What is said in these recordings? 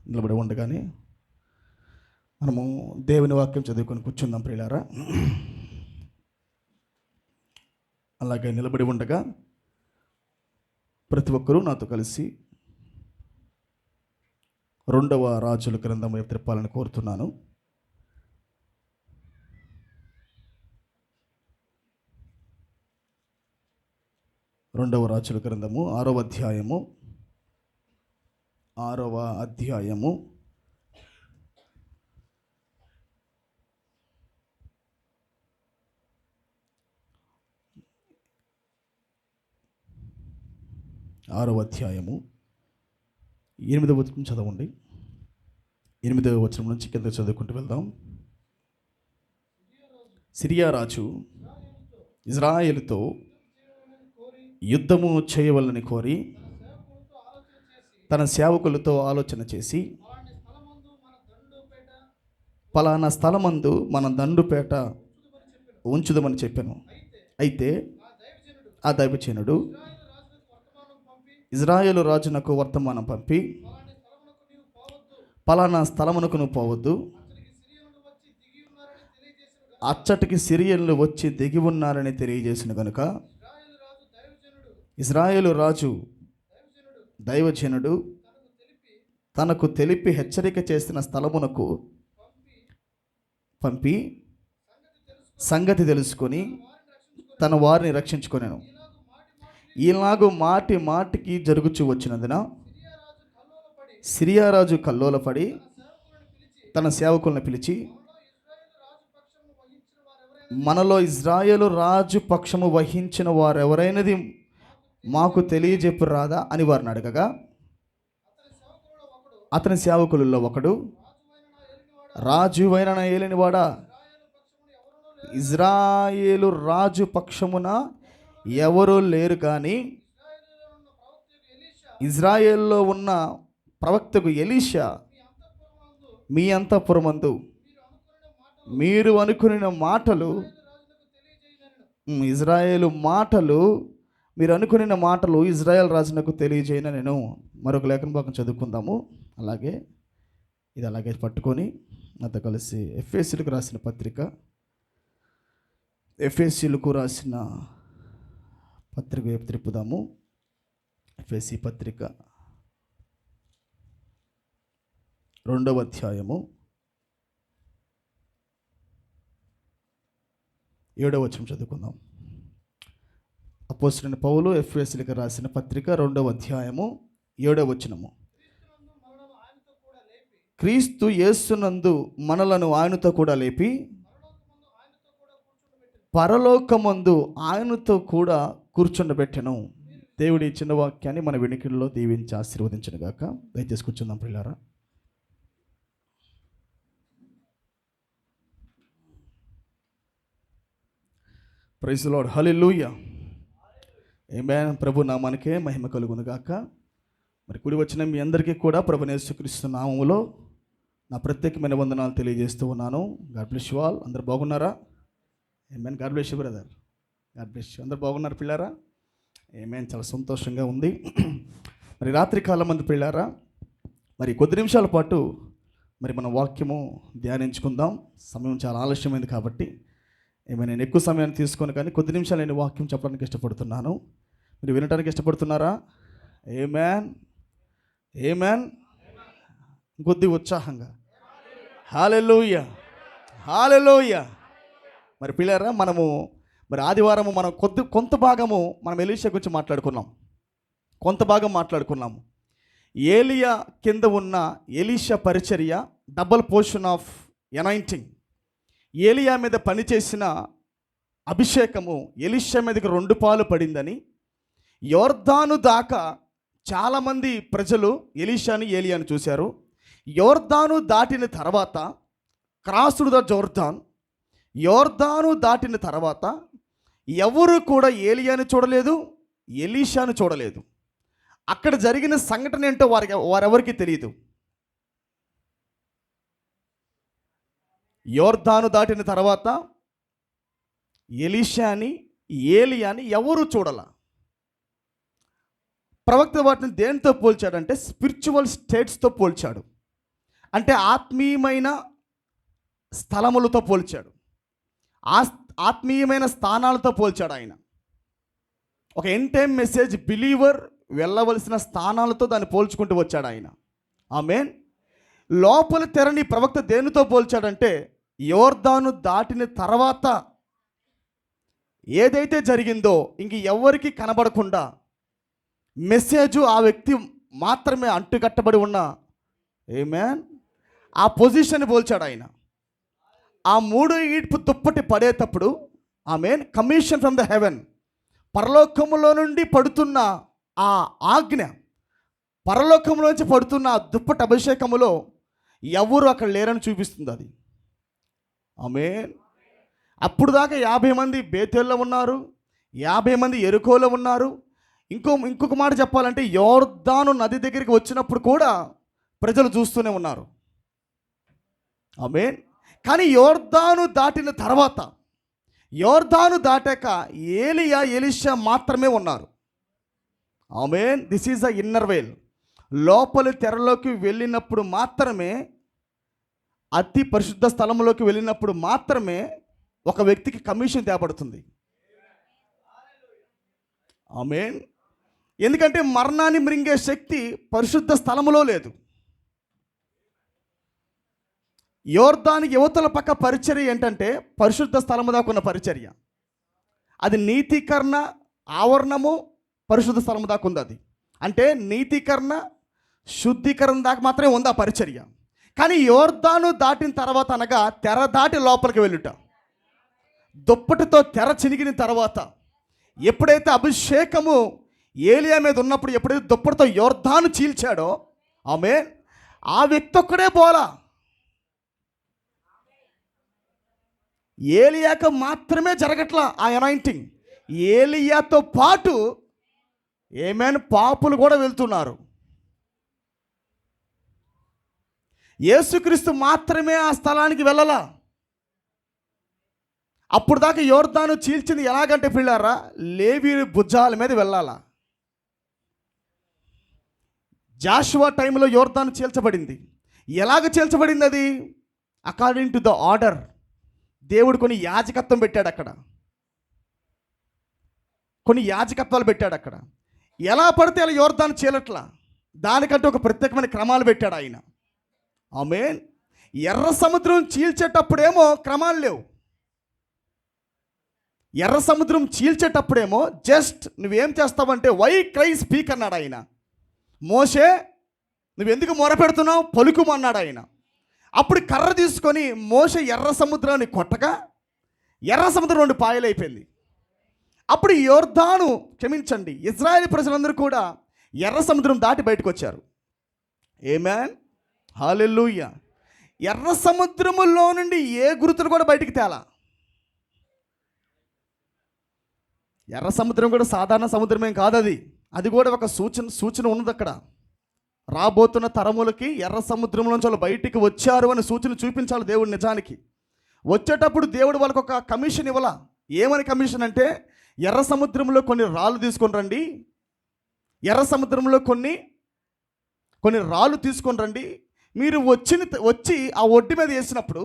నిలబడి ఉండగానే మనము దేవుని వాక్యం చదువుకొని కూర్చుందాం ప్రియులారా. అలాగే నిలబడి ఉండగా ప్రతి ఒక్కరూ నాతో కలిసి 2వ రాజుల గ్రంథం వైపు తిప్పాలని కోరుతున్నాను. 2వ రాజుల గ్రంథము 6వ అధ్యాయము 8వ వచనం చదవండి. 8వ వచనం నుంచి కింద చదువుకుంటూ వెళ్దాం. సిరియా రాజు ఇజ్రాయేలుతో యుద్ధము చేయవలని కోరి తన సేవకులతో ఆలోచన చేసి, పలానా స్థలమందు మన దండుపేట ఉంచుదామని చెప్పాను. అయితే ఆ దైవజనుడు ఇజ్రాయేలు రాజునకు వర్తమానం పంపి, పలానా స్థలమునకు నువ్వు పోవద్దు, అచ్చటికి సిరియన్లు వచ్చి దిగి ఉన్నారని తెలియజేసిన కనుక ఇజ్రాయేలు రాజు దైవజనుడు తనకు తెలిపి హెచ్చరిక చేసిన స్థలమునకు పంపి సంగతి తెలుసుకొని తన వారిని రక్షించుకొనెను. ఈలాగు మాటి మాటికి జరుగుచూ వచ్చినందున సిరియా రాజు కల్లోలపడి తన సేవకులను పిలిచి, మనలో ఇజ్రాయేలు రాజు పక్షము వహించిన వారెవరైనది మాకు తెలియజెప్పు రాదా అని వారిని అడగగా, అతని సేవకులలో ఒకడు, రాజువైన నా ఏలినవాడా, ఇజ్రాయేలు రాజు పక్షమున ఎవరూ లేరు కానీ ఇజ్రాయేల్లో ఉన్న ప్రవక్తకు ఎలీషా మీ అంతఃపురమందు మీరు అనుకున్న మాటలు, ఇజ్రాయేలు మాటలు మీరు అనుకున్న మాటలు ఇజ్రాయేల్ రాజునకు తెలియజేయన నేను. మరొక లేఖన భాగం చదువుకుందాము. అలాగే ఇది అలాగే పట్టుకొని నాతో కలిసి ఎఫ్ఎస్సీలకు రాసిన పత్రిక, ఎఫ్ఎస్సీలకు రాసిన పత్రిక వైపు తిప్పుదాము. ఎఫ్ఎస్సీ పత్రిక 2వ అధ్యాయము 7వ వచనం చదువుకుందాం. అపోస్తలుడైన పౌలు ఎఫెసీయులకు రాసిన పత్రిక 2వ అధ్యాయము 7వ వచనము. క్రీస్తు యేసునందు మనలను ఆయనతో కూడా లేపి పరలోకమందు ఆయనతో కూడా కూర్చుండబెట్టెను. దేవుడి చిన్న వాక్యాన్ని మన వెనుకల్లో దీవించి ఆశీర్వదించను గాక. దయచేసి కూర్చుందాం ప్రియులారా. ప్రైజ్ ది లార్డ్, హల్లెలూయా, ఆమేన్. ప్రభు నామానికే మహిమ కలుగును గాక. మరి కూడి వచ్చిన మీ అందరికీ కూడా ప్రభువైన యేసుక్రీస్తు నామములో నా ప్రత్యేకమైన వందనాలు తెలియజేస్తూ ఉన్నాను. God bless you all. అందరు బాగున్నారా? ఆమేన్. God bless you brother. God bless you. అందరు బాగున్నారు పిల్లారా? ఆమేన్. చాలా సంతోషంగా ఉంది. మరి రాత్రి కాలం మంది పిల్లారా, మరి కొద్ది నిమిషాల పాటు మరి మన వాక్యము ధ్యానించుకుందాం. సమయం చాలా ఆలస్యమైంది కాబట్టి ఏమైనా నేను ఎక్కువ సమయాన్ని తీసుకొని కానీ కొద్ది నిమిషాలు నేను వాక్యం చెప్పడానికి ఇష్టపడుతున్నాను. మీరు వినడానికి ఇష్టపడుతున్నారా? ఆమేన్, ఆమేన్. కొద్ది ఉత్సాహంగా హల్లెలూయా, హల్లెలూయా. మరి పిల్లారా, మనము మరి ఆదివారము మనం కొంత భాగము మనం ఎలీషా గురించి మాట్లాడుకున్నాం. కొంత భాగం మాట్లాడుకున్నాము. ఏలియా కింద ఉన్న ఎలీషా పరిచర్య, డబుల్ పోర్షన్ ఆఫ్ అనాయింటింగ్. ఏలియా మీద పనిచేసిన అభిషేకము ఎలీషా మీదకి 2 పాలు పడిందని యోర్దాను దాకా చాలామంది ప్రజలు ఎలీషాని ఏలియాని చూశారు. యోర్దాను దాటిన తర్వాత క్రాస్డ్ ద జోర్దాన్, యోర్దాను దాటిన తర్వాత ఎవరు కూడా ఏలియాని చూడలేదు, ఎలీషాను చూడలేదు. అక్కడ జరిగిన సంఘటన ఏంటో వారెవరికి తెలియదు. యోర్దాను దాటిన తర్వాత ఎలీషాని, ఏలియాని ఎవరు చూడాల. ప్రవక్త వాటిని దేనితో పోల్చాడంటే స్పిరిచువల్ స్టేట్స్తో పోల్చాడు. అంటే ఆత్మీయమైన స్థలములతో పోల్చాడు, ఆత్మీయమైన స్థానాలతో పోల్చాడు ఆయన. ఒక ఎండ్ టైమ్ మెసేజ్ బిలీవర్ వెళ్ళవలసిన స్థానాలతో దాన్ని పోల్చుకుంటూ వచ్చాడు ఆయన. ఆమేన్. లోపల తెరని ప్రవక్త దేనితో పోల్చాడంటే, యోర్దాను దాటిన తర్వాత ఏదైతే జరిగిందో ఇంక ఎవరికి కనబడకుండా మెసేజ్ ఆ వ్యక్తి మాత్రమే అంటుకట్టబడి ఉన్న ఆమేన్ ఆ పొజిషన్ పోల్చాడు ఆయన. ఆ 3 ఈడ్పు దుప్పటి పడేటప్పుడు ఆమేన్ కమిషన్ ఫ్రమ్ ద హెవెన్, పరలోకములో నుండి పడుతున్న ఆ ఆజ్ఞ, పరలోకంలోంచి పడుతున్న ఆ దుప్పటి అభిషేకములో ఎవరు అక్కడ లేరని చూపిస్తుంది అది. ఆమేన్. అప్పుడు దాకా 50 మంది బేతేల్లో ఉన్నారు, 50 మంది ఎరుకోలో ఉన్నారు. ఇంకొక మాట చెప్పాలంటే, యోర్దాను నది దగ్గరికి వచ్చినప్పుడు కూడా ప్రజలు చూస్తూనే ఉన్నారు. ఆమేన్. కానీ యోర్దాను దాటిన తర్వాత, యోర్దాను దాటాక ఏలియా ఎలీషా మాత్రమే ఉన్నారు. ఆమేన్. దిస్ ఈజ్ ద ఇన్నర్ వేల్. లోపలి తెరలోకి వెళ్ళినప్పుడు మాత్రమే, అతి పరిశుద్ధ స్థలంలోకి వెళ్ళినప్పుడు మాత్రమే ఒక వ్యక్తికి కమిషన్ తేపడుతుంది. ఆమేన్. ఎందుకంటే మరణాన్ని మృంగే శక్తి పరిశుద్ధ స్థలములో లేదు. యోర్దానికి యువతల పక్క పరిచర్య ఏంటంటే పరిశుద్ధ స్థలము దాకా ఉన్న పరిచర్య. అది నీతీకరణ ఆవరణము పరిశుద్ధ స్థలము దాకా ఉంది. అది అంటే నీతీకరణ శుద్ధీకరణ దాకా మాత్రమే ఉంది ఆ పరిచర్య. కానీ యోర్దాను దాటిన తర్వాత, అనగా తెర దాటి లోపలికి వెళ్ళుట, దుప్పటితో తెర చినిగిన తర్వాత, ఎప్పుడైతే అభిషేకము ఏలియా మీద ఉన్నప్పుడు, ఎప్పుడైతే దుప్పటితో యోర్దాను చీల్చాడో ఆమేన్, ఆ వ్యక్తి ఒక్కడే పోలా. ఏలియాకు మాత్రమే జరగట్లా ఆ అనాయింటింగ్, ఏలియాతో పాటు ఆమేన్ పాపులు కూడా వెళ్తున్నారు. యేసుక్రీస్తు మాత్రమే ఆ స్థలానికి వెళ్ళలా. అప్పుడు దాకా యోర్దాను చీల్చింది ఎలాగంటే పిల్లారా, లేవీ భుజాల మీద వెళ్ళాలా. జాషువా టైంలో యోర్దాను చీల్చబడింది. ఎలాగ చీల్చబడింది అది? According to the order. దేవుడు కొన్ని యాజకత్వం పెట్టాడు అక్కడ, కొన్ని యాజకత్వాలు పెట్టాడు అక్కడ. ఎలా పడితే అలా యోర్దాను చీలట్లా, దానికంటే ఒక ప్రత్యేకమైన క్రమాలు పెట్టాడు ఆయన. ఆమేన్. ఎర్ర సముద్రం చీల్చేటప్పుడేమో క్రమాలు లేవు. ఎర్ర సముద్రం చీల్చేటప్పుడేమో జస్ట్ నువ్వేం చేస్తావంటే, వై క్రై స్పీక్ అన్నాడు ఆయన. మోషే నువ్వెందుకు మొరపెడుతున్నావు, పలుకుమన్నాడు ఆయన. అప్పుడు కర్ర తీసుకొని మోషే ఎర్ర సముద్రాన్ని కొట్టగా ఎర్ర సముద్రం 2 పాయలైపోయింది. అప్పుడు యోర్దాను, క్షమించండి, ఇజ్రాయేల్ ప్రజలందరూ కూడా ఎర్ర సముద్రం దాటి బయటకు వచ్చారు. ఆమేన్. హల్లెలూయా. ఎర్ర సముద్రములో నుండి ఏ గుర్తులు కూడా బయటికి తేలా. ఎర్ర సముద్రం కూడా సాధారణ సముద్రమేం కాదు. అది కూడా ఒక సూచన ఉన్నది అక్కడ. రాబోతున్న తరములకి ఎర్ర సముద్రంలోంచి వాళ్ళు బయటికి వచ్చారు అని సూచన చూపించాలి దేవుడు. నిజానికి వచ్చేటప్పుడు దేవుడు వాళ్ళకు ఒక కమిషన్ ఇవ్వాల. ఏమని కమిషన్ అంటే, ఎర్ర సముద్రంలో కొన్ని రాళ్ళు తీసుకొని రండి, ఎర్ర సముద్రంలో కొన్ని రాళ్ళు తీసుకొని రండి. మీరు వచ్చి ఆ ఒడ్డు మీద వేసినప్పుడు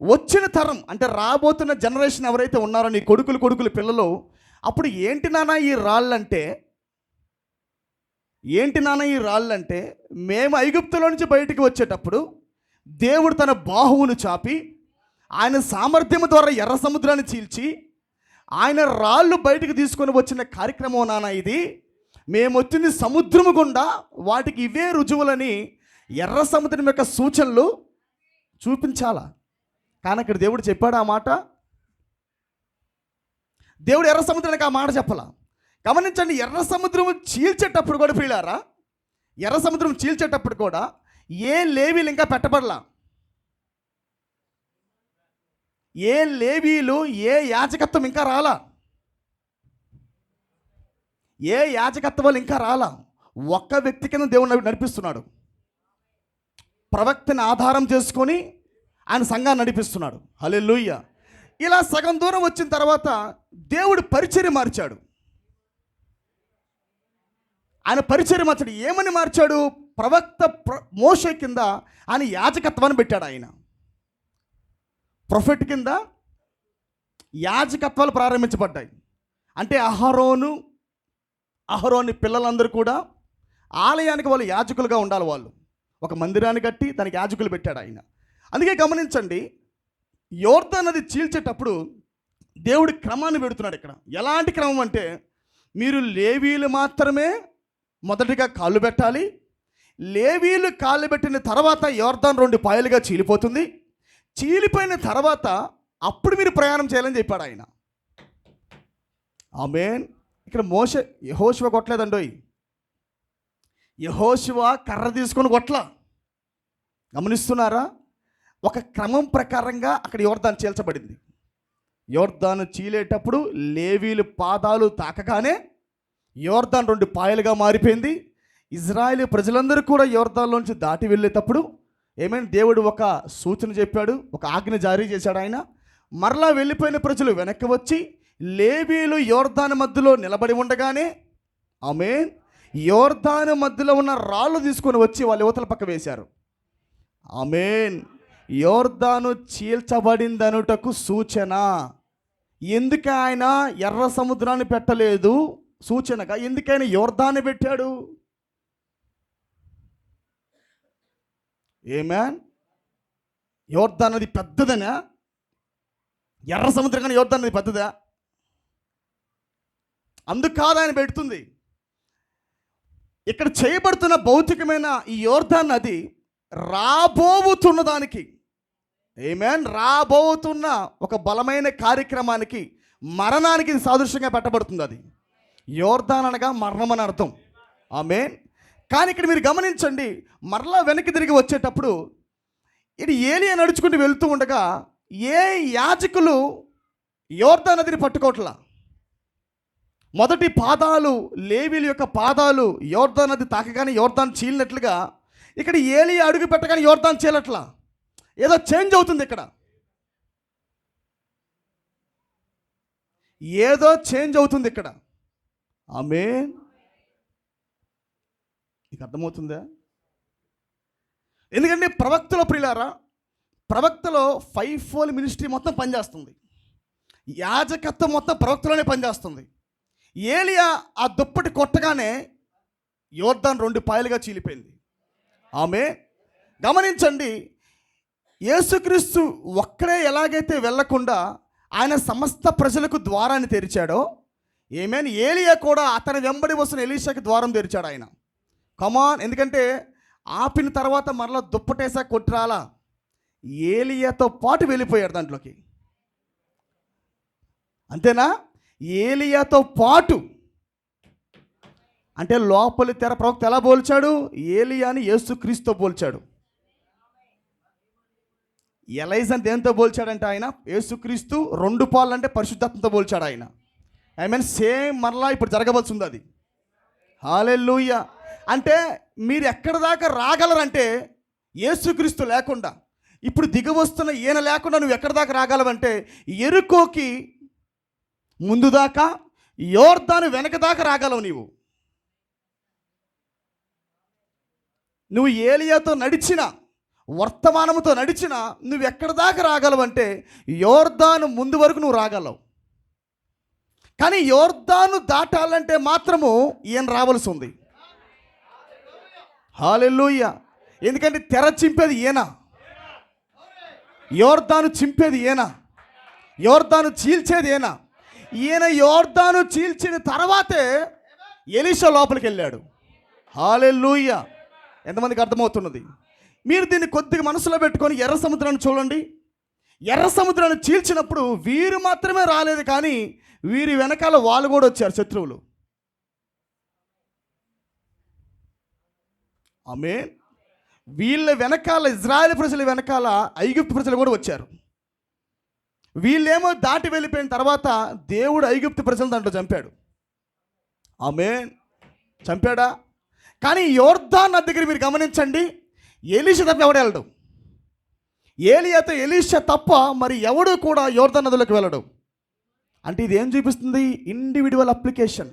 వచ్చిన తరం అంటే రాబోతున్న జనరేషన్ ఎవరైతే ఉన్నారో, నీ కొడుకులు పిల్లలు, అప్పుడు ఏంటి నాన్న ఈ రాళ్ళంటే మేము ఐగుప్తులో నుంచి బయటికి వచ్చేటప్పుడు దేవుడు తన బాహువును చాపి ఆయన సామర్థ్యము ద్వారా ఎర్ర సముద్రాన్ని చీల్చి ఆయన రాళ్ళు బయటికి తీసుకొని వచ్చిన కార్యక్రమం నాన్న ఇది. మేము వచ్చింది సముద్రము గుండా, వాటికి ఇవే రుజువులని ఎర్ర సముద్రం యొక్క సూచనలు చూపించాలా. కానీ అక్కడ దేవుడు చెప్పాడు ఆ మాట. దేవుడు ఎర్ర సముద్రానికి ఆ మాట చెప్పాలా. గమనించండి, ఎర్ర సముద్రం చీల్చేటప్పుడు కూడా ప్రియులారా, ఎర్ర సముద్రం చీల్చేటప్పుడు కూడా ఏ లేవీలు ఇంకా పెట్టబడలా. ఏ లేవీలు, ఏ యాజకత్వం ఇంకా రాలా. ఏ యాజకత్వాలు ఇంకా రాలా. ఒక్క వ్యక్తి కింద దేవుడు నడిపిస్తున్నాడు. ప్రవక్తని ఆధారం చేసుకొని ఆయన సంఘాన్ని నడిపిస్తున్నాడు. హల్లెలూయా. ఇలా సగం దూరం వచ్చిన తర్వాత దేవుడు పరిచర్య మార్చాడు. ఆయన పరిచర్య మార్చాడు. ఏమని మార్చాడు? ప్రవక్త మోషే కింద ఆయన యాజకత్వాన్ని పెట్టాడు. ఆయన ప్రొఫెట్ కింద యాజకత్వాలు ప్రారంభించబడ్డాయి. అంటే అహరోని పిల్లలందరూ కూడా ఆలయానికి వాళ్ళు యాజకులుగా ఉండాలి. వాళ్ళు ఒక మందిరాన్ని కట్టి దానికి యాజకులు పెట్టాడు ఆయన. అందుకే గమనించండి, యోర్దాను నది చీల్చేటప్పుడు దేవుడి క్రమాన్ని పెడుతున్నాడు ఇక్కడ. ఎలాంటి క్రమం అంటే, మీరు లేవీలు మాత్రమే మొదటిగా కాళ్ళు పెట్టాలి. లేవీలు కాళ్ళు పెట్టిన తర్వాత యోర్దాను 2 పాయలుగా చీలిపోతుంది. చీలిపోయిన తర్వాత అప్పుడు మీరు ప్రయాణం చేయాలని చెప్పాడు ఆయన. ఆమేన్. ఇక్కడ యెహోషువ కొట్టలేదండోయ్. యెహోషువ కర్ర తీసుకొని కొట్ల. గమనిస్తున్నారా? ఒక క్రమం ప్రకారంగా అక్కడ యోర్దాను చీల్చబడింది. యోర్దాను చీలేటప్పుడు లేవీలు పాదాలు తాకగానే యోర్దాను 2 పాయలుగా మారిపోయింది. ఇజ్రాయేల్ ప్రజలందరూ కూడా యోర్దాన్లోంచి దాటి వెళ్ళేటప్పుడు ఏమైనా దేవుడు ఒక సూచన చెప్పాడు, ఒక ఆజ్ఞ జారీ చేశాడు ఆయన. మరలా వెళ్ళిపోయిన ప్రజలు వెనక్కి వచ్చి లేవీలు యోర్దాను మధ్యలో నిలబడి ఉండగానే ఆమేన్, యోర్దాను మధ్యలో ఉన్న రాళ్ళు తీసుకొని వచ్చి వాళ్ళ యువతల పక్క వేశారు. ఆమేన్. యోర్దాను చీల్చబడిందనుటకు సూచన. ఎందుకు ఆయన ఎర్ర సముద్రాన్ని పెట్టలేదు సూచనగా? ఎందుకైనా యోర్దాన్ని పెట్టాడు? ఆమేన్. యోర్దాను నది పెద్దదనా? ఎర్ర సముద్రం కానీ యోర్దాను నది పెద్దదా? అందుకు కాదు ఆయన పెడుతుంది. ఇక్కడ చేయబడుతున్న భౌతికమైన ఈ యోర్దాను నది రాబోతున్న దానికి, ఆమేన్, రాబోతున్న ఒక బలమైన కార్యక్రమానికి, మరణానికి సాదృశ్యంగా పెట్టబడుతుంది. అది యోర్దాను అనగా మరణం అని అర్థం. ఆమేన్. కానీ ఇక్కడ మీరు గమనించండి, మరలా వెనక్కి తిరిగి వచ్చేటప్పుడు ఇది ఏలియా నడుచుకుంటూ వెళ్తూ ఉండగా ఏ యాజకులు యోర్దాను నదిని పట్టుకోవట్లా. మొదటి పాదాలు, లేవీల యొక్క పాదాలు యోర్దాను నది తాకగానే యోర్దాను చీలినట్లుగా ఇక్కడ ఏలియా అడుగు పెట్టగానే యోర్దాను చీలట్లా. ఏదో చేంజ్ అవుతుంది ఇక్కడ. ఏదో చేంజ్ అవుతుంది ఇక్కడ. ఆమేన్. నీకు అర్థమవుతుందా? ఎందుకంటే ప్రవక్తలో ప్రియులారా, ప్రవక్తలో 5-fold మినిస్ట్రీ మొత్తం పనిచేస్తుంది. యాజకత్వం మొత్తం ప్రవక్తలోనే పనిచేస్తుంది. ఏలియా ఆ దుప్పటి కొట్టగానే యోర్దాను 2 పాయలుగా చీలిపోయింది. ఆమేన్. గమనించండి, యేసుక్రీస్తు ఒక్కడే ఎలాగైతే వెళ్ళకుండా ఆయన సమస్త ప్రజలకు ద్వారాన్ని తెరిచాడో, ఆమేన్, ఏలియా కూడా అతని వెంబడి వస్తున్న ఎలీషాకి ద్వారం తెరిచాడు ఆయన. కమాన్. ఎందుకంటే ఆపిన తర్వాత మరలా దుప్పటేసా కొట్టిరాలా, ఏలియాతో పాటు వెళ్ళిపోయాడు దాంట్లోకి. అంతేనా? ఏలియాతో పాటు. అంటే లోపలి తెర ప్రవక్త ఎలా పోల్చాడు? ఏలియాని యేసుక్రీస్తుతో పోల్చాడు. ఎలైజాని దేంతో పోల్చాడంటే ఆయన యేసుక్రీస్తు 2 పాలు అంటే పరిశుద్ధాత్మతో పోల్చాడు ఆయన. ఐ మీన్ సేమ్ మరలా ఇప్పుడు జరగవలసి ఉంది అది. హల్లెలూయా. అంటే మీరు ఎక్కడి దాకా రాగలరంటే యేసుక్రీస్తు లేకుండా, ఇప్పుడు దిగవస్తున్న ఈయన లేకుండా నువ్వు ఎక్కడి దాకా రాగలవంటే యెరికోకి ముందు దాకా, యోర్దాను వెనక దాకా రాగలవు. నువ్వు ఏలియాతో నడిచిన, వర్తమానముతో నడిచిన, నువ్వు ఎక్కడి దాకా రాగలవంటే యోర్దాను ముందు వరకు నువ్వు రాగలవు. కానీ యోర్దాను దాటాలంటే మాత్రము ఈయన రావాల్సి ఉంది. హల్లెలూయా. ఎందుకంటే తెర చింపేది ఈయన, యోర్దాను చింపేది ఈయన, యోర్దాను చీల్చేది ఈయన. ఈయన యోర్దాను చీల్చిన తర్వాతే ఎలీషా లోపలికి వెళ్ళాడు. హల్లెలూయా. ఎంతమందికి అర్థమవుతున్నది? మీరు దీన్ని కొద్దిగా మనసులో పెట్టుకొని ఎర్ర సముద్రాన్ని చూడండి. ఎర్ర సముద్రాన్ని చీల్చినప్పుడు వీరు మాత్రమే రాలేదు, కానీ వీరి వెనకాల వాళ్ళు కూడా వచ్చారు, శత్రువులు. ఆమేన్. వీళ్ళ వెనకాల, ఇజ్రాయేల్ ప్రజల వెనకాల ఐగుప్తు ప్రజలు కూడా వచ్చారు. వీళ్ళేమో దాటి వెళ్ళిపోయిన తర్వాత దేవుడు ఐగుప్తు ప్రజలను దాంట్లో చంపాడు. ఆమేన్. చంపాడా? కానీ యోర్దాను నది దగ్గర మీరు గమనించండి, ఎలీషా తప్ప ఎవడు వెళ్ళడు. ఏలియాతో ఎలీషా తప్ప మరి ఎవడు కూడా యోర్దాను నదిలోకి వెళ్ళడు. అంటే ఇది ఏం చూపిస్తుంది? Individual application.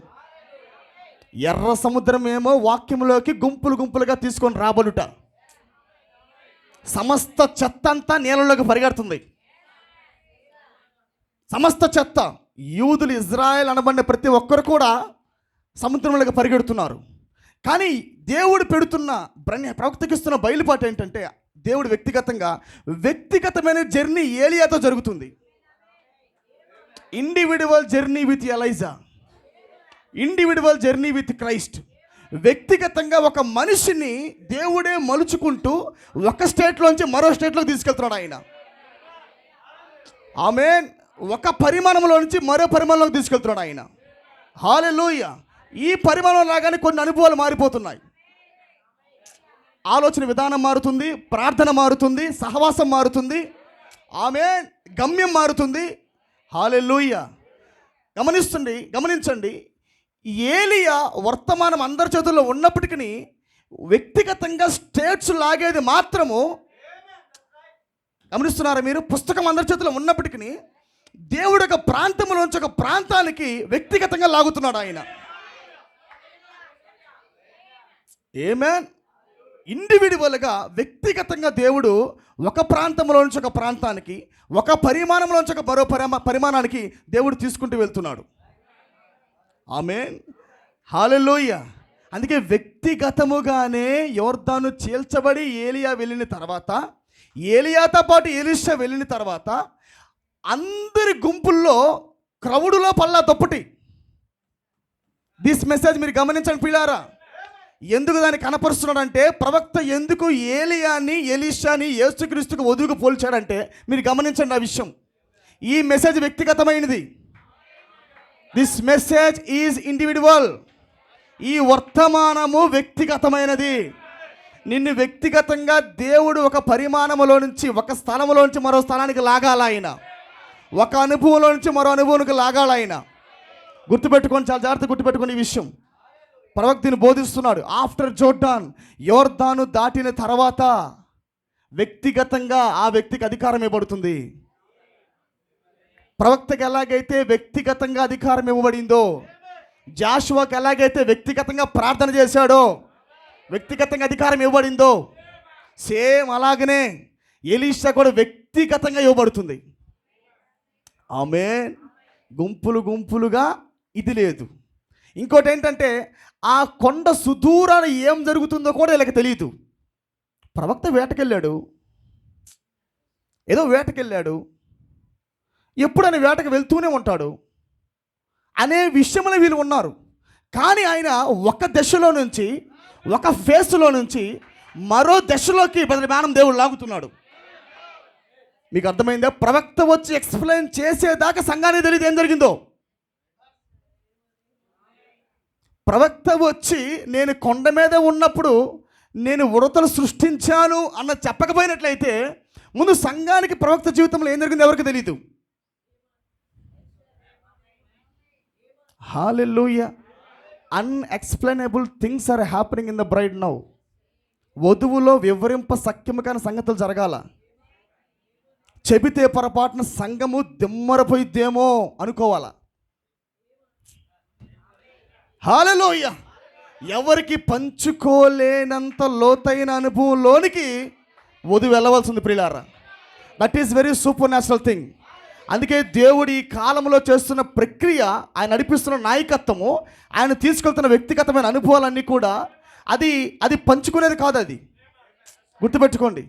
ఎర్ర సముద్రం ఏమో వాక్యములోకి గుంపులు గుంపులుగా తీసుకొని రాబడుట. సమస్త చెత్త అంతా నీళ్ళలోకి పరిగెడుతుంది. సమస్త చెత్త. యూదులు, ఇజ్రాయెల్ అనబడిన ప్రతి ఒక్కరు కూడా సముద్రంలోకి పరిగెడుతున్నారు. కానీ దేవుడు పెడుతున్న ప్రవక్తకి ఇస్తున్న బయలుపాటు ఏంటంటే, దేవుడు వ్యక్తిగతమైన జర్నీ ఏలియాతో జరుగుతుంది. Individual journey with Elijah, individual journey with Christ. వ్యక్తిగతంగా ఒక మనిషిని దేవుడే మలుచుకుంటూ ఒక స్టేట్లోంచి మరో స్టేట్లోకి తీసుకెళ్తున్నాడు ఆయన. ఆమేన్. ఒక పరిమాణంలో నుంచి మరో పరిమాణంలోకి తీసుకెళ్తున్నాడు ఆయన. హల్లెలూయా. ఈ పరిమాణం లాగానే కొన్ని అనుభవాలు మారిపోతున్నాయి. ఆలోచన విధానం మారుతుంది, ప్రార్థన మారుతుంది, సహవాసం మారుతుంది. ఆమేన్. గమ్యం మారుతుంది. హల్లెలూయా. గమనించండి. ఏలియా వర్తమానం అందరి చేతుల్లో ఉన్నప్పటికీ వ్యక్తిగతంగా స్టేట్స్ లాగేది మాత్రము, గమనిస్తున్నారా మీరు? పుస్తకం అందరి చేతుల్లో ఉన్నప్పటికీ దేవుడు ఒక ప్రాంతంలోంచి ఒక ప్రాంతానికి వ్యక్తిగతంగా లాగుతున్నాడు ఆయన. ఆమేన్. ఇండివిడ్యువల్గా వ్యక్తిగతంగా దేవుడు ఒక ప్రాంతంలో నుంచి ఒక ప్రాంతానికి, ఒక పరిమాణంలోంచి ఒక మరో పరిమాణానికి దేవుడు తీసుకుంటూ వెళ్తున్నాడు. ఆమేన్. హల్లెలూయా. అందుకే వ్యక్తిగతముగానే యోర్దాను చీల్చబడి ఏలియా వెళ్ళిన తర్వాత, ఏలియాతో పాటు ఎలీషా వెళ్ళిన తర్వాత అందరి గుంపుల్లో క్రౌడులో పల్లా తొప్పటి. దిస్ మెసేజ్ మీరు గమనించండి పిల్లారా. ఎందుకు దాన్ని కనపరుస్తున్నాడంటే, ప్రవక్త ఎందుకు ఏలియాని, ఎలీషాని యేసుక్రీస్తుకు వధువుకు పోల్చాడంటే మీరు గమనించండి ఆ విషయం. ఈ మెసేజ్ వ్యక్తిగతమైనది. This message is individual. ఈ వర్తమానము వ్యక్తిగతమైనది. నిన్ను వ్యక్తిగతంగా దేవుడు ఒక పరిమాణములో నుంచి, ఒక స్థలంలో నుంచి మరో స్థలానికి లాగాల ఆయన. ఒక అనుభవంలో నుంచి మరో అనుభవానికి లాగాల ఆయన. గుర్తుపెట్టుకోండి, చాలా జాగ్రత్తగా గుర్తుపెట్టుకోండి ఈ విషయం. ప్రవక్తని బోధిస్తున్నాడు. ఆఫ్టర్ జోర్డాన్, యోర్దాను దాటిన తర్వాత వ్యక్తిగతంగా ఆ వ్యక్తికి అధికారం ఇవ్వబడుతుంది. ప్రవక్తకి ఎలాగైతే వ్యక్తిగతంగా అధికారం ఇవ్వబడిందో, జాషువాకి ఎలాగైతే వ్యక్తిగతంగా ప్రార్థన చేశాడో వ్యక్తిగతంగా అధికారం ఇవ్వబడిందో, సేమ్ అలాగనే ఎలీషా కూడా వ్యక్తిగతంగా ఇవ్వబడుతుంది. ఆమేన్. గుంపులుగా ఇది లేదు. ఇంకోటి ఏంటంటే, ఆ కొండ సుదూరాన ఏం జరుగుతుందో కూడా వీళ్ళకి తెలియదు. ప్రవక్త వేటకెళ్ళాడు, ఏదో వేటకెళ్ళాడు, ఎప్పుడైనా వేటకు వెళ్తూనే ఉంటాడు అనే విషయంలో వీళ్ళు ఉన్నారు. కానీ ఆయన ఒక దశలో నుంచి, ఒక ఫేస్లో నుంచి మరో దశలోకి బదలిమానం దేవుడు లాగుతున్నాడు. మీకు అర్థమైందా? ప్రవక్త వచ్చి ఎక్స్ప్లెయిన్ చేసేదాకా సంఘానికి తెలియదు ఏం జరిగిందో. ప్రవక్త వచ్చి నేను కొండ మీద ఉన్నప్పుడు నేను ఉడతలు సృష్టించాను అన్న చెప్పకపోయినట్లయితే ముందు సంఘానికి ప్రవక్త జీవితంలో ఏం జరిగిందో ఎవరికి తెలియదు. హల్లెలూయా. Unexplainable things are happening in the bride now. వధువులో వివరింప సఖ్యము కాని సంగతులు జరగాల. చెబితే పొరపాటున సంఘము దిమ్మరపోయిద్దేమో అనుకోవాలా. హల్లెలూయా. ఎవరికి పంచుకోలేనంత లోతైన అనుభవంలోనికి వధువు వెళ్ళవలసింది ప్రియులారా. That is very super natural thing. అందుకే దేవుడు ఈ కాలంలో చేస్తున్న ప్రక్రియ, ఆయన నడిపిస్తున్న నాయకత్వము, ఆయన తీసుకెళ్తున్న వ్యక్తిగతమైన అనుభవాలన్నీ కూడా అది పంచుకునేది కాదు. అది గుర్తుపెట్టుకోండి.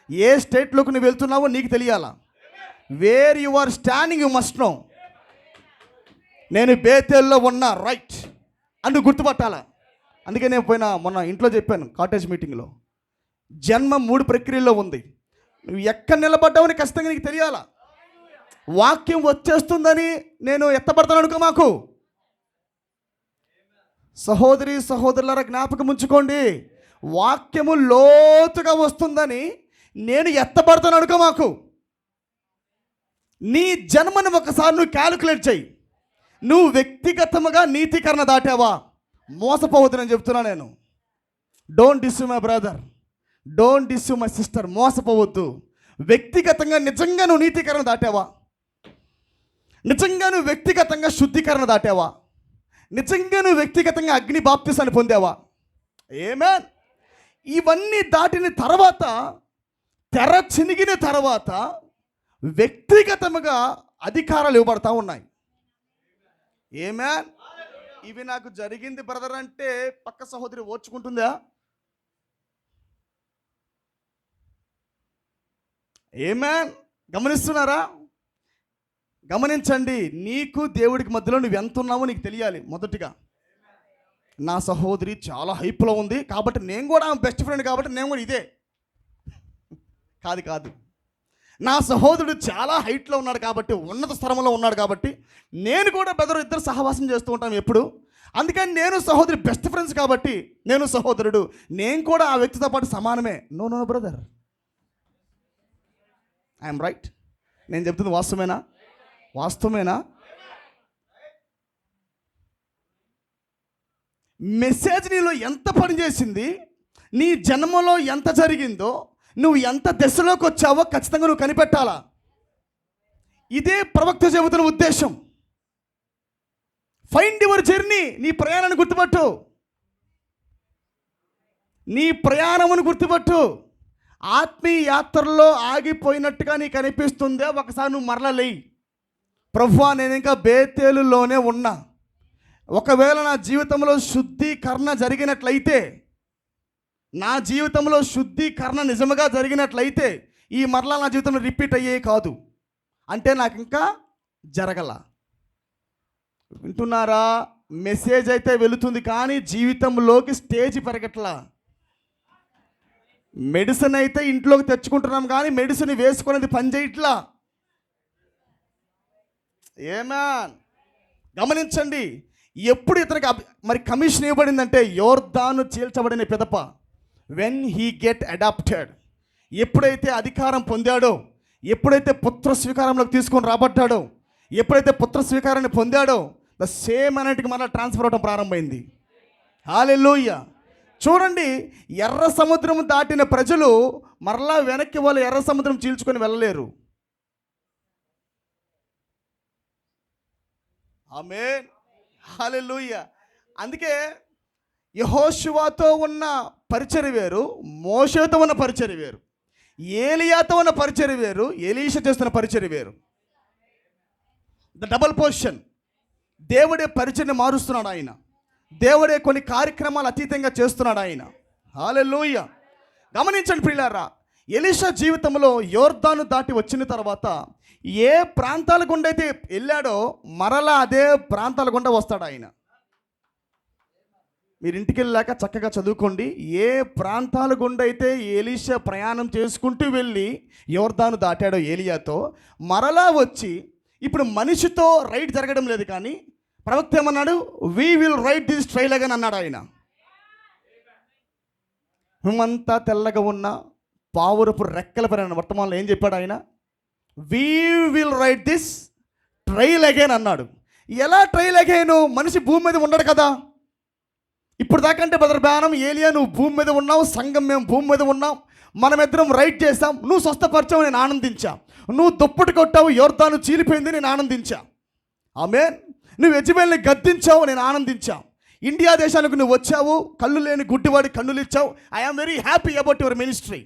ఏ స్టేట్లోకి నువ్వు వెళ్తున్నావో నీకు తెలియాలా. Where you are standing you must know. నేను బేతేల్లో ఉన్నా రైట్ అని నువ్వు గుర్తుపట్టాలా. అందుకే నేను మొన్న ఇంట్లో చెప్పాను కాటేజ్ మీటింగ్లో, జన్మ 3 ప్రక్రియల్లో ఉంది. నువ్వు ఎక్కడ నిలబడ్డావని ఖచ్చితంగా నీకు తెలియాలా. వాక్యం వచ్చేస్తుందని నేను ఎత్తపడతాను అనుకో. మాకు సహోదరి సహోదరులారా జ్ఞాపకం ఉంచుకోండి, వాక్యము లోతుగా వస్తుందని నేను ఎత్తపడతాను అనుకో. మాకు నీ జన్మను ఒకసారి నువ్వు క్యాలిక్యులేట్ చేయి. నువ్వు వ్యక్తిగతముగా నీతికరణ దాటావా? మోసపోవద్దని చెప్తున్నా నేను. Don't deceive my brother, don't deceive my sister. మోసపోవద్దు. వ్యక్తిగతంగా నిజంగా నువ్వు నీతికరణ దాటావా? నిజంగా నువ్వు వ్యక్తిగతంగా శుద్ధీకరణ దాటావా? నిజంగా నువ్వు వ్యక్తిగతంగా అగ్ని బాప్తిసాన్ని పొందావా? ఆమేన్. ఇవన్నీ దాటిన తర్వాత, తెర చినిగిన తర్వాత వ్యక్తిగతముగా అధికారాలు ఇవ్వబడతా ఉన్నాయి. ఆమేన్. ఇవి నాకు జరిగింది బ్రదర్ అంటే పక్క సహోదరి ఓర్చుకుంటుందా? ఆమేన్. గమనిస్తున్నారా? గమనించండి, నీకు దేవుడికి మధ్యలో నువ్వు ఎంత ఉన్నావో నీకు తెలియాలి. మొదటిగా నా సహోదరి చాలా హైప్లో ఉంది కాబట్టి నేను కూడా బెస్ట్ ఫ్రెండ్ కాబట్టి నేను కూడా ఇదే కాదు. నా సహోదరుడు చాలా హైట్లో ఉన్నాడు కాబట్టి, ఉన్నత స్థలంలో ఉన్నాడు కాబట్టి నేను కూడా బ్రదర్ ఇద్దరు సహవాసం చేస్తూ ఉంటాం ఎప్పుడు. అందుకని నేను సహోదరి బెస్ట్ ఫ్రెండ్స్ కాబట్టి నేను సహోదరుడు, నేను కూడా ఆ వ్యక్తితో పాటు సమానమే. No brother, I'm right. నేను చెప్తుంది వాస్తవమేనా? మెసేజ్ నీలో ఎంత పనిచేసింది, నీ జన్మలో ఎంత జరిగిందో, నువ్వు ఎంత దశలోకి వచ్చావో ఖచ్చితంగా నువ్వు కనిపెట్టాలా. ఇదే ప్రవక్త చెబుతున్న ఉద్దేశం. Find your journey. నీ ప్రయాణాన్ని గుర్తుపట్టు. ఆత్మీయ యాత్రలో ఆగిపోయినట్టుగా నీకు అనిపిస్తుందే, ఒకసారి నువ్వు మరలా లేయి. ప్రభువా, నేను ఇంకా బేతేలులోనే ఉన్నా. ఒకవేళ నా జీవితంలో శుద్ధీకరణ జరిగినట్లయితే, నా జీవితంలో శుద్ధీకరణ నిజముగా జరిగినట్లయితే ఈ మరలా నా జీవితంలో రిపీట్ అయ్యే కాదు అంటే నాకు ఇంకా జరగల. వింటున్నారా? మెసేజ్ అయితే వెళుతుంది కానీ జీవితంలోకి స్టేజ్ పెరగట్లా. మెడిసిన్ అయితే ఇంట్లోకి తెచ్చుకుంటున్నాం కానీ మెడిసిన్ వేసుకునేది పనిచేయట్లా. ఆమేన్. గమనించండి, ఎప్పుడు ఇతనికి మరి కమిషన్ ఇవ్వబడిందంటే యోర్దాను చీల్చబడిన పిదప, వెన్ హీ గెట్ అడాప్టెడ్, ఎప్పుడైతే అధికారం పొందాడో, ఎప్పుడైతే పుత్ర స్వీకారంలోకి తీసుకొని రాబడ్డాడో, ఎప్పుడైతే పుత్ర స్వీకారాన్ని పొందాడో, ద సేమ్ అనేటికి మళ్ళీ ట్రాన్స్ఫర్ అవడం ప్రారంభమైంది. హల్లెలూయా. చూడండి, ఎర్ర సముద్రం దాటిన ప్రజలు మరలా వెనక్కి వాళ్ళు ఎర్ర సముద్రం చీల్చుకొని వెళ్ళలేరు. ఆమేన్. హల్లెలూయా. అందుకే యెహోషువతో ఉన్న పరిచర్య వేరు, మోషేతో ఉన్న పరిచర్య వేరు, ఏలియాతో ఉన్న పరిచర్య వేరు, ఎలీషా చేస్తున్న పరిచర్య వేరు. The double position. దేవుడే పరిచర్యని మారుస్తున్నాడు ఆయన. దేవుడే కొన్ని కార్యక్రమాలు అతీతంగా చేస్తున్నాడు ఆయన. హల్లెలూయా. గమనించండి ప్రియులారా, ఎలీషా జీవితంలో యోర్దాను దాటి వచ్చిన తర్వాత ఏ ప్రాంతాల గుండా అయితే వెళ్ళాడో మరలా అదే ప్రాంతాల గుండా వస్తాడు ఆయన. మీరు ఇంటికి వెళ్ళాక చక్కగా చదువుకోండి. ఏ ప్రాంతాల గుండా అయితే ఎలీషా ప్రయాణం చేసుకుంటూ వెళ్ళి యోర్దాను దాటాడో ఏలియాతో, మరలా వచ్చి ఇప్పుడు మనిషితో రైట్ జరగడం లేదు కానీ ప్రవక్త ఏమన్నాడు? We will ride this trail again అన్నాడు ఆయన. మేమంతా తెల్లగా ఉన్న పావురపు రెక్కల పైన వర్తమానంలో ఏం చెప్పాడు ఆయన? We will ride this trail again అన్నాడు. ఎలా ట్రైల్ అగైన్? మనిషి భూమి మీద ఉండడు కదా. ఇప్పుడు దాకంటే బ్రదర్ బ్యానం, ఏలియా నువ్వు భూమి మీద ఉన్నావు, సంఘం మేము భూమి మీద ఉన్నాం, మనమిద్దరం రైట్ చేసాం, నువ్వు స్వస్థపరిచావు, నేను ఆనందించా. నువ్వు దుప్పటి కొట్టావు, యోర్దాను చీలిపోయింది, నేను ఆనందించా. ఆమేన్. నువ్వు యెజబెల్ని గద్దించావు, నేను ఆనందించా. ఇండియా దేశానికి నువ్వు వచ్చావు, కళ్ళు లేని గుడ్డివాడి కన్నులు ఇచ్చావు. I am very happy about your ministry.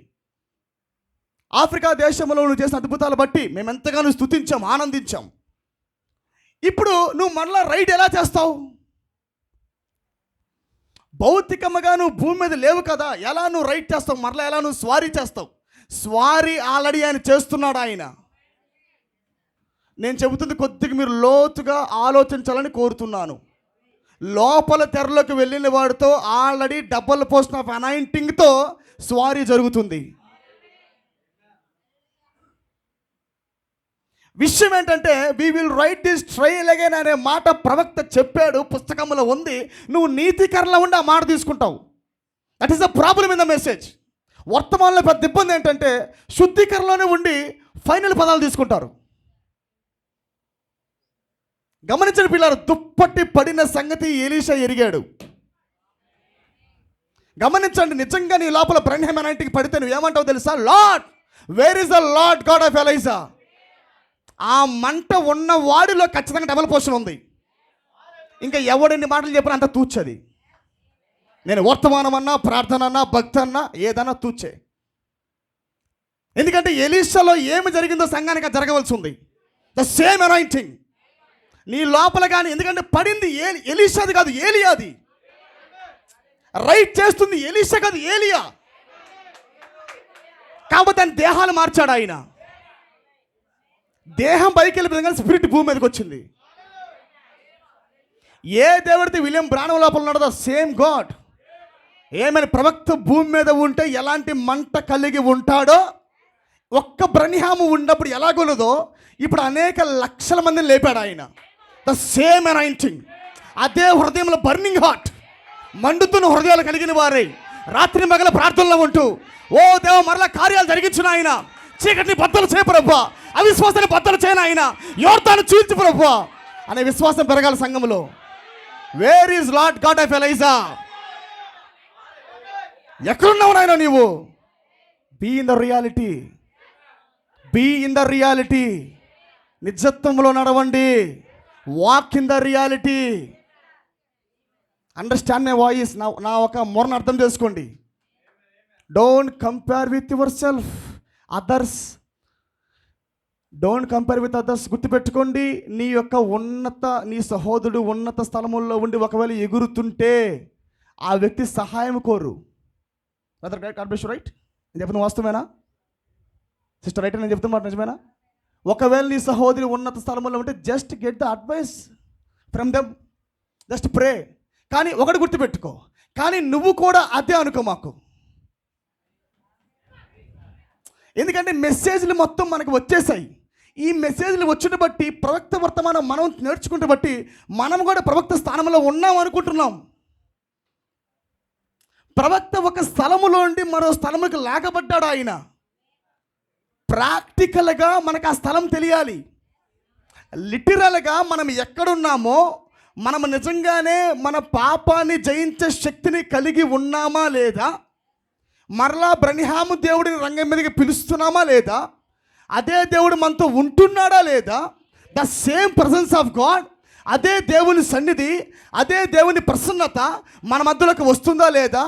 Africa దేశంలో నువ్వు చేసిన అద్భుతాలు బట్టి మేము ఎంతగానో స్తుతించాం, ఆనందించాం. ఇప్పుడు నువ్వు మరలా రైడ్ ఎలా చేస్తావు? భౌతికంగా నువ్వు భూమి మీద లేవు కదా, ఎలా నువ్వు రైడ్ చేస్తావు? మరలా ఎలా నువ్వు స్వారీ చేస్తావు? స్వారీ ఆల్రెడీ ఆయన చేస్తున్నాడు ఆయన. నేను చెబుతుంది కొద్దిగా మీరు లోతుగా ఆలోచించాలని కోరుతున్నాను. లోపల తెరలోకి వెళ్ళిన వాడితో ఆల్రెడీ డబుల్ పోస్ట్ ఆఫ్ అనాయింటింగ్తో స్వారీ జరుగుతుంది. విషయం ఏంటంటే we will ride this trail again అనే మాట ప్రవక్త చెప్పాడు, పుస్తకంలో ఉంది. నువ్వు నీతికరణలో ఉండి ఆ మాట తీసుకుంటావు. That is the problem in the message. వర్తమానంలో పెద్ద ఇబ్బంది ఏంటంటే శుద్ధీకరణలోనే ఉండి ఫైనల్ పదాలు తీసుకుంటారు. గమనించిన పిల్లలు, దుప్పటి పడిన సంగతి ఎలీషా ఎరిగాడు. గమనించండి, నిజంగా నీ లోపల బ్రహ్మ అనాయింటింగ్ పడితే నువ్వు ఏమంటావు తెలుసా? Lord, where is the lord God of Elisha? ఆ మంట ఉన్న వాడిలో ఖచ్చితంగా డబల్ పోర్షన్ ఉంది. ఇంకా ఎవడెన్ని మాటలు చెప్పినా అంత తూచది. నేను వర్తమానం అన్నా, ప్రార్థన అన్నా, భక్తి అన్నా, ఏదన్నా తూచే. ఎందుకంటే ఎలీషాలో ఏమి జరిగిందో సంఘానికి జరగవలసి ఉంది. ద సేమ్ అనాయింటింగ్ నీ లోపల కానీ. ఎందుకంటే పడింది ఎలీషాది కాదు, ఏలియాది. రైట్ చేస్తుంది ఎలీషా కాదు, ఏలియా. కాబట్టి ఆయన దేహాలు మార్చాడు. ఆయన దేహం పైకి వెళ్ళిపోయింది కానీ స్పిరిట్ భూమి మీదకి వచ్చింది. ఏ దేవుడితే విలియం బ్రానమ్ లోపల ఉన్నాడో సేమ్ గాడ్. ఏమైనా ప్రవక్త భూమి మీద ఉంటే ఎలాంటి మంట కలిగి ఉంటాడో, ఒక్క బ్రనిహాము ఉన్నప్పుడు ఎలాగొలదో ఇప్పుడు అనేక లక్షల మందిని లేపాడు ఆయన. The same anointing. అదే హృదయంలో బర్నింగ్ హార్ట్, మండుతున్న హృదయాలు కలిగిన వారే రాత్రి మగల ప్రార్థనలో ఉంటూ, ఓ దేవ మరలా కార్యాలు జరిగించిన ఆయన, చీకటిని బద్దలు చేయ ప్రభువా, అవిశ్వాసాన్ని బద్దలు చేయను ఆయన, యోర్దాను చీల్చి ప్రభువా అనే విశ్వాసం పెరగాలి సంఘంలో. Where is Lord God of Elijah? ఎక్కడున్నావు నాయన నీవు? Be in the reality, be in the reality. నిజత్వంలో నడవండి. Walk in the reality. Understand my voice. నా ఒక మొరను అర్థం చేసుకోండి. Don't compare with your self others. Don't compare with others. గుర్తుపెట్టుకోండి, నీ సహోదరుడు ఉన్నత స్థలముల్లో ఉండి ఒకవేళ ఎగురుతుంటే ఆ వ్యక్తి సహాయం కోరు. రైట్? నేను చెప్తున్న వాస్తవేనా సిస్టర్? రైట్? నేను చెప్తున్నా నిజమేనా? ఒకవేళ నీ సహోదరి ఉన్నత స్థలంలో ఉంటే just get the advice from them, just ప్రే. కానీ ఒకటి గుర్తుపెట్టుకో, కానీ నువ్వు కూడా అదే అనుకో మాకు. ఎందుకంటే మెసేజ్లు మొత్తం మనకు వచ్చేసాయి. ఈ మెసేజ్లు వచ్చిన బట్టి ప్రవక్త వర్తమానం మనం నేర్చుకుంటే బట్టి మనం కూడా ప్రవక్త స్థానంలో ఉన్నాం అనుకుంటున్నాం. ప్రవక్త ఒక స్థలములో నుండి మరో స్థలములకు లాగబడ్డాడు. ఆయన ప్రాక్టికల్గా మనకు ఆ స్థలం తెలియాలి. లిటరల్గా మనం ఎక్కడున్నామో, మనం నిజంగానే మన పాపాన్ని జయించే శక్తిని కలిగి ఉన్నామా లేదా, మరలా బ్రనిహాము దేవుడిని రంగం మీదకి పిలుస్తున్నామా లేదా, అదే దేవుడు మనతో ఉంటున్నాడా లేదా, the same presence of God, అదే దేవుని సన్నిధి, అదే దేవుని ప్రసన్నత మన మధ్యలోకి వస్తుందా లేదా,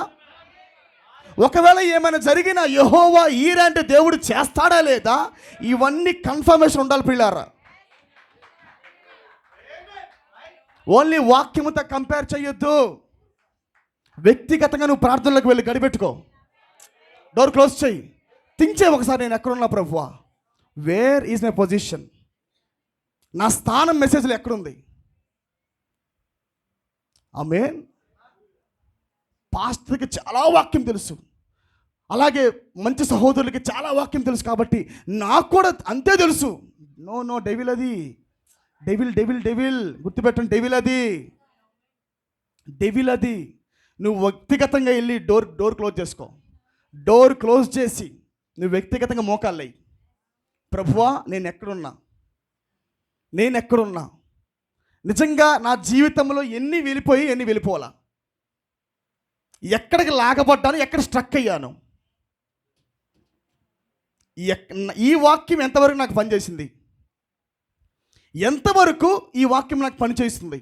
ఒకవేళ ఏమైనా జరిగినా యెహోవా ఈరే అంటే దేవుడు చేస్తాడా లేదా, ఇవన్నీ కన్ఫర్మేషన్ ఉండాలి పిల్లారా. ఓన్లీ వాక్యముతో కంపేర్ చేయొద్దు. వ్యక్తిగతంగా నువ్వు ప్రార్థనలోకి వెళ్ళి గడిపెట్టుకో, డోర్ క్లోజ్ చేయి, థింక్ చేయి ఒకసారి, నేను ఎక్కడున్నా ప్రభువా, వేర్ ఈజ్ మై పొజిషన్, నా స్థానం మెసేజ్లో ఎక్కడుంది. ఆమేన్. పాస్టర్కి చాలా వాక్యం తెలుసు, అలాగే మంచి సహోదరులకి చాలా వాక్యం తెలుసు, కాబట్టి నాకు కూడా అంతే తెలుసు. నో డెవిల్ అది, డెవిల్ గుర్తుపెట్టండి, డెవిల్ అది. నువ్వు వ్యక్తిగతంగా వెళ్ళి డోర్ క్లోజ్ చేసుకో. డోర్ క్లోజ్ చేసి నువ్వు వ్యక్తిగతంగా మోకాళ్ళయి, ప్రభువా నేను ఎక్కడున్నా, నిజంగా నా జీవితంలో ఎన్ని వెళ్ళిపోవాలా, ఎక్కడికి లాగబడ్డాను, ఎక్కడ స్ట్రక్ అయ్యాను, ఈ వాక్యం ఎంతవరకు నాకు పనిచేసింది, ఎంతవరకు ఈ వాక్యం నాకు పనిచేస్తుంది,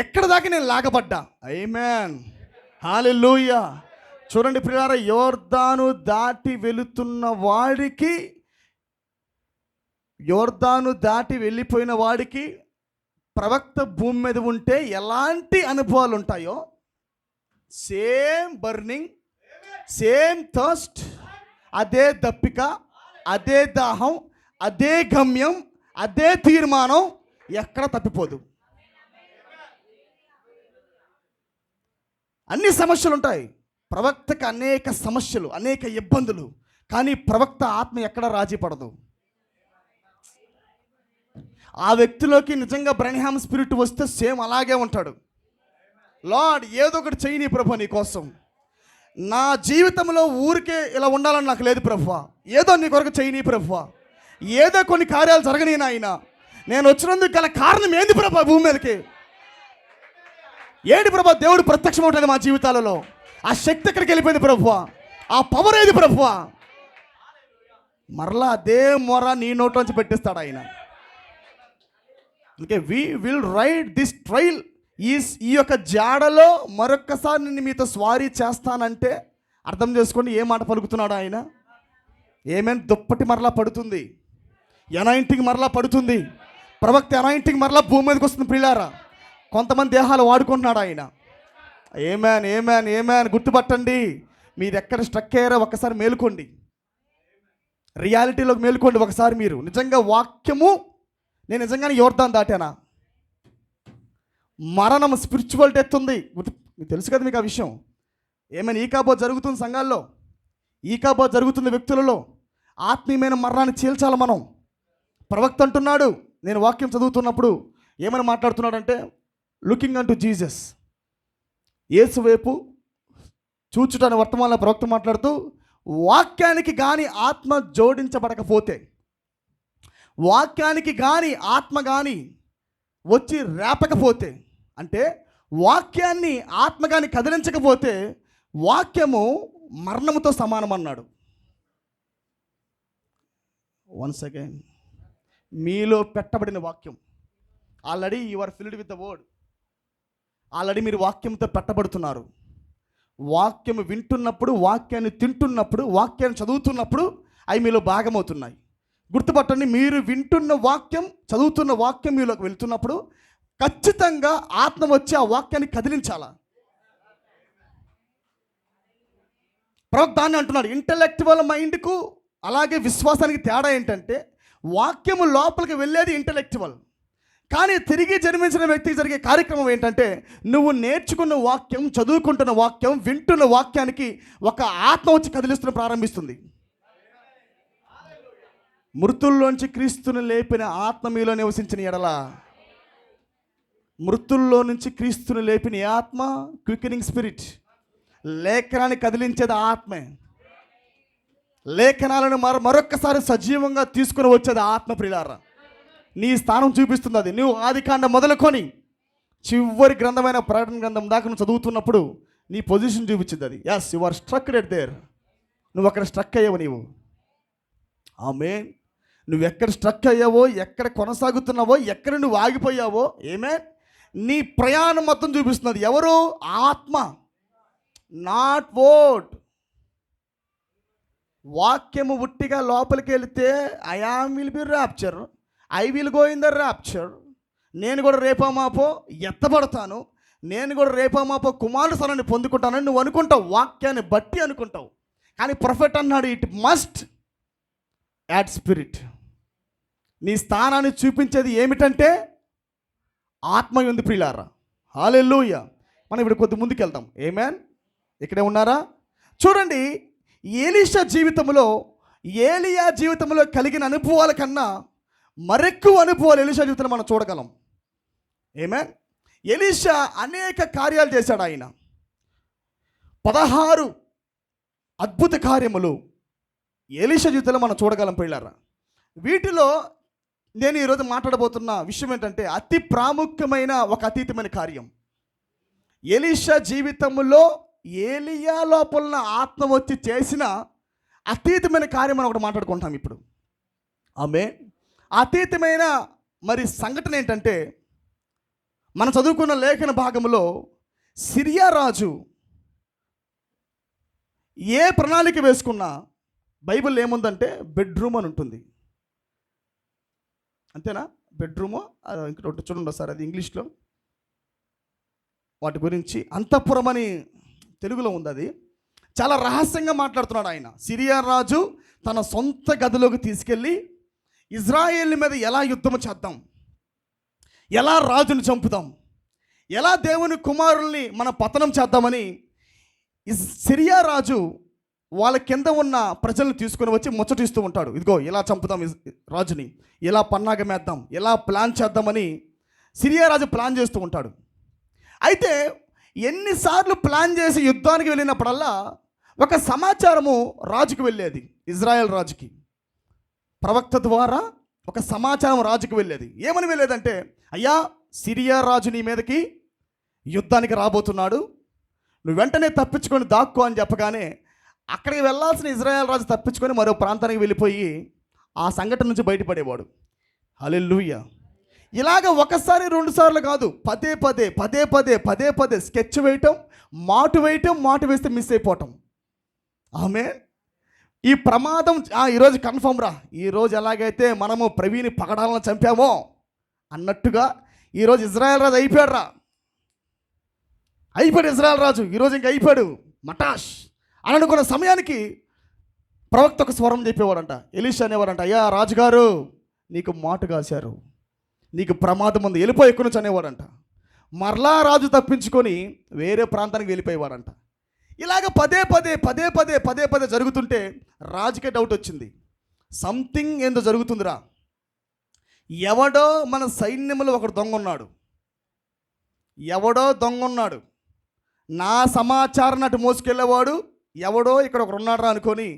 ఎక్కడ దాకా నేను లాగబడ్డా. ఆమేన్, హల్లెలూయా. చూడండి ప్రియులారా, యోర్దాను దాటి వెళ్ళిపోయిన వాడికి ప్రవక్త భూమి మీద ఉంటే ఎలాంటి అనుభవాలు ఉంటాయో, సేమ్ బర్నింగ్, సేమ్ థర్స్ట్, అదే దప్పిక, అదే దాహం, అదే గమ్యం, అదే తీర్మానం, ఎక్కడ తప్పిపోదు. అన్ని సమస్యలు ఉంటాయి, ప్రవక్తకు అనేక సమస్యలు, అనేక ఇబ్బందులు, కానీ ప్రవక్త ఆత్మ ఎక్కడ రాజీ పడదు. ఆ వ్యక్తిలోకి నిజంగా బ్రనిహామ్ స్పిరిట్ వస్తే సేమ్ అలాగే ఉంటాడు. లార్డ్ ఏదో ఒకటి చెయ్యి నీ ప్రభు, నీ కోసం నా జీవితంలో ఊరికే ఇలా ఉండాలని నాకు లేదు ప్రభువా, ఏదో నీ కొరకు చెయ్యి నీ ప్రభువా, ఏదో కొన్ని కార్యాలు జరగని నాయన, నేను వచ్చినందుకు గల కారణం ఏంది ప్రభా, భూమి మీదకి ఏంటి ప్రభా, దేవుడు ప్రత్యక్షం ఉంటుంది మా జీవితాలలో, ఆ శక్తి ఎక్కడికి వెళ్ళిపోయింది ప్రభువా, ఆ పవర్ ఏది ప్రభువా, మరలా అదే మొర నీ నోట్లోంచి పెట్టిస్తాడు ఆయన. అందుకే we will ride this trail. ఈ యొక్క జాడలో మరొక్కసారి నేను మీతో స్వారీ చేస్తానంటే అర్థం చేసుకోండి ఏ మాట పలుకుతున్నాడు ఆయన. ఏమేమి దుప్పటి మరలా పడుతుంది, అనాయింటింగ్ మరలా పడుతుంది, ప్రవక్త అనాయింటింగ్ మరలా భూమి మీదకి వస్తుంది ప్రియులారా. కొంతమంది దేహాలు వాడుకుంటున్నాడు ఆయన. ఏమేన్ ఏమేన్ ఏమేన్ గుర్తుపట్టండి. మీరు ఎక్కడ స్ట్రక్ అయ్యారో ఒక్కసారి మేలుకోండి, రియాలిటీలోకి మేలుకోండి ఒకసారి. మీరు నిజంగా వాక్యము, నేను నిజంగానే యోర్దాను దాటానా, మరణం స్పిరిచువల్ డెత్ ఉంది. మీకు తెలుసు కదా మీకు ఆ విషయం. ఏమైనా ఈకాబో జరుగుతుంది సంఘాల్లో, ఈకాబో జరుగుతుంది వ్యక్తులలో. ఆత్మీయమైన మరణాన్ని చీల్చాలి మనం. ప్రవక్త అంటున్నాడు, నేను వాక్యం చదువుతున్నప్పుడు ఏమని మాట్లాడుతున్నాడంటే, లుకింగ్ అంటూ జీసస్, యేసు వైపు చూచుటాన్ని వర్తమానంలో ప్రవక్త మాట్లాడుతూ, వాక్యానికి కానీ ఆత్మ జోడించబడకపోతే, వాక్యానికి కానీ ఆత్మ కానీ వచ్చి రేపకపోతే, అంటే వాక్యాన్ని ఆత్మ కానీ కదిలించకపోతే వాక్యము మరణముతో సమానం అన్నాడు. వన్స్ అగైన్, మీలో పెట్టబడిన వాక్యం, already you are filled with the word. Already మీరు వాక్యంతో పెట్టబడుతున్నారు. వాక్యం వింటున్నప్పుడు, వాక్యాన్ని తింటున్నప్పుడు, వాక్యాన్ని చదువుతున్నప్పుడు అవి మీలో భాగమవుతున్నాయి. గుర్తుపట్టండి, మీరు వింటున్న వాక్యం, చదువుతున్న వాక్యం మీలోకి వెళ్తున్నప్పుడు ఖచ్చితంగా ఆత్మ వచ్చి ఆ వాక్యాన్ని కదిలించాలా. ప్రవక్త దాన్ని అంటున్నాడు. ఇంటలెక్చువల్ మైండ్కు అలాగే విశ్వాసానికి తేడా ఏంటంటే, వాక్యము లోపలికి వెళ్ళేది ఇంటలెక్చువల్, కానీ తిరిగి జన్మించిన వ్యక్తికి జరిగే కార్యక్రమం ఏంటంటే, నువ్వు నేర్చుకున్న వాక్యం, చదువుకుంటున్న వాక్యం, వింటున్న వాక్యానికి ఒక ఆత్మ వచ్చి కదిలిస్తున్న ప్రారంభిస్తుంది. మృతుల్లోంచి క్రీస్తుని లేపిన ఆత్మ మీలో నివసించిన ఎడల, మృతుల్లో నుంచి క్రీస్తుని లేపిన ఏ ఆత్మ? Quickening spirit. లేఖనాన్ని కదిలించేది ఆత్మే. లేఖనాలను మరొక్కసారి సజీవంగా తీసుకుని వచ్చేది ఆత్మ ప్రియులారా. నీ స్థానం చూపిస్తుంది అది. నువ్వు ఆదికాండం మొదలుకొని చివరి గ్రంథమైన ప్రకటన గ్రంథం దాకా నువ్వు చదువుతున్నప్పుడు నీ పొజిషన్ చూపించింది అది. Yes, you are strucked at there. నువ్వు అక్కడ స్ట్రక్ అయ్యావు నీవు. ఆమేన్. నువ్వు ఎక్కడ స్ట్రక్ అయ్యావో, ఎక్కడ కొనసాగుతున్నావో, ఎక్కడ నువ్వు ఆగిపోయావో, ఏమే నీ ప్రయాణం మొత్తం చూపిస్తున్నది ఎవరు? ఆత్మ, నాట్ వర్డ్. వాక్యము ఉట్టిగా లోపలికి వెళితే I am will be rapture, I will go in the rapture, నేను కూడా రేపమాపో ఎత్తబడతాను, నేను కూడా రేపమాపో కుమారుడు స్థానాన్ని పొందుకుంటానని నువ్వు అనుకుంటావు, వాక్యాన్ని బట్టి అనుకుంటావు. కానీ ప్రొఫెట్ అన్నాడు, ఇట్ మస్ట్ యాడ్ స్పిరిట్. నీ స్థానాన్ని చూపించేది ఏమిటంటే ఆత్మ ఉంది ప్రియులారా. హల్లెలూయా. మనం ఇప్పుడు కొద్ది ముందుకు వెళ్తాం. ఆమేన్. ఇక్కడే ఉన్నారా? చూడండి, ఎలీషా జీవితంలో, ఏలియా జీవితంలో కలిగిన అనుభవాల కన్నా మరెక్కువ అనుభవాలు ఎలీషా జీవితంలో మనం చూడగలం. ఆమేన్. ఎలీషా అనేక కార్యాలు చేశాడు. ఆయన 16 అద్భుత కార్యములు ఎలీషా జీవితంలో మనం చూడగలం ప్రియులారా. వీటిలో నేను ఈరోజు మాట్లాడబోతున్న విషయం ఏంటంటే, అతి ప్రాముఖ్యమైన ఒక అతీతమైన కార్యం. ఎలీషా జీవితంలో ఏలియా లోపల ఆత్మ వచ్చి చేసిన అతీతమైన కార్యం మనం ఒకటి మాట్లాడుకుంటాం ఇప్పుడు. ఆమె అతీతమైన మరి సంఘటన ఏంటంటే, మనం చదువుకున్న లేఖన భాగంలో సిరియా రాజు ఏ ప్రణాళిక వేసుకున్నా బైబిల్ ఏముందంటే బెడ్రూమ్ అని ఉంటుంది. అంతేనా? బెడ్రూము ఇంకోటి చూడండి సార్, అది ఇంగ్లీష్లో వాటి గురించి అంతఃపురం అని తెలుగులో ఉంది. అది చాలా రహస్యంగా మాట్లాడుతున్నాడు ఆయన. సిరియా రాజు తన సొంత గదిలోకి తీసుకెళ్ళి ఇజ్రాయేల్ మీద ఎలా యుద్ధం చేద్దాం, ఎలా రాజును చంపుదాం, ఎలా దేవుని కుమారుల్ని మన పతనం చేద్దామని సిరియా రాజు వాళ్ళ కింద ఉన్న ప్రజలను తీసుకొని వచ్చి ముచ్చటిస్తూ ఉంటాడు. ఇదిగో ఇలా చంపుదాం రాజుని, ఇలా పన్నాగమేద్దాం, ఎలా ప్లాన్ చేద్దామని సిరియా రాజు ప్లాన్ చేస్తూ ఉంటాడు. అయితే ఎన్నిసార్లు ప్లాన్ చేసి యుద్ధానికి వెళ్ళినప్పుడల్లా ఒక సమాచారము రాజుకు వెళ్ళేది. ఇజ్రాయెల్ రాజుకి ప్రవక్త ద్వారా ఒక సమాచారం రాజుకు వెళ్ళేది. ఏమని వెళ్ళేదంటే, అయ్యా సిరియా రాజు నీ మీదకి యుద్ధానికి రాబోతున్నాడు, నువ్వు వెంటనే తప్పించుకొని దాక్కో అని చెప్పగానే అక్కడికి వెళ్ళాల్సిన ఇజ్రాయెల్ రాజు తప్పించుకొని మరో ప్రాంతానికి వెళ్ళిపోయి ఆ సంఘటన నుంచి బయటపడేవాడు. హల్లెలూయా. ఇలాగ ఒకసారి రెండు సార్లు కాదు, పదే పదే పదే పదే పదే పదే స్కెచ్ వేయటం, మాటు వేస్తే మిస్ అయిపోవటం. ఆమె ఈ ప్రమాదం ఈరోజు కన్ఫర్మ్ రా. ఈరోజు ఎలాగైతే మనము ప్రవీణ్ పగడాలను చంపామో అన్నట్టుగా ఈరోజు ఇజ్రాయెల్ రాజు అయిపోయాడు రా. అయిపోయాడు ఇజ్రాయెల్ రాజు, ఈరోజు ఇంక అయిపోయాడు మటాష్ అని అనుకున్న సమయానికి ప్రవక్త ఒక స్వరం చెప్పేవాడంట. ఎలీషా అనేవాడంట, అయ్యా రాజుగారు నీకు మాటు కాశారు, నీకు ప్రమాదం ఉంది, వెళ్ళిపోయి ఎక్కడి నుంచి అనేవాడంట. మరలా రాజు తప్పించుకొని వేరే ప్రాంతానికి వెళ్ళిపోయేవాడంట. ఇలాగ పదే పదే పదే పదే పదే పదే జరుగుతుంటే రాజుకే డౌట్ వచ్చింది, సంథింగ్ ఏందో జరుగుతుందిరా. ఎవడో మన సైన్యంలో ఒకడు దొంగ ఉన్నాడు, ఎవడో దొంగ ఉన్నాడు, నా సమాచారం అటు మోసుకెళ్ళేవాడు ఎవడో ఇక్కడ ఒకడు ఉన్నాడు అనుకొని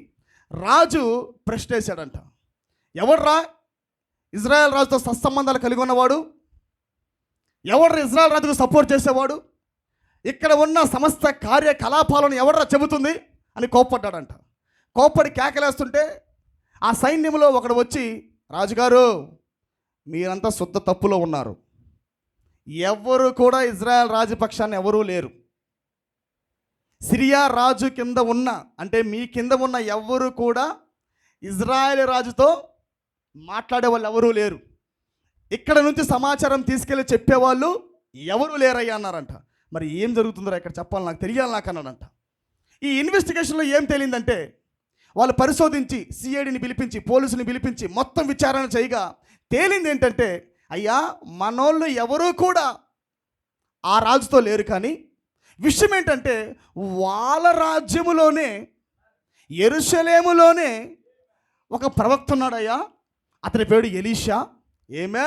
రాజు ప్రశ్న వేశాడంట. ఎవడ్రా ఇజ్రాయెల్ రాజుతో సత్సంబంధాలు కలిగి ఉన్నవాడు, ఎవడ్రా ఇజ్రాయెల్ రాజుకు సపోర్ట్ చేసేవాడు, ఇక్కడ ఉన్న సమస్త కార్యకలాపాలను ఎవడ్రా చెబుతుంది అని కోప్పడ్డాడంట. కోప్పడి కేకలేస్తుంటే ఆ సైన్యంలో ఒకడు వచ్చి, రాజుగారు మీరంతా శుద్ధ తప్పులో ఉన్నారు, ఎవరు కూడా ఇజ్రాయెల్ రాజపక్షాన్ని ఎవరూ లేరు, సిరియా రాజు కింద ఉన్న అంటే మీ కింద ఉన్న ఎవరు కూడా ఇజ్రాయెల్ రాజుతో మాట్లాడే వాళ్ళు ఎవరూ లేరు, ఇక్కడ నుంచి సమాచారం తీసుకెళ్ళి చెప్పేవాళ్ళు ఎవరు లేరయ్యా అన్నారంట. మరి ఏం జరుగుతుందో ఇక్కడ చెప్పాలి, నాకు తెలియాలి నాకు అన్నాడంట. ఈ ఇన్వెస్టిగేషన్లో ఏం తేలిందంటే వాళ్ళు పరిశోధించి సిఐడిని పిలిపించి పోలీసుని పిలిపించి మొత్తం విచారణ చేయగా తేలింది ఏంటంటే, అయ్యా మనోళ్ళు ఎవరూ కూడా ఆ రాజుతో లేరు, కానీ విషయం ఏంటంటే వాళ్ళ రాజ్యములోనే యెరూషలేములోనే ఒక ప్రవక్త ఉన్నాడయ్యా, అతని పేరు ఎలీషా. ఏమే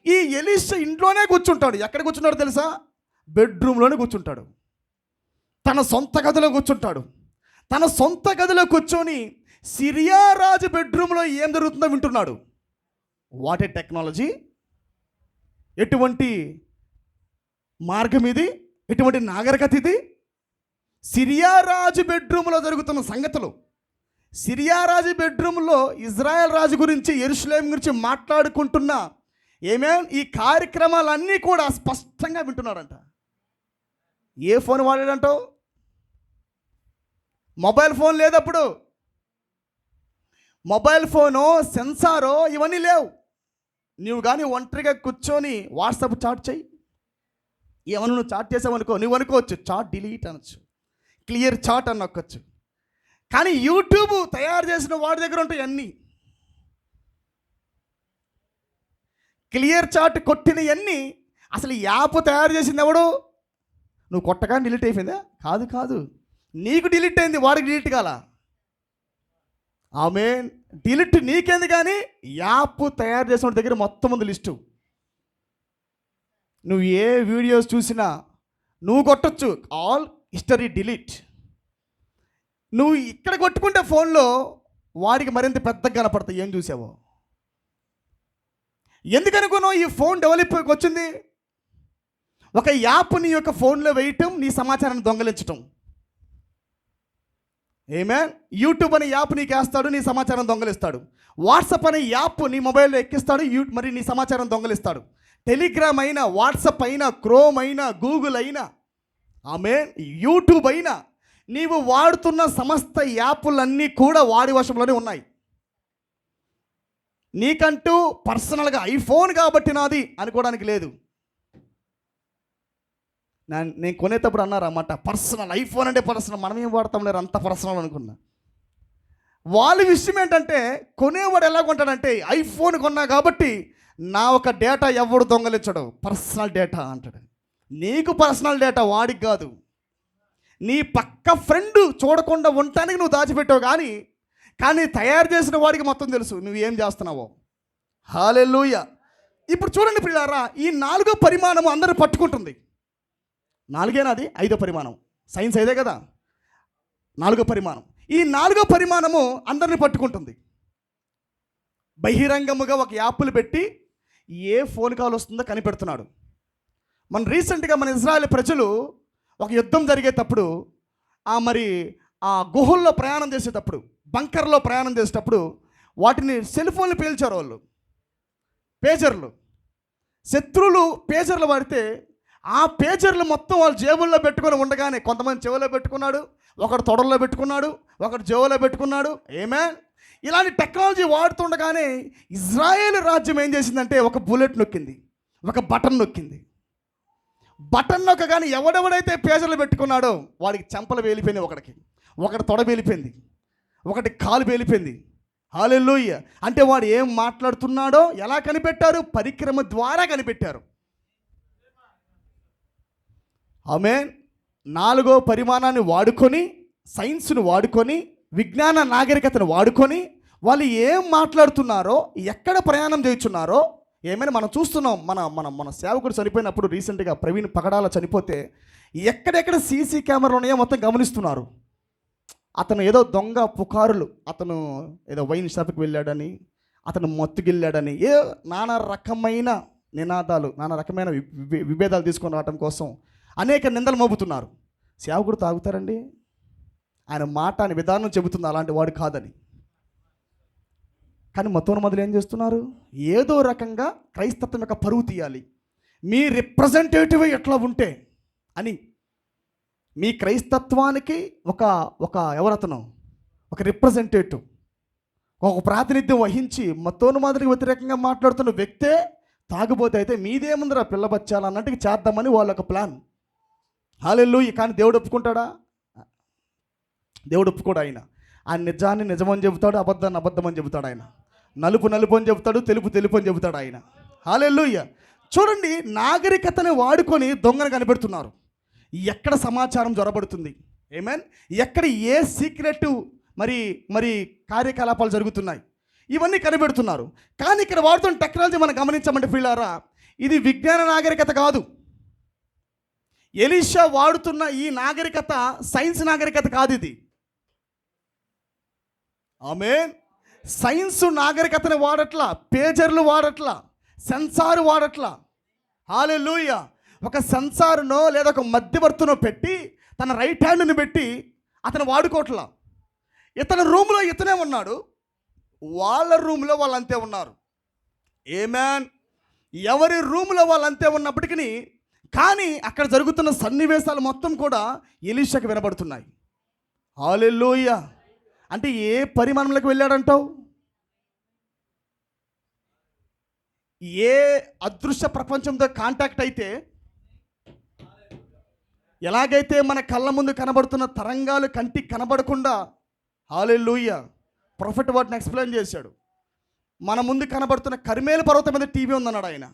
ఈ ఎలీషా ఇంట్లోనే కూర్చుంటాడు. ఎక్కడ కూర్చుంటాడు తెలుసా? బెడ్రూమ్లోనే కూర్చుంటాడు, తన సొంత గదిలో కూర్చుంటాడు. తన సొంత గదిలో కూర్చొని సిరియా రాజు బెడ్రూమ్లో ఏం జరుగుతుందో వింటున్నాడు. What a technology! ఎటువంటి మార్గం ఇది, ఎటువంటి నాగరికత ఇది! సిరియా రాజు బెడ్రూమ్లో జరుగుతున్న సంగతులు, సిరియా రాజు బెడ్రూమ్లో ఇజ్రాయెల్ రాజు గురించి యెరూషలేం గురించి మాట్లాడుకుంటున్న ఈ కార్యక్రమాలన్నీ కూడా స్పష్టంగా వింటున్నాడంట. ఏ ఫోన్ వాడాడంటావు? మొబైల్ ఫోన్ లేదప్పుడు, మొబైల్ ఫోను సెన్సారో ఇవన్నీ లేవు. నువ్వు కానీ ఒంటరిగా కూర్చొని వాట్సాప్ చాట్ చేయి, ఏమన్నా నువ్వు చాట్ చేసావనుకో, నువ్వు అనుకోవచ్చు చాట్ డిలీట్ అనొచ్చు, క్లియర్ చాట్ అని నొక్కొచ్చు. కానీ యూట్యూబ్ తయారు చేసిన వాడి దగ్గర ఉంటాయి అన్నీ. క్లియర్ చాట్ కొట్టినవన్నీ అసలు యాప్ తయారు చేసింది ఎవడు? నువ్వు కొట్టగానే డిలీట్ అయిపోయిందా? కాదు కాదు, నీకు డిలీట్ అయింది, వాడికి డిలీట్ కాలా. ఆమె డిలీట్ నీకేంది, కానీ యాప్ తయారు చేసిన దగ్గర మొత్తం ఉంది లిస్టు. నువ్వు ఏ వీడియోస్ చూసినా నువ్వు కొట్టచ్చు ఆల్ హిస్టరీ డిలీట్. నువ్వు ఇక్కడ కొట్టుకుంటే ఫోన్లో వాడికి మరింత పెద్దగా కనపడతాయి ఏం చూసావో. ఎందుకనుకున్నావు ఈ ఫోన్ డెవలప్ వచ్చింది? ఒక యాప్ నీ యొక్క ఫోన్లో వేయటం, నీ సమాచారాన్ని దొంగలించటం. యూట్యూబ్ అనే యాప్ నీకు వేస్తాడు, నీ సమాచారం దొంగలిస్తాడు. వాట్సాప్ అనే యాప్ నీ మొబైల్లో ఎక్కిస్తాడు, మరి నీ సమాచారం దొంగలిస్తాడు. టెలిగ్రామ్ అయినా, వాట్సాప్ అయినా, క్రోమ్ అయినా, గూగుల్ అయినా, యూట్యూబ్ అయినా, నీవు వాడుతున్న సమస్త యాపులన్నీ కూడా వాడి వశంలోనే ఉన్నాయి. నీకంటూ పర్సనల్గా ఐఫోన్ కాబట్టి నాది అనుకోవడానికి లేదు. నేను కొనేటప్పుడు అన్నారన్నమాట, పర్సనల్ ఐఫోన్ అంటే పర్సనల్, మనం ఏం వాడతాం లేరు అంత పర్సనల్ అనుకున్నా. వాళ్ళ విషయం ఏంటంటే కొనేవాడు ఎలా కొంటాడంటే, ఐఫోన్ కొన్నా కాబట్టి నా ఒక డేటా ఎవడు దొంగలించడు, పర్సనల్ డేటా అంటాడు. నీకు పర్సనల్ డేటా, వాడికి కాదు. నీ పక్క ఫ్రెండ్ చూడకుండా ఉండటానికి నువ్వు దాచిపెట్టావు, కానీ తయారు చేసిన వాడికి మొత్తం తెలుసు నువ్వు ఏం చేస్తున్నావో. హల్లెలూయా. ఇప్పుడు చూడండి పిల్లారా, ఈ 4వ పరిమాణం అందరూ పట్టుకుంటుంది. 4ఏనాది 5వ పరిమాణం, సైన్స్ అదే కదా 4వ పరిమాణం. ఈ 4వ పరిమాణము అందరిని పట్టుకుంటుంది. బహిరంగముగా ఒక యాప్లు పెట్టి ఏ ఫోన్ కాల్ వస్తుందో కనిపెడుతున్నాడు. రీసెంట్గా మన ఇజ్రాయెల్ ప్రజలు ఒక యుద్ధం జరిగేటప్పుడు మరి ఆ గుహల్లో ప్రయాణం చేసేటప్పుడు, బంకర్లో ప్రయాణం చేసేటప్పుడు వాటిని సెల్ ఫోన్లు పేల్చారు వాళ్ళు, పేజర్లు. శత్రువులు పేజర్లు వాడితే ఆ పేజర్లు మొత్తం వాళ్ళు జేబుల్లో పెట్టుకొని ఉండగానే కొంతమంది చెవులో పెట్టుకున్నాడు, ఒకడు తొడల్లో పెట్టుకున్నాడు, ఒకడు జేబులో పెట్టుకున్నాడు. ఆమేన్. ఇలాంటి టెక్నాలజీ వాడుతుండగానే ఇజ్రాయేల్ రాజ్యం ఏం చేసిందంటే ఒక బుల్లెట్ నొక్కింది, ఒక బటన్ నొక్కింది. బటన్ నొక్కగానే ఎవడెవడైతే పేజర్లు పెట్టుకున్నాడో వాడికి చెంపలు వేలిపోయింది, ఒకటి తొడ వేలిపోయింది, ఒకటి కాలు వేలిపోయింది. హల్లెలూయా. అంటే వాడు ఏం మాట్లాడుతున్నాడో ఎలా కనిపెట్టారు? పరిక్రమ ద్వారా కనిపెట్టారు. ఆమేన్. 4వ పరిమాణాన్ని వాడుకొని, సైన్స్ను వాడుకొని, విజ్ఞాన నాగరికతను వాడుకొని వాళ్ళు ఏం మాట్లాడుతున్నారో, ఎక్కడ ప్రయాణం చేస్తున్నారో ఏమైనా మనం చూస్తున్నాం. మన మన మన సేవకుడు చనిపోయినప్పుడు రీసెంట్గా ప్రవీణ్ పగడాల చనిపోతే ఎక్కడెక్కడ సీసీ కెమెరాలు ఉన్నాయో మొత్తం గమనిస్తున్నారు. అతను ఏదో దొంగ పుకారులు, అతను ఏదో వైన్ షాప్కి వెళ్ళాడని, అతను మత్తుకెళ్ళాడని, నానా రకమైన నినాదాలు, నానా రకమైన విభేదాలు తీసుకొని రావడం కోసం అనేక నిందలు మోపుతున్నారు. సేవకుడు తాగుతారండి? ఆయన మాట అని విధానం చెబుతుంది అలాంటి వాడు కాదని. కానీ మతోన్మదులు ఏం చేస్తున్నారు? ఏదో రకంగా క్రైస్తత్వం యొక్క పరువు తీయాలి, మీ రిప్రజెంటేటివ్ ఎట్లా ఉంటే అని. మీ క్రైస్తత్వానికి ఒక ఎవరతను ఒక రిప్రజెంటేటివ్, ఒక ప్రాతినిధ్యం వహించి మతోన్మాదులకు వ్యతిరేకంగా మాట్లాడుతున్న వ్యక్తే తాగుబోతే అయితే మీదేముందిరా పిల్లబచ్చాలి అన్నట్టుగా చేద్దామని వాళ్ళ ఒక ప్లాన్. హల్లెలూయా. కానీ దేవుడు ఒప్పుకుంటాడా? దేవుడు ఒప్పుకోడు. ఆయన నిజాన్ని నిజమని చెబుతాడు, అబద్ధాన్ని అబద్ధం అని చెబుతాడు. ఆయన నలుపు నలుపు అని చెబుతాడు, తెలుపు తెలుపు అని చెబుతాడు ఆయన. హల్లెలూయా. చూడండి, నాగరికతని వాడుకొని దొంగను కనిపెడుతున్నారు. ఎక్కడ సమాచారం జొరబడుతుంది, ఆమేన్, ఎక్కడ ఏ సీక్రెట్ మరి కార్యకలాపాలు జరుగుతున్నాయి, ఇవన్నీ కనిపెడుతున్నారు. కానీ ఇక్కడ వాడుతున్న టెక్నాలజీ మనం గమనించామంటే ప్రియులారా, ఇది విజ్ఞాన నాగరికత కాదు. ఎలీషా వాడుతున్న ఈ నాగరికత సైన్స్ నాగరికత కాదు ఇది. ఆమేన్. సైన్స్ నాగరికతని వాడట్లా, పేజర్లు వాడట్లా, సెన్సార్ వాడట్లా. హల్లెలూయా. ఒక సెన్సార్నో లేదా ఒక మధ్యవర్తినో పెట్టి తన రైట్ హ్యాండ్ని పెట్టి అతను వాడుకోవట్లా. ఇతని రూమ్లో ఇతనే ఉన్నాడు, వాళ్ళ రూమ్లో వాళ్ళు అంతే ఉన్నారు. ఆమేన్. ఎవరి రూమ్లో వాళ్ళు అంతే ఉన్నప్పటికీ కానీ అక్కడ జరుగుతున్న సన్నివేశాలు మొత్తం కూడా ఎలీషాకి వినబడుతున్నాయి. హల్లెలూయా. అంటే ఏ పరిమాణంలోకి వెళ్ళాడంటావు? ఏ అదృశ్య ప్రపంచంతో కాంటాక్ట్ అయితే, ఎలాగైతే మన కళ్ళ ముందు కనబడుతున్న తరంగాలు కంటికి కనబడకుండా, హల్లెలూయా, ప్రొఫెట్ వాటిని ఎక్స్ప్లెయిన్ చేశాడు. మన ముందు కనబడుతున్న కర్మేలు పర్వతం మీద టీవీ ఉందన్నాడు ఆయన.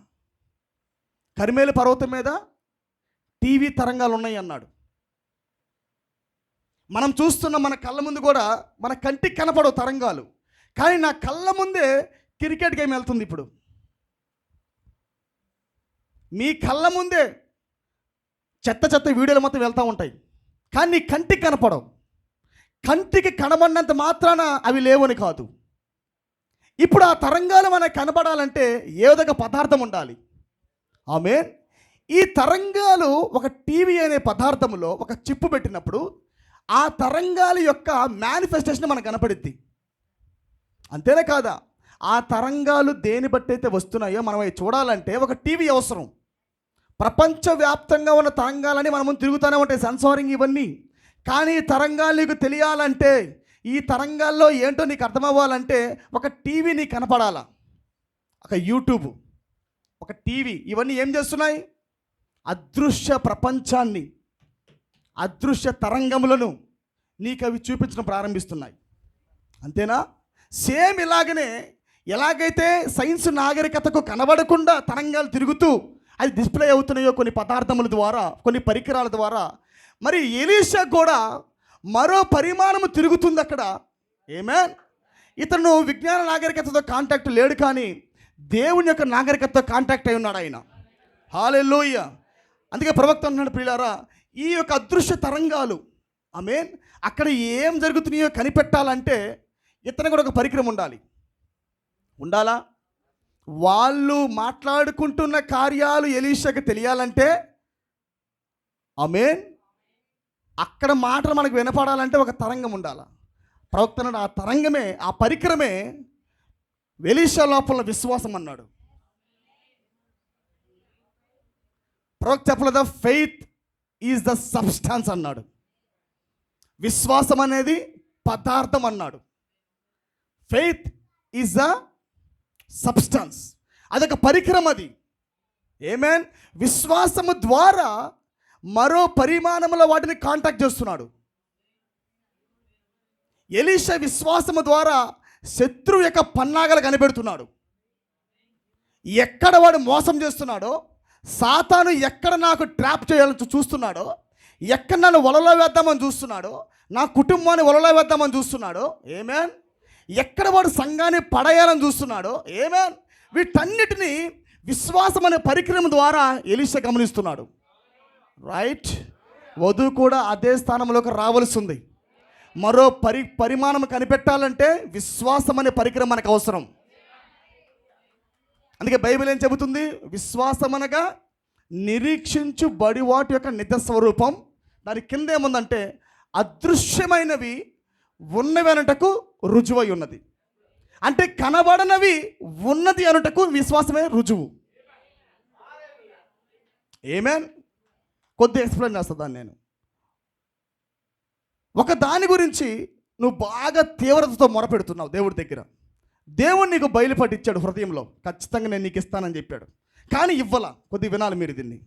కర్మేలు పర్వతం మీద టీవీ తరంగాలు ఉన్నాయి అన్నాడు. మనం చూస్తున్న మన కళ్ళ ముందు కూడా మన కంటికి కనపడవు తరంగాలు, కానీ నా కళ్ళ ముందే క్రికెట్ గేమ్ వెళ్తుంది. ఇప్పుడు మీ కళ్ళ ముందే చెత్త వీడియోలు మొత్తం వెళ్తూ ఉంటాయి, కానీ నీ కంటికి కనపడవు. కంటికి కనబడినంత మాత్రాన అవి లేవని కాదు. ఇప్పుడు ఆ తరంగాలు మనకు కనపడాలంటే ఏదో ఒక పదార్థం ఉండాలి. ఆమేన్. ఈ తరంగాలు ఒక టీవీ అనే పదార్థంలో ఒక చిప్పు పెట్టినప్పుడు ఆ తరంగాల యొక్క మేనిఫెస్టేషన్ మనకు కనపడుద్ది. అంతేనే కాదా? ఆ తరంగాలు దేని బట్టి అయితే వస్తున్నాయో మనం అవి చూడాలంటే ఒక టీవీ అవసరం. ప్రపంచవ్యాప్తంగా ఉన్న తరంగాలని మనం తిరుగుతూనే ఉంటాయి, సెన్సారింగ్ ఇవన్నీ. కానీ ఈ తరంగాలు నీకు తెలియాలంటే, ఈ తరంగాల్లో ఏంటో నీకు అర్థమవ్వాలంటే ఒక టీవీ నీకు కనపడాలా, ఒక యూట్యూబ్, ఒక టీవీ. ఇవన్నీ ఏం చేస్తున్నాయి? అదృశ్య ప్రపంచాన్ని, అదృశ్య తరంగములను నీకు అవి చూపించడం ప్రారంభిస్తున్నాయి. అంతేనా? సేమ్ ఇలాగనే ఎలాగైతే సైన్స్ నాగరికతకు కనబడకుండా తరంగాలు తిరుగుతూ అది డిస్ప్లే అవుతున్నాయో కొన్ని పదార్థముల ద్వారా, కొన్ని పరికరాల ద్వారా, మరి ఎలీషా కూడా మరో పరిమాణము తిరుగుతుంది అక్కడ. ఆమేన్. ఇతను విజ్ఞాన నాగరికతతో కాంటాక్ట్ లేడు, కానీ దేవుని యొక్క నాగరికతతో కాంటాక్ట్ అయి ఉన్నాడు ఆయన. హల్లెలూయా. అందుకే ప్రవక్త అన్నాడు, ప్రియులారా, ఈ యొక్క అదృశ్య తరంగాలు, ఆమేన్, అక్కడ ఏం జరుగుతున్నాయో కనిపెట్టాలంటే ఇతను కూడా ఒక పరికరం ఉండాలా? వాళ్ళు మాట్లాడుకుంటున్న కార్యాలు ఎలీషాకి తెలియాలంటే, ఆమేన్, అక్కడ మాటలు మనకు వినపడాలంటే ఒక తరంగం ఉండాలి. ప్రవక్త అన్నాడు, ఆ తరంగమే, ఆ పరికరమే ఎలీషా లోపల విశ్వాసం అన్నాడు. ప్రవక్త చెప్పలేదా, ఫెయిత్ ఈజ్ ద సబ్స్టాన్స్ అన్నాడు. విశ్వాసం అనేది పదార్థం అన్నాడు. ఫెయిత్ ఈజ్ ద సబ్స్టాన్స్, అదొక పరికరం. అది ఆమేన్. విశ్వాసము ద్వారా మరో పరిమాణంలో వాటిని కాంటాక్ట్ చేస్తున్నాడు. ఎలీషా విశ్వాసము ద్వారా శత్రువు యొక్క పన్నాగలు కనిపెడుతున్నాడు. ఎక్కడ వాడు మోసం చేస్తున్నాడో, సాతాను ఎక్కడ నాకు ట్రాప్ చేయాలని చూస్తున్నాడో, ఎక్కడ నన్ను వలలో వేద్దామని చూస్తున్నాడో, నా కుటుంబాన్ని వలలో వేద్దామని చూస్తున్నాడో, ఆమేన్, ఎక్కడ వాడు సంఘాన్ని పడేయాలని చూస్తున్నాడో, ఆమేన్, వీటన్నిటినీ విశ్వాసం అనే పరికరం ద్వారా ఎలీషా గమనిస్తున్నాడు. రైట్. వధువు కూడా అదే స్థానంలోకి రావాల్సి ఉంది. మరో పరిమాణం కనిపెట్టాలంటే విశ్వాసం అనే పరికరం మనకు అవసరం. అందుకే బైబిల్ ఏం చెబుతుంది? విశ్వాసం అనగా నిరీక్షించుబడి వాటి యొక్క నిజ స్వరూపం. దాని కింద ఏముందంటే అదృశ్యమైనవి ఉన్నవి అనుటకు రుజువై ఉన్నది. అంటే కనబడనవి ఉన్నది అనుటకు విశ్వాసమే రుజువు. ఆమేన్. కొద్దిగా ఎక్స్ప్లెయిన్ చేస్తాను దాన్ని నేను. ఒక దాని గురించి నువ్వు బాగా తీవ్రతతో మొరపెడుతున్నావు దేవుడి దగ్గర. దేవుడు నీకు బయలుపట్టించాడు హృదయంలో, ఖచ్చితంగా నేను నీకు ఇస్తానని చెప్పాడు, కానీ ఇవ్వాల. కొద్దిగా వినాలి మీరు దీన్ని.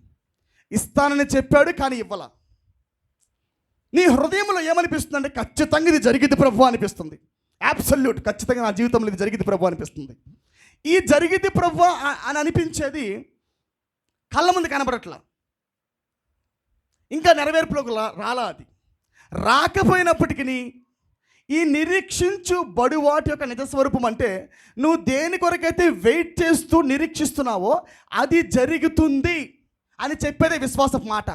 ఇస్తానని చెప్పాడు కానీ ఇవ్వాల. నీ హృదయంలో ఏమనిపిస్తుంది అంటే ఖచ్చితంగా ఇది జరిగింది ప్రభు అనిపిస్తుంది. అబ్సల్యూట్, ఖచ్చితంగా నా జీవితంలో ఇది జరిగింది ప్రభు అనిపిస్తుంది. ఈ జరిగింది ప్రభు అని అనిపించేది కళ్ళ ముందు కనబడట్లా, ఇంకా నెరవేర్పులోకి రాలా. అది రాకపోయినప్పటికీ ఈ నిరీక్షించు బడి వాటి యొక్క నిజస్వరూపం అంటే నువ్వు దేని కొరకైతే వెయిట్ చేస్తూ నిరీక్షిస్తున్నావో అది జరుగుతుంది అని చెప్పేదే విశ్వాసపు మాట.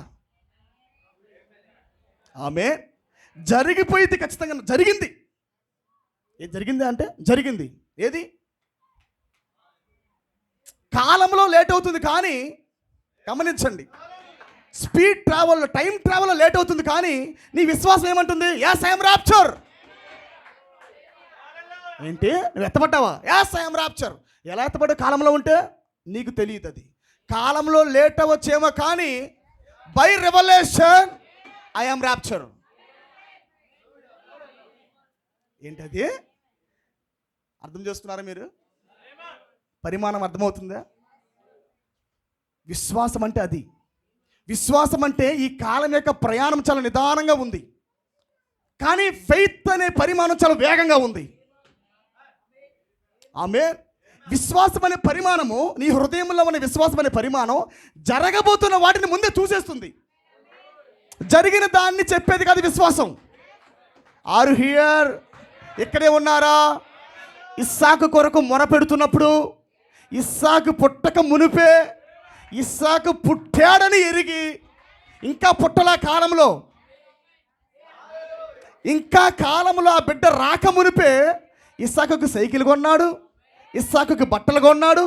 ఆమె జరిగిపోయింది, ఖచ్చితంగా జరిగింది. ఏది జరిగింది అంటే జరిగింది. ఏది? కాలంలో లేట్ అవుతుంది కానీ, గమనించండి, స్పీడ్ ట్రావెల్లో, టైం ట్రావెల్లో లేట్ అవుతుంది కానీ నీ విశ్వాసం ఏమంటుంది? As I am rapture. ఏంటి, నువ్వు ఎత్తపడ్డావా? As I am rapture. ఎలా ఎత్తపడ్డా? కాలంలో ఉంటే నీకు తెలియదు. అది కాలంలో లేట్ అవ్వచ్చేమో కానీ by revolution I am rapture. ఏంటది? అర్థం చేసుకున్నారా మీరు? పరిమాణం అర్థమవుతుందా? విశ్వాసం అంటే అది. విశ్వాసం అంటే ఈ కాలం యొక్క ప్రయాణం చాలా నిదానంగా ఉంది, కానీ ఫెయిత్ అనే పరిమాణం చాలా వేగంగా ఉంది. ఆమె విశ్వాసం అనే పరిమాణము, నీ హృదయంలో ఉన్న విశ్వాసం అనే పరిమాణం జరగబోతున్న వాటిని ముందే చూసేస్తుంది. జరిగిన దాన్ని చెప్పేది కాదు విశ్వాసం. Are here? ఇక్కడే ఉన్నారా? ఇస్సాకు కొరకు మొరపెడుతున్నప్పుడు, ఇస్సాకు పుట్టక మునిపే ఇస్సాకు పుట్టాడని ఎరిగి, ఇంకా పుట్టల కాలంలో, ఇంకా కాలంలో ఆ బిడ్డ రాక మునిపే ఇస్సాకుకి సైకిల్ కొన్నాడు, ఇస్సాకుకి బట్టలు కొన్నాడు,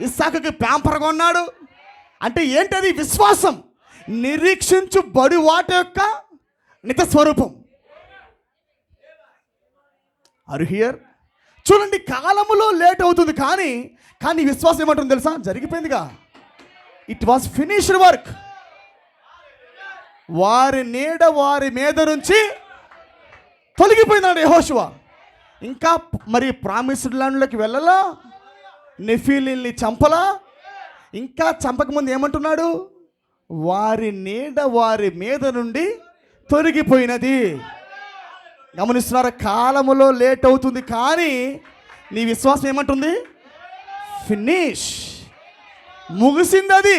ఇస్సాకుకి ప్యాంపర్ కొన్నాడు. అంటే ఏంటది? విశ్వాసం. నిరీక్షించు బడి వాటి యొక్క నిజ స్వరూపం. Are here? చూడండి, కాలములో లేట్ అవుతుంది కానీ కానీ విశ్వాసం ఏమంటుంది తెలుసా? జరిగిపోయిందిగా. It was finished work. వారి నీడ వారి మీద నుంచి తొలగిపోయిందండి యెహోషువ. ఇంకా మరి ప్రామిస్డ్ ల్యాండ్లోకి వెళ్ళలా, నెఫీలీల్ని చంపలా. ఇంకా చంపకముందు ఏమంటున్నాడు? వారి నీడ వారి మీద నుండి తొలగిపోయినది. గమనిస్తున్నారా? కాలములో లేట్ అవుతుంది కానీ నీ విశ్వాసం ఏమంటుంది? ఫినిష్, ముగిసింది అది.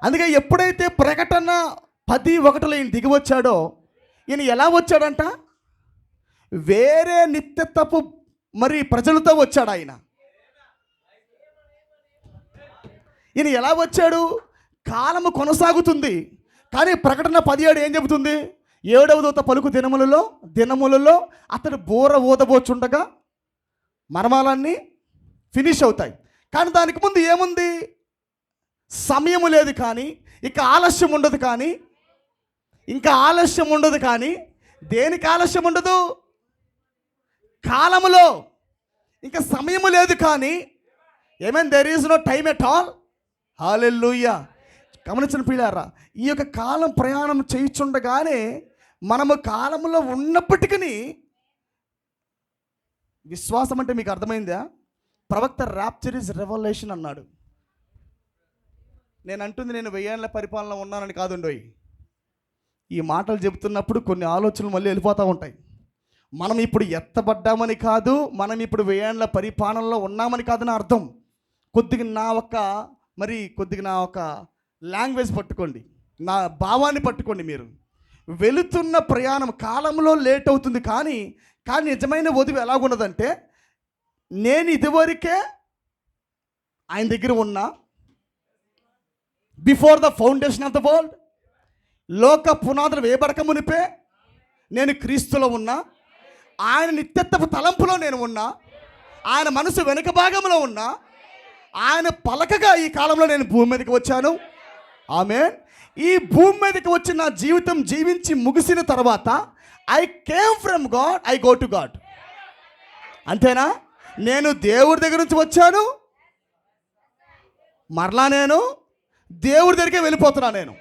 అందుకే ఎప్పుడైతే ప్రకటన 10:1 ఈయన దిగి వచ్చాడో, ఈయన ఎలా వచ్చాడంట? వేరే నిత్యత్వపు మరి ప్రజలతో వచ్చాడు ఆయన. ఈయన ఎలా వచ్చాడు? కాలము కొనసాగుతుంది కానీ ప్రకటన 17 ఏం చెబుతుంది? 7వ దూత పలుకు దినములలో అతడు బోర ఊదబోచుండగా మర్మాలన్నీ ఫినిష్ అవుతాయి. కానీ దానికి ముందు ఏముంది? సమయము లేదు కానీ, ఇక ఆలస్యం ఉండదు కానీ, ఇంకా ఆలస్యం ఉండదు కానీ. దేనికి ఆలస్యం ఉండదు? కాలములో ఇంకా సమయము లేదు కానీ. ఏమైనా there is no time at all. హల్లెలూయా. గమనించిన ప్రియులారా, ఈ యొక్క కాలం ప్రయాణం చేయుచుండగానే మనము కాలంలో ఉన్నప్పటికీ విశ్వాసం అంటే మీకు అర్థమైందా? ప్రవక్త ర్యాప్చర్ ఇస్ రెవల్యూషన్ అన్నాడు. నేను అంటుంది నేను 1000 ఏళ్ల పరిపాలన ఉన్నానని కాదుండోయ్. ఈ మాటలు చెబుతున్నప్పుడు కొన్ని ఆలోచనలు మళ్ళీ వెళ్ళిపోతూ ఉంటాయి. మనం ఇప్పుడు ఎత్తబడ్డామని కాదు, మనం ఇప్పుడు 1000 ఏళ్ల పరిపాలనలో ఉన్నామని కాదు నా అర్థం. కొద్దిగా నా ఒక లాంగ్వేజ్ పట్టుకోండి, నా భావాన్ని పట్టుకోండి. మీరు వెళుతున్న ప్రయాణం కాలంలో లేట్ అవుతుంది, కానీ నిజమైన వధువు ఎలాగున్నదంటే, నేను ఇదివరకే ఆయన దగ్గర ఉన్నా. Before the foundation of the world, లోక పునాదులు వేయబడక మునిపే నేను క్రీస్తులో ఉన్నా. ఆయన నిత్యత్వపు తలంపులో నేను ఉన్నా. ఆయన మనసు వెనుక భాగంలో ఉన్నా. ఆయన పలకగా ఈ కాలంలో నేను భూమి మీదకి వచ్చాను. ఆమేన్. ఈ భూమి మీదకి వచ్చి నా జీవితం జీవించి ముగిసిన తర్వాత I came from God, I go to God. అంతేనా? నేను దేవుడి దగ్గర నుంచి వచ్చాను, మరలా నేను దేవుడి దగ్గరికే వెళ్ళిపోతున్నా. నేను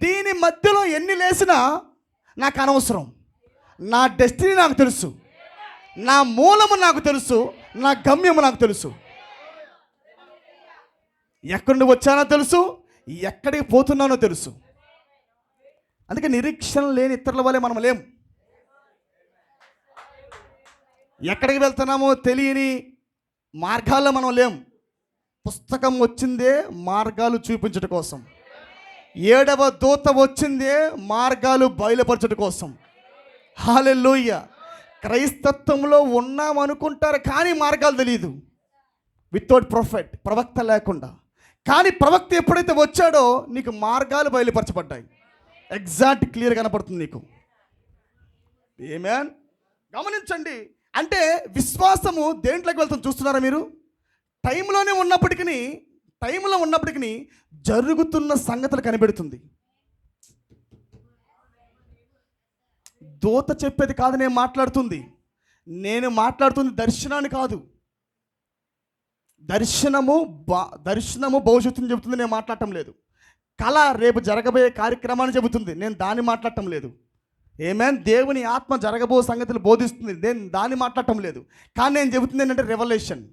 దీని మధ్యలో ఎన్ని లేసినా నాకు అనవసరం. నా డెస్టినీ నాకు తెలుసు, నా మూలము నాకు తెలుసు, నా గమ్యము నాకు తెలుసు. ఎక్కడి నుండి వచ్చానో తెలుసు, ఎక్కడికి పోతున్నానో తెలుసు. అందుకే నిరీక్షణ లేని ఇతరుల వల్లే మనం లేము. ఎక్కడికి వెళ్తున్నామో తెలియని మార్గాల్లో మనం లేం. పుస్తకం వచ్చిందే మార్గాలు చూపించడం కోసం, 7వ దూత వచ్చిందే మార్గాలు బయలుపరచడం కోసం. హల్లెలూయా. క్రైస్తత్వంలో ఉన్నామనుకుంటారు కానీ మార్గాలు తెలియదు. వితౌట్ ప్రొఫెట్, ప్రవక్త లేకుండా. కానీ ప్రవక్త ఎప్పుడైతే వచ్చాడో నీకు మార్గాలు బయలుపరచబడ్డాయి. ఎగ్జాక్ట్ క్లియర్ కనపడుతుంది నీకు. ఆమేన్. గమనించండి, అంటే విశ్వాసము దేంట్లోకి వెళ్తుంది చూస్తున్నారా మీరు? టైంలో ఉన్నప్పటికీ జరుగుతున్న సంగతులు కనిపెడుతుంది. దూత చెప్పేది కాదు నేను మాట్లాడుతుంది దర్శనాన్ని కాదు. దర్శనము భవిష్యత్తుని చెబుతుంది, నేను మాట్లాడటం లేదు. కళ రేపు జరగబోయే కార్యక్రమాన్ని చెబుతుంది, నేను దాన్ని మాట్లాడటం లేదు. ఆమేన్. దేవుని ఆత్మ జరగబో సంగతులు బోధిస్తుంది, నేను దాన్ని మాట్లాడటం లేదు. కానీ నేను చెబుతుంది ఏంటంటే రెవల్యూషన్.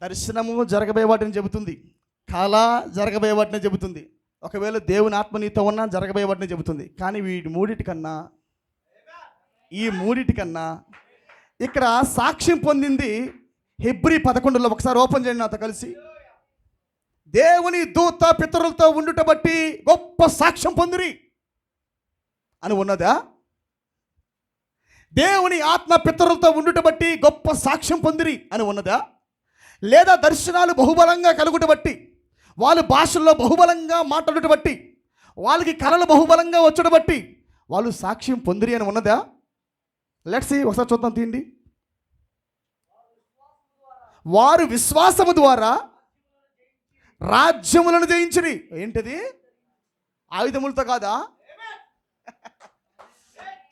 దర్శనము జరగబోయే వాటిని చెబుతుంది, కళ జరగబోయే వాటిని చెబుతుంది. ఒకవేళ దేవుని ఆత్మ నీతో ఉన్నా జరగబోయే వాటిని చెబుతుంది. కానీ ఈ మూడిటికన్నా ఇక్కడ సాక్ష్యం పొందింది హెబ్రీ 11లో. ఒకసారి ఓపెన్ చేయండి నాతో కలిసి. దేవుని దూత పితరులతో ఉండుట బట్టి గొప్ప సాక్ష్యం పొందిరి అని ఉన్నదా? దేవుని ఆత్మ పితరులతో ఉండుట బట్టి గొప్ప సాక్ష్యం పొందిరి అని ఉన్నదా? లేదా దర్శనాలు బహుబలంగా కలుగుట బట్టి, వాళ్ళు భాషల్లో బహుబలంగా మాట్లాడుట బట్టి, వాళ్ళకి కళలు బహుబలంగా వచ్చుట బట్టి వాళ్ళు సాక్ష్యం పొందిరి అని ఉన్నదా? లెట్స్ సీ, ఒకసారి చూద్దాం తీయండి. వారు విశ్వాసము ద్వారా రాజ్యములను జయించిరి. ఏంటిది? ఆయుధములతో కాదా?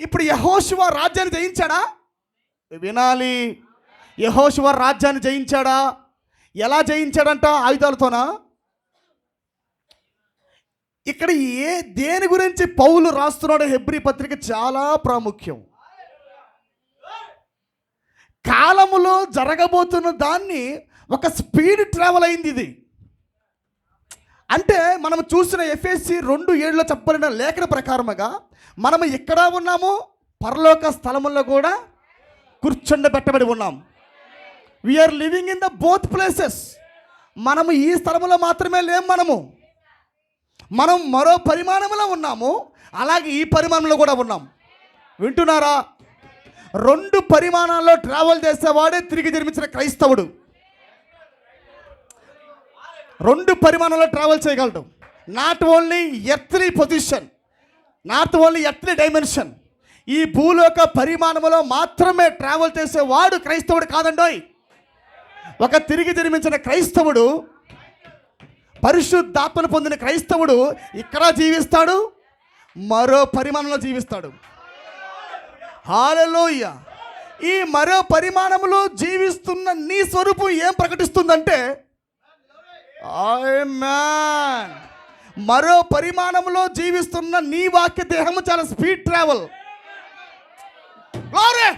ఇప్పుడు యెహోషువ రాజ్యాన్ని జయించాడా? వినాలి. యెహోషువ రాజ్యాన్ని జయించాడా? ఎలా జయించాడంట? ఆయుధాలతోనా? ఇక్కడ దేని గురించి పౌలు రాస్తున్నాడో హెబ్రీ పత్రిక చాలా ప్రాముఖ్యం. కాలములో జరగబోతున్న దాన్ని ఒక స్పీడ్ ట్రావెల్ అయింది ఇది. అంటే మనం చూసిన ఎఫెసీ 2:7లో చెప్పబడిన లేఖన ప్రకారముగా మనము ఎక్కడ ఉన్నాము? పరలోక స్థలముల్లో కూడా కూర్చుండబెట్టబడి ఉన్నాం. We are living in the both places. మనము ఈ స్థలములో మాత్రమే లేము. మనం మరో పరిమాణంలో ఉన్నాము, అలాగే ఈ పరిమాణంలో కూడా ఉన్నాం. వింటున్నారా? 2 పరిమాణాల్లో ట్రావెల్ చేసేవాడే తిరిగి జన్మించిన క్రైస్తవుడు. 2 పరిమాణంలో ట్రావెల్ చేయగలడు. Not only earthly position, not only earthly dimension. ఈ భూలోక పరిమాణంలో మాత్రమే ట్రావెల్ చేసేవాడు క్రైస్తవుడు కాదండోయ్. ఒక తిరిగి జన్మించిన క్రైస్తవుడు, పరిశుద్ధాత్మను పొందిన క్రైస్తవుడు ఇక్కడ జీవిస్తాడు, మరో పరిమాణంలో జీవిస్తాడు. హల్లెలూయా. ఈ మరో పరిమాణంలో జీవిస్తున్న నీ స్వరూపం ఏం ప్రకటిస్తుందంటే ఆమేన్. మరో పరిమాణంలో జీవిస్తున్న నీ వాక్య దేహము చాలా స్పీడ్ ట్రావెల్. గ్లోరీ.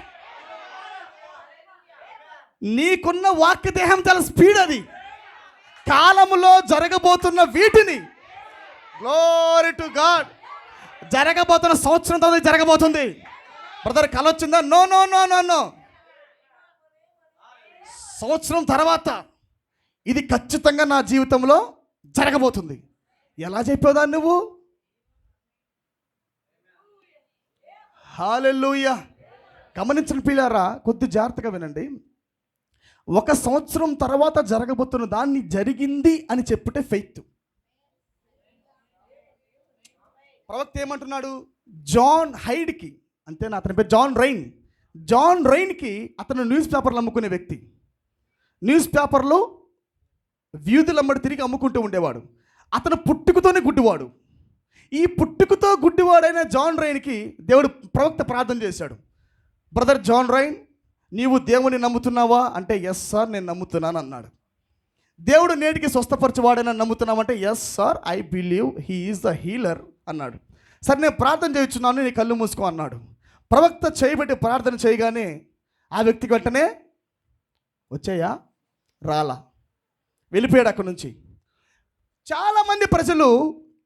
నీకున్న వాక్య దేహం చాలా స్పీడ్. అది కాలములో జరగబోతున్న వీటిని, గ్లోరీ టు గాడ్, జరగబోతున్న సంవత్సరంతో జరగబోతుంది. బ్రదర్ కల వచ్చిందా? No no no no no. సంవత్సరం తర్వాత ఇది ఖచ్చితంగా నా జీవితంలో జరగబోతుంది. ఎలా చెప్పేదా నువ్వు? హల్లెలూయా. గమనించిన పిల్లారా, కొద్ది జాగ్రత్తగా వినండి. ఒక సంవత్సరం తర్వాత జరగబోతున్న దాన్ని జరిగింది అని చెప్పుటే ఫెయిత్. ప్రవక్త ఏమంటున్నాడు? జాన్ హైడ్కి, అంతేనా? అతని పేరు జాన్ రైన్. జాన్ రైన్కి అతను న్యూస్ పేపర్లు అమ్ముకునే వ్యక్తి. న్యూస్ పేపర్లు వీధులమ్మడి తిరిగి అమ్ముకుంటూ ఉండేవాడు. అతను పుట్టుకతోనే గుడ్డివాడు. ఈ పుట్టుకతో గుడ్డివాడైన జాన్ రైన్కి దేవుడు ప్రవక్త ప్రార్థన చేశాడు. బ్రదర్ జాన్ రైన్, నీవు దేవుని నమ్ముతున్నావా అంటే ఎస్ సార్ నేను నమ్ముతున్నాను అన్నాడు. దేవుడు నేటికి స్వస్థపరచువాడని నమ్ముతున్నామంటే yes sir I believe he is the healer అన్నాడు. సరే నేను ప్రార్థన చేయించున్నాను, నీ కళ్ళు మూసుకో అన్నాడు. ప్రవక్త చేయబట్టి ప్రార్థన చేయగానే ఆ వ్యక్తికి వెంటనే వచ్చాయా? రాలా, వెళ్ళిపోయాడు అక్కడి నుంచి. చాలామంది ప్రజలు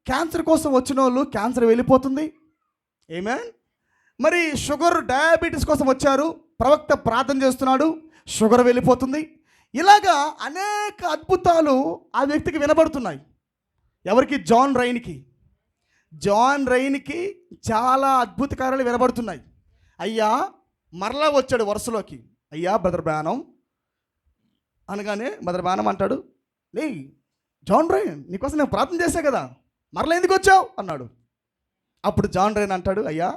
క్యాన్సర్ కోసం వచ్చిన వాళ్ళు క్యాన్సర్ వెళ్ళిపోతుంది. ఆమేన్. మరి షుగర్ డయాబెటీస్ కోసం వచ్చారు, ప్రవక్త ప్రార్థన చేస్తున్నాడు, షుగర్ వెళ్ళిపోతుంది. ఇలాగా అనేక అద్భుతాలు ఆ వ్యక్తికి వినబడుతున్నాయి. ఎవరికి? జాన్ రైన్కి. జాన్ రైన్కి చాలా అద్భుత కార్యాలు వినబడుతున్నాయి. అయ్యా మరలా వచ్చాడు వరుసలోకి. అయ్యా బ్రదర్ బ్రానం అనగానే బ్రదర్ బ్రానం అంటాడు, నీ జాన్ రైన్ నీకోసం నేను ప్రార్థన చేశా కదా, మరలా ఎందుకు వచ్చావు అన్నాడు. అప్పుడు జాన్ రైన్ అంటాడు, అయ్యా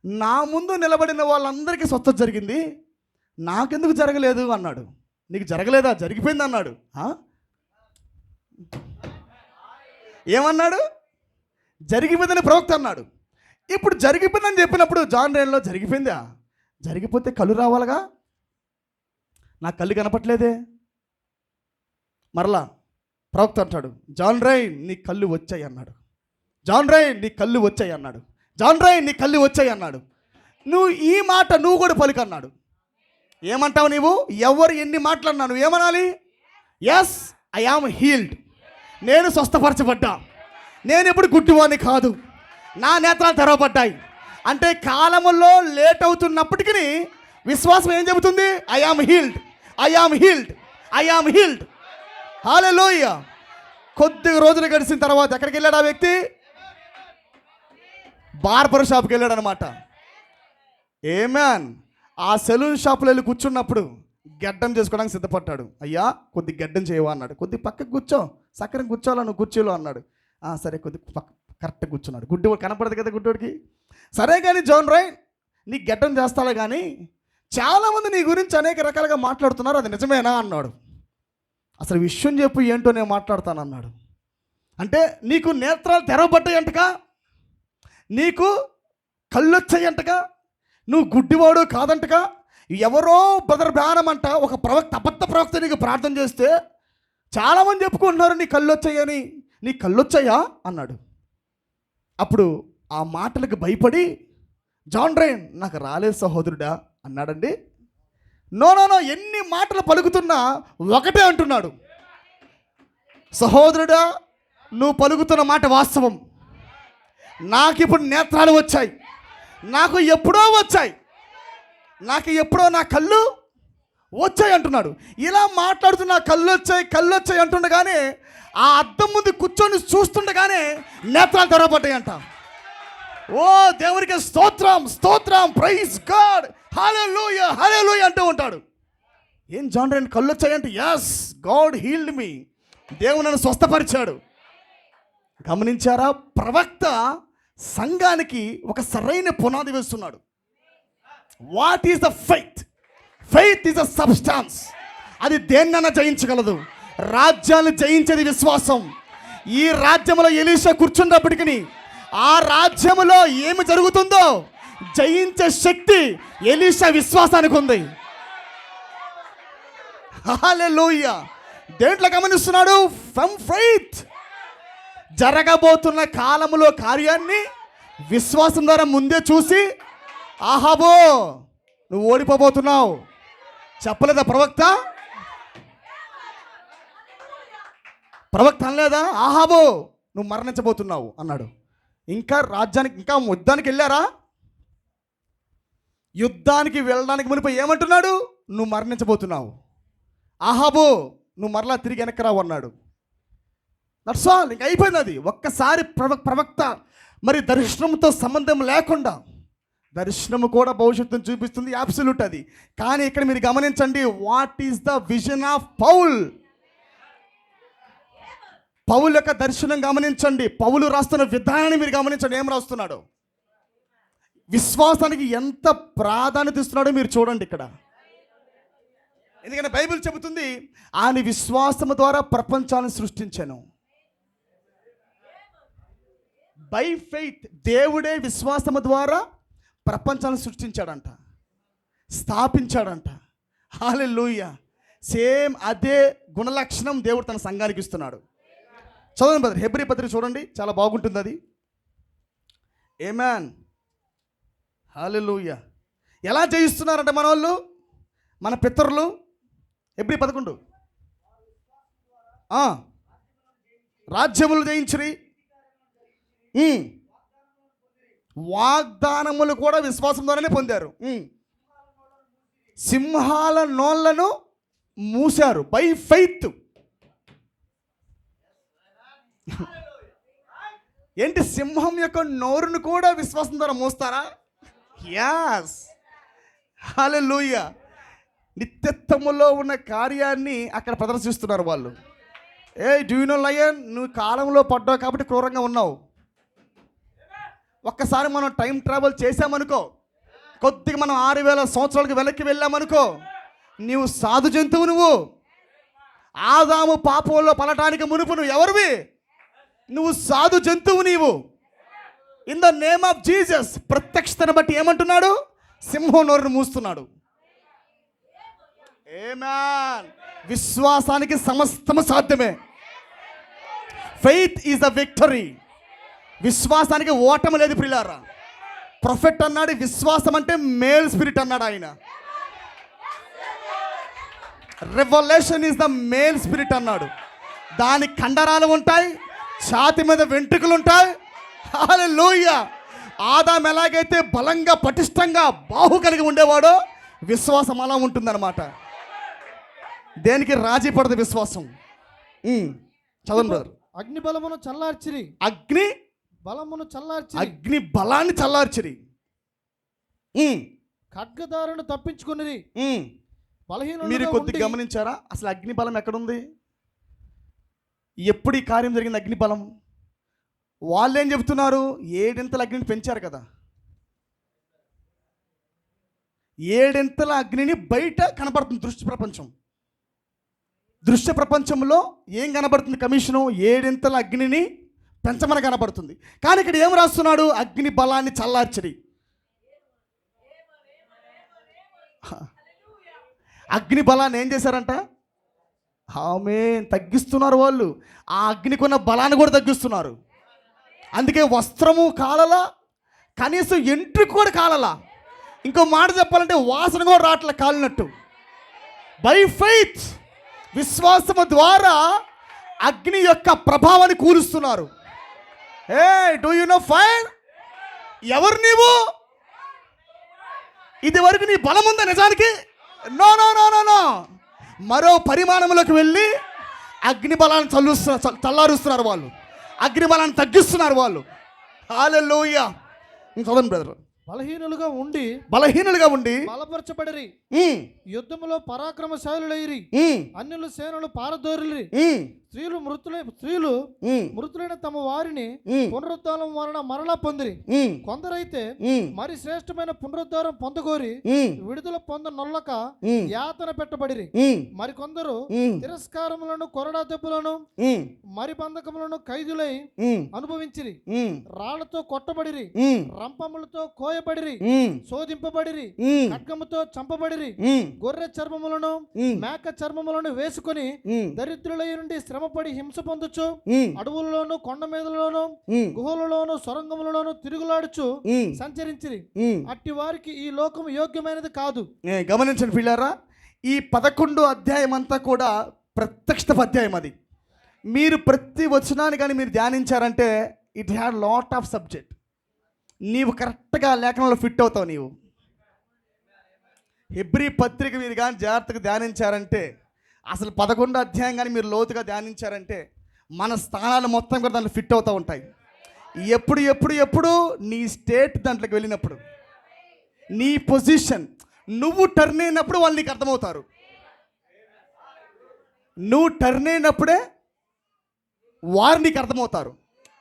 నా ముందు నిలబడిన వాళ్ళందరికీ స్వస్థత జరిగింది, నాకెందుకు జరగలేదు అన్నాడు. నీకు జరగలేదా? జరిగిపోయింది అన్నాడు. ఏమన్నాడు? జరిగిపోయిందని ప్రవక్త అన్నాడు. ఇప్పుడు జరిగిపోయిందని చెప్పినప్పుడు జాన్ రైన్లో జరిగిపోయిందా? జరిగిపోతే కళ్ళు రావాలిగా. నా కళ్ళు కనపట్లేదే. మరలా ప్రవక్త అంటాడు, జాన్ రైన్ నీ కళ్ళు వచ్చాయి అన్నాడు. జాన్ రైన్ నీ కళ్ళు వచ్చాయి అన్నాడు. జాన్ రైన్ నీ కళ్ళు వచ్చాయి అన్నాడు. నువ్వు ఈ మాట నువ్వు కూడా పలికన్నాడు. ఏమంటావు నీవు? ఎవరు ఎన్ని మాట్లాడినాను ఏమనాలి? Yes I am healed. నేను స్వస్థపరచబడ్డా. నేను ఇప్పుడు గుడ్డివాణ్ణి కాదు, నా నేత్రాలు తెరవబడ్డాయి. అంటే కాలములో లేట్ అవుతున్నప్పటికీ విశ్వాసం ఏం చెబుతుంది? I am healed, I am healed, I am healed. హల్లెలూయా. కొద్ది రోజులు గడిచిన తర్వాత ఎక్కడికి వెళ్ళాడు ఆ వ్యక్తి? బార్బర్ షాప్కి వెళ్ళాడు అనమాట. ఆమేన్. ఆ సెలూన్ షాప్లో వెళ్ళి కూర్చున్నప్పుడు గడ్డం చేసుకోవడానికి సిద్ధపడ్డాడు. అయ్యా కొద్ది గడ్డం చేయవా అన్నాడు. కొద్ది పక్కకు కూర్చో, సక్కరం కూర్చోవాలా నువ్వు కుర్చీలో అన్నాడు. సరే కొద్ది పక్క కరెక్ట్గా కూర్చున్నాడు. గుడ్డివాడు కనపడదు కదా గుడ్డివాడికి. సరే కానీ జాన్ రైన్ నీ గడ్డం చేస్తాలే కానీ చాలామంది నీ గురించి అనేక రకాలుగా మాట్లాడుతున్నారు, అది నిజమేనా అన్నాడు. అసలు విషయం చెప్పు ఏంటో నేను మాట్లాడతాను అన్నాడు. అంటే నీకు నేత్రాలు తెరవబడ్డాయంటగా, నీకు కళ్ళు వచ్చాయంటగా, నువ్వు గుడ్డివాడు కాదంటగా. ఎవరో బ్రదర్ బ్రానం అంట ఒక ప్రవక్త, అబద్ధ ప్రవక్త నీకు ప్రార్థన చేస్తే చాలామంది చెప్పుకుంటున్నారు నీ కళ్ళు వచ్చాయని. నీ కళ్ళు వచ్చాయా అన్నాడు. అప్పుడు ఆ మాటలకు భయపడి జాన్ రైన్ నాకు రాలేదు సహోదరుడా అన్నాడండి. నో నో నో, ఎన్ని మాటలు పలుకుతున్నా ఒకటే అంటున్నాడు, సహోదరుడా నువ్వు పలుకుతున్న మాట వాస్తవం, నాకు ఇప్పుడు నేత్రాలు వచ్చాయి, నాకు ఎప్పుడో వచ్చాయి, నాకు ఎప్పుడో నా కళ్ళు వచ్చాయి అంటున్నాడు. ఇలా మాట్లాడుతున్న కళ్ళు వచ్చాయి కళ్ళు వచ్చాయి అంటుండగానే ఆ అద్దం ముందు కూర్చొని చూస్తుండగానే నేత్రాలు తెరవబడ్డాయి అంట. ఓ దేవునికి స్తోత్రం స్తోత్రం, ప్రైజ్ గాడ్, హల్లెలూయా హల్లెలూయా అంటూ ఉంటాడు. ఏం జాన్ రైన్ కళ్ళు వచ్చాయంటే ఎస్ గాడ్ హీల్డ్ మీ, దేవుడు నన్ను స్వస్థపరిచాడు. గమనించారా? ప్రవక్త సంఘానికి ఒక సరైన పునాది వేస్తున్నాడు. What is the faith? Faith is a substance. అది దేన్నైనా జయించగలదు. రాజ్యాన్ని జయించేది విశ్వాసం. ఈ రాజ్యంలో ఎలీషా కూర్చున్నప్పటికీ ఆ రాజ్యములో ఏమి జరుగుతుందో జయించే శక్తి ఎలీషా విశ్వాసానికి ఉంది. హల్లెలూయా. దేంట్లో గమనిస్తున్నాడు? From faith. జరగబోతున్న కాలములో కార్యాన్ని విశ్వాసం ద్వారా ముందే చూసి, ఆహాబో నువ్వు ఓడిపోబోతున్నావు చెప్పలేదా ప్రవక్త? ప్రవక్త అనలేదా? ఆహాబో నువ్వు మరణించబోతున్నావు అన్నాడు. ఇంకా రాజ్యానికి, ఇంకా యుద్ధానికి వెళ్ళారా? యుద్ధానికి వెళ్ళడానికి మునిపై ఏమంటున్నాడు? నువ్వు మరణించబోతున్నావు. ఆహాబో నువ్వు మరలా తిరిగి వెనక్కి రావు అన్నాడు. That's all. ఇంక అయిపోయింది అది. ఒక్కసారి ప్రవక్త మరి దర్శనంతో సంబంధం లేకుండా, దర్శనము కూడా భవిష్యత్తును చూపిస్తుంది, అబ్సల్యూట్ అది. కానీ ఇక్కడ మీరు గమనించండి, what is the vision of Paul. పౌలు యొక్క దర్శనం గమనించండి. పౌలు రాస్తున్న విధానాన్ని మీరు గమనించండి. ఏం రాస్తున్నాడు? విశ్వాసానికి ఎంత ప్రాధాన్యత ఇస్తున్నాడో మీరు చూడండి ఇక్కడ. ఎందుకంటే బైబిల్ చెబుతుంది, ఆయన విశ్వాసము ద్వారా ప్రపంచాన్ని సృష్టించాను. By faith. దేవుడే విశ్వాసము ద్వారా ప్రపంచాన్ని సృష్టించాడంట, స్థాపించాడంట. హల్లెలూయా. సేమ్ అదే గుణలక్షణం దేవుడు తన సంఘానికి ఇస్తున్నాడు. చదవండి బ్రదర్, హెబ్రీ పత్రిక చూడండి, చాలా బాగుంటుంది అది. ఆమేన్. హల్లెలూయా. ఎలా జయిస్తున్నారంట మన వాళ్ళు, మన పితరులు? హెబ్రీ 11. రాజ్యములు జయించిరి, వాగ్దానములు కూడా విశ్వాసం ద్వారానే పొందారు. సింహాల నోళ్లను మూశారు బై ఫెయిత్. ఏంటి, సింహం యొక్క నోరును కూడా విశ్వాసం ద్వారా మూస్తారా? యాస్. హల్లెలూయా. నిత్యత్వములో ఉన్న కార్యాన్ని అక్కడ ప్రదర్శిస్తున్నారు వాళ్ళు. డూ యు నో లయన్, నువ్వు కాలంలో పడ్డావు కాబట్టి క్రూరంగా ఉన్నావు. ఒక్కసారి మనం టైం ట్రావెల్ చేసామనుకో, కొద్దిగా మనం 6000 సంవత్సరాలకు వెనక్కి వెళ్ళామనుకో, నీవు సాధు జంతువు. నువ్వు ఆదాము పాపంలో పడటానికి మునుపు నువ్వు ఎవరివి? నువ్వు సాధు జంతువు. నీవు in the name of Jesus ప్రత్యక్షతను బట్టి ఏమంటున్నాడు? సింహం నోరును మూస్తున్నాడు. ఆమేన్. విశ్వాసానికి సమస్తము సాధ్యమే. Faith is the victory. విశ్వాసానికి ఓటమి లేదు ప్రియులారా. ప్రొఫెట్ అన్నాడు, విశ్వాసం అంటే మేల్ స్పిరిట్ అన్నాడు ఆయన. Revolution is the male spirit అన్నాడు. దానికి కండరాలు ఉంటాయి, ఛాతి మీద వెంట్రుకలు ఉంటాయి. హల్లెలూయా. ఆదాం ఎలాగైతే బలంగా పటిష్టంగా బాహు కలిగి ఉండేవాడో, విశ్వాసం అలా ఉంటుందన్నమాట. దేనికి రాజీ పడదు విశ్వాసం. చదవండి బ్రదర్. అగ్ని బలమును చల్లార్చిరి. అగ్ని బలమును చల్లార్చి, అగ్ని బలాన్ని చల్లార్చిరి. ఖడ్గదారును తప్పించుకుని మీరు కొద్దిగా గమనించారా? అసలు అగ్ని బలం ఎక్కడుంది? ఎప్పుడు ఈ కార్యం జరిగింది? అగ్ని బలం. వాళ్ళు ఏం చెబుతున్నారు? 7 ఇంతల అగ్నిని పెంచారు కదా. 7 ఇంతల అగ్నిని బయట కనపడుతుంది దృశ్య ప్రపంచం. దృశ్య ప్రపంచంలో ఏం కనబడుతుంది? కమిషను 7 ఇంతల అగ్నిని పెంచమని కనబడుతుంది. కానీ ఇక్కడ ఏం రాస్తున్నాడు? అగ్ని బలాన్ని చల్లార్చిరి. అగ్ని బలాన్ని ఏం చేశారంట? ఆమేన్. తగ్గిస్తున్నారు వాళ్ళు. ఆ అగ్నికి ఉన్న బలాన్ని కూడా తగ్గిస్తున్నారు. అందుకే వస్త్రము కాలలా, కనీసం ఎంట్రుకు కూడా కాలలా. ఇంకో మాట చెప్పాలంటే వాసన కూడా రాట్ల కాలినట్టు. బై ఫెయిత్, విశ్వాసము ద్వారా అగ్ని యొక్క ప్రభావాన్ని కూలుస్తున్నారు. Do you know fire? ఎవరు నీవు? ఇది వరకు నీ బలం ఉందా నిజానికి? No no no no no. మరో పరిమాణంలోకి వెళ్ళి అగ్ని బలాన్ని చల్లారుస్తున్నారు వాళ్ళు. అగ్ని బలాన్ని తగ్గిస్తున్నారు వాళ్ళు. హల్లెలూయా. చదవండి బ్రదర్. బలహీనులుగా ఉండి బలపరచబడిరి, యుద్ధములో పరాక్రమశాలులైరి, అన్యుల సేనలు పారదోరిరి, స్త్రీలు మృతులైన తమ వారిని పునరుద్ధానం వలన మరలా పొందిరి. కొందరైతే మరి శ్రేష్టమైన పునరుద్ధారం పొందగోరి విడుదల పొందనొల్లక యాతన పెట్టబడిరి. మరి కొందరు తిరస్కారములను, కొరడా దెబ్బలను, మరి బంధకములను ఖైదులై అనుభవించిరి. రాళ్లతో కొట్టబడిరి, రంపములతో కోయ కొట్టివేయబడిరి, శోధింపబడిరి, ఖడ్గముతో చంపబడిరి, గొర్రె చర్మములను మేక చర్మములను వేసుకొని దరిద్రుల నుండి శ్రమపడి హింస పొందుచు అడవులలోను కొండ మీదలోను గుహలలోను సొరంగములలోను తిరుగులాడుచు సంచరించిరి. అట్టి వారికి ఈ లోకం యోగ్యమైనది కాదు. గమనించండి పిల్లారా, ఈ 11 అధ్యాయం అంతా కూడా ప్రత్యక్ష అధ్యాయం. అది మీరు ప్రతి వచనాన్ని కానీ మీరు ధ్యానించారంటే it had lot of subject. నీవు కరెక్ట్గా లేఖనంలో ఫిట్ అవుతావు. నీవు హెబ్రీ పత్రిక మీరు కానీ జాగ్రత్తగా ధ్యానించారంటే, అసలు 11 అధ్యాయం కానీ మీరు లోతుగా ధ్యానించారంటే మన స్థానాలు మొత్తం కూడా దాంట్లో ఫిట్ అవుతూ ఉంటాయి. ఎప్పుడు ఎప్పుడు ఎప్పుడు నీ స్టేట్ దాంట్లోకి వెళ్ళినప్పుడు, నీ పొజిషన్, నువ్వు టర్న్ అయినప్పుడు వాళ్ళు నీకు అర్థమవుతారు. నువ్వు టర్న్ అయినప్పుడే వారు నీకు అర్థమవుతారు.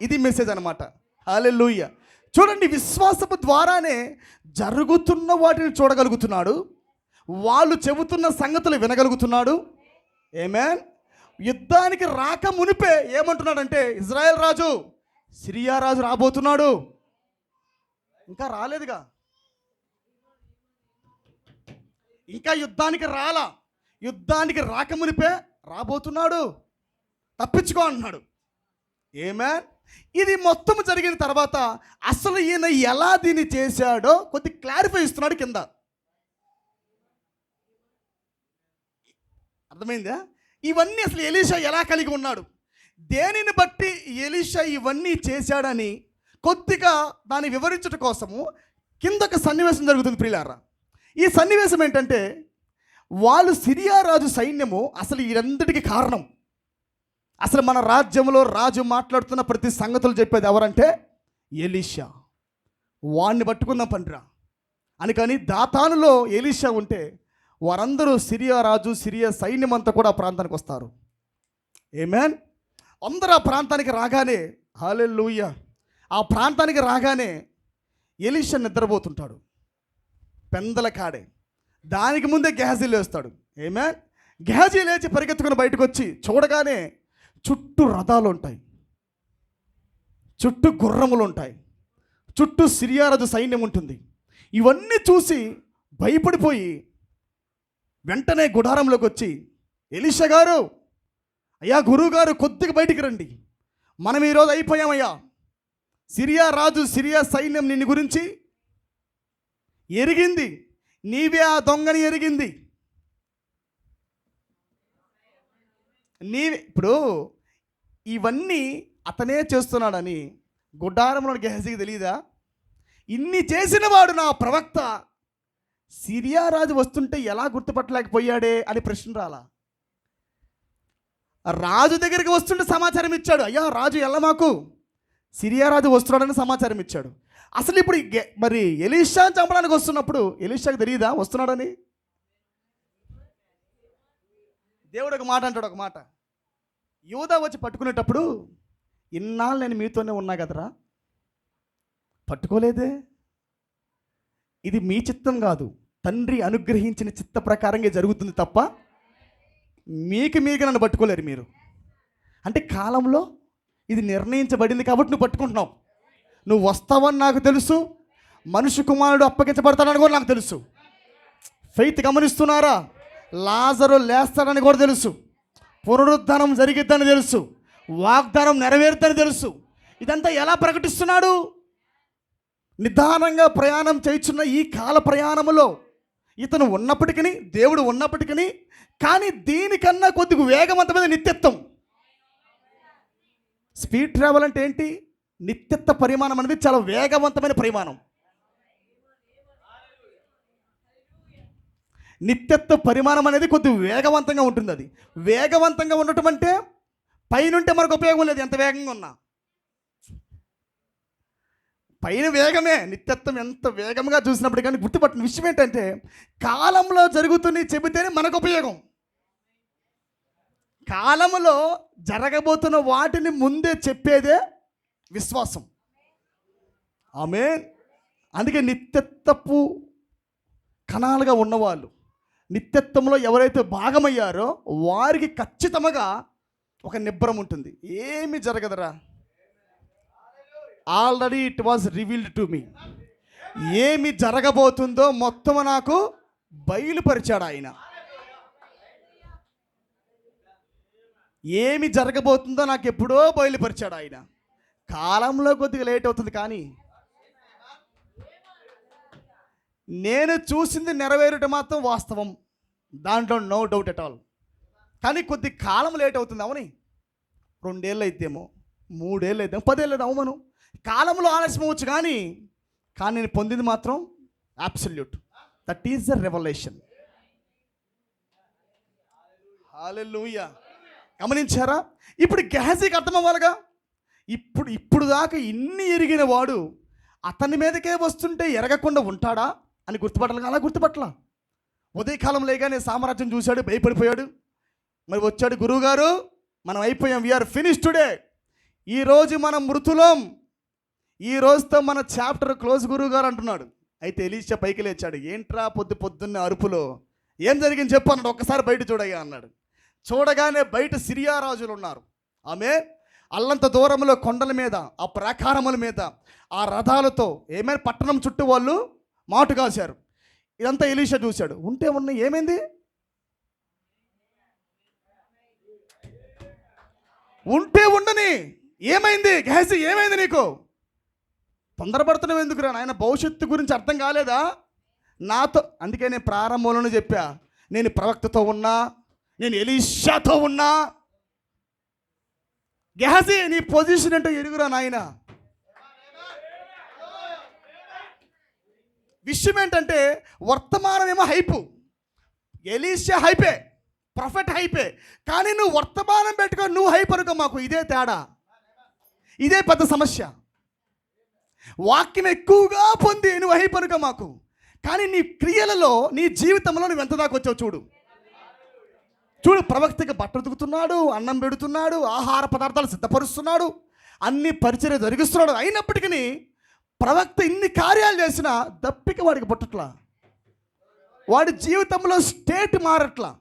ఇది మెసేజ్ అనమాట. హల్లెలూయా. చూడండి, విశ్వాసపు ద్వారానే జరుగుతున్న వాటిని చూడగలుగుతున్నాడు, వాళ్ళు చెబుతున్న సంగతులు వినగలుగుతున్నాడు. ఆమేన్. యుద్ధానికి రాక మునిపే ఏమంటున్నాడంటే, ఇజ్రాయెల్ రాజు సిరియా రాజు రాబోతున్నాడు. ఇంకా రాలేదుగా, ఇంకా యుద్ధానికి రాలా. యుద్ధానికి రాక మునిపే రాబోతున్నాడు, తప్పించుకో అంటున్నాడు. ఆమేన్. ఇది మొత్తం జరిగిన తర్వాత అసలు ఈయన ఎలా దీన్ని చేశాడో కొద్ది క్లారిఫై ఇస్తున్నాడు కింద. అర్థమైందా? ఇవన్నీ అసలు ఎలీషా ఎలా కలిగి ఉన్నాడు, దేనిని బట్టి ఎలీషా ఇవన్నీ చేశాడని కొద్దిగా దాన్ని వివరించడం కోసము కింద ఒక సన్నివేశం జరుగుతుంది ప్రియులారా. ఈ సన్నివేశం ఏంటంటే, వాళ్ళు సిరియా రాజు సైన్యము అసలు ఇదంతటికి కారణం. అసలు మన రాజ్యంలో రాజు మాట్లాడుతున్న ప్రతి సంగతులు చెప్పేది ఎవరంటే ఎలీషా. వాడిని పట్టుకుందాం పండిరా అని. కానీ దాతానులో ఎలీషా ఉంటే వారందరూ సిరియా రాజు సిరియా సైన్యం అంతా కూడా ఆ ప్రాంతానికి వస్తారు. ఆమేన్. అందరూ ఆ ప్రాంతానికి రాగానే, హల్లెలూయా, ఆ ప్రాంతానికి రాగానే ఎలీషా నిద్రపోతుంటాడు పెందల కాడే. దానికి ముందే గెహజీ లేస్తాడు. ఆమేన్. గెహజీ లేచి పరిగెత్తుకుని బయటకు వచ్చి చూడగానే చుట్టూ రథాలు ఉంటాయి, చుట్టూ గుర్రములు ఉంటాయి, చుట్టూ సిరియా రాజు సైన్యం ఉంటుంది. ఇవన్నీ చూసి భయపడిపోయి వెంటనే గుడారంలోకి వచ్చి, ఎలీషా గారు, అయ్యా గురువు గారు, కొద్దిగా బయటికి రండి, మనం ఈరోజు అయిపోయామయ్యా. సిరియా రాజు సిరియా సైన్యం నిన్ను గురించి ఎరిగింది, నీవే ఆ దొంగని ఎరిగింది. నీవే ఇప్పుడు ఇవన్నీ అతనే చేస్తున్నాడని గుడారంలో గెహజీకి తెలియదా? ఇన్ని చేసిన వాడు నా ప్రవక్త సిరియా రాజు వస్తుంటే ఎలా గుర్తుపట్టలేకపోయాడే అని ప్రశ్న రాలా. రాజు దగ్గరికి వస్తుంటే సమాచారం ఇచ్చాడు, అయ్యా రాజు మాకు సిరియా రాజు వస్తున్నాడని సమాచారం ఇచ్చాడు. అసలు ఇప్పుడు మరి ఎలీషాని చంపడానికి వస్తున్నప్పుడు ఎలీషాకి తెలియదా వస్తున్నాడని? దేవుడు ఒక మాట అంటాడు, ఒక మాట, యూదా వచ్చి పట్టుకునేటప్పుడు, ఇన్నాళ్ళు నేను మీతోనే ఉన్నా కదరా, పట్టుకోలేదే, ఇది మీ చిత్తం కాదు, తండ్రి అనుగ్రహించిన చిత్త ప్రకారంగా జరుగుతుంది తప్ప మీకు నన్ను పట్టుకోలేరు మీరు. అంటే కాలంలో ఇది నిర్ణయించబడింది కాబట్టి నువ్వు పట్టుకుంటున్నావు. నువ్వు వస్తావని నాకు తెలుసు, మనుష్య కుమారుడు అప్పగించబడతాడని కూడా నాకు తెలుసు. ఫెయిత్ గమనిస్తున్నారా? లాజరు లేస్తాడని కూడా తెలుసు, పునరుద్ధానం జరిగిద్దని తెలుసు, వాగ్దానం నెరవేరుద్దని తెలుసు. ఇదంతా ఎలా ప్రకటిస్తున్నాడు? నిదానంగా ప్రయాణం చేయుచున్న ఈ కాల ప్రయాణములో ఇతను ఉన్నప్పటికీ, దేవుడు ఉన్నప్పటికీ, కానీ దీనికన్నా కొద్దిగా వేగవంతమైన నిత్యత్వం. స్పీడ్ ట్రావెల్ అంటే ఏంటి? నిత్యత్వ పరిమాణం అనేది చాలా వేగవంతమైన పరిమాణం. నిత్యత్వ పరిమాణం అనేది కొద్దిగా వేగవంతంగా ఉంటుంది. అది వేగవంతంగా ఉండటం అంటే పైనుంటే మనకు ఉపయోగం లేదు, ఎంత వేగంగా ఉన్నా. పైన వేగమే, నిత్యత్వం ఎంత వేగంగా చూసినప్పుడు కానీ గుర్తుపట్టిన విషయం ఏంటంటే, కాలంలో జరుగుతుంది చెబితేనే మనకు ఉపయోగం. కాలంలో జరగబోతున్న వాటిని ముందే చెప్పేదే విశ్వాసం. ఆమేన్. అందుకే నిత్యత్వపు కణాలుగా ఉన్నవాళ్ళు, నిత్యత్వంలో ఎవరైతే భాగమయ్యారో వారికి ఖచ్చితంగా ఒక నిబ్బరం ఉంటుంది. ఏమి జరగదురా, already it was revealed to me. ఏమి జరగబోతుందో మొత్తం నాకు బయలుపరిచాడు ఆయన. ఏమి జరగబోతుందో నాకు ఎప్పుడో బయలుపరిచాడు ఆయన. కాలంలో కొద్దిగా లేట్ అవుతుంది, కానీ నేను చూసింది నెరవేరుట మాత్రం వాస్తవం, దాంట్లో నో డౌట్ ఎట్ ఆల్. కానీ కొద్ది కాలం లేట్ అవుతుంది. అవని 2 ఏళ్ళు అయితేమో, 3 ఏళ్ళు అయితేమో, 10 ఏళ్ళు అయితే అవమను. కాలంలో ఆలస్యం అవ్వచ్చు, కానీ నేను పొందింది మాత్రం absolute. That is the revolution. హల్లెలూయా. గమనించారా? ఇప్పుడు గెహజీకి అర్థం అవ్వాలిగా. ఇప్పుడు దాకా ఇన్ని ఎరిగిన వాడు అతని మీదకే వస్తుంటే ఎరగకుండా ఉంటాడా అని గుర్తుపట్టాలి. అలా గుర్తుపట్టలా. ఉదయకాలం లేగానే సామ్రాజ్యం చూశాడు, భయపడిపోయాడు. మరి వచ్చాడు, గురువుగారు మనం అయిపోయాం, వీఆర్ ఫినిష్ టుడే, ఈరోజు మనం మృతులం, ఈ రోజుతో మన చాప్టర్ క్లోజ్ గురువుగారు అంటున్నాడు. అయితే ఎలీషా పైకి లేచాడు. ఏంట్రా పొద్దున్న అరుపులో, ఏం జరిగింది చెప్పు అన్నాడు. ఒక్కసారి బయట చూడగా అన్నాడు. చూడగానే బయట సిరియా రాజులు ఉన్నారు. ఆమె అల్లంత దూరంలో కొండల మీద, ఆ ప్రాకారముల మీద, ఆ రథాలతో ఏమైనా పట్టణం చుట్టూ వాళ్ళు మాటు కాశారు. ఇదంతా ఎలీషా చూశాడు. ఉంటే ఉన్నాయి, ఏమైంది? ఉంటే ఉండని, ఏమైంది? గెహజీ ఏమైంది నీకు? తొందరపడుతున్నావు ఎందుకురా నాయన? భవిష్యత్తు గురించి అర్థం కాలేదా నాతో? అందుకే నేను ప్రారంభంలోనే చెప్పా, నేను ప్రవక్తతో ఉన్నా, నేను ఎలీషాతో ఉన్నా. గెహజీ నీ పొజిషన్ అంటే ఎరుగురా నాయన. విషయం ఏంటంటే వర్తమానం ఏమో హైపు, ఎలీషా హైపే, ప్రొఫెట్ హైపే. కానీ నువ్వు వర్తమానం పెట్టుకొని నువ్వు హైప్ అనుకో. మాకు ఇదే తేడా, ఇదే పెద్ద సమస్య. వాక్యం ఎక్కువగా పొంది నువ్వు హైప్ అనుకో మాకు, కానీ నీ క్రియలలో, నీ జీవితంలో నువ్వు ఎంత దాకా వచ్చావు చూడు. ప్రవక్తకి బట్టలు ఉతుకుతున్నాడు, అన్నం పెడుతున్నాడు, ఆహార పదార్థాలు సిద్ధపరుస్తున్నాడు, అన్ని పరిచర్య జరిగిస్తున్నాడు. అయినప్పటికీ ప్రవక్త ఇన్ని కార్యాలు చేసినా దప్పిక వాడికి పుట్టట్లా. వాడి జీవితంలో స్టేట్ మారట్లా,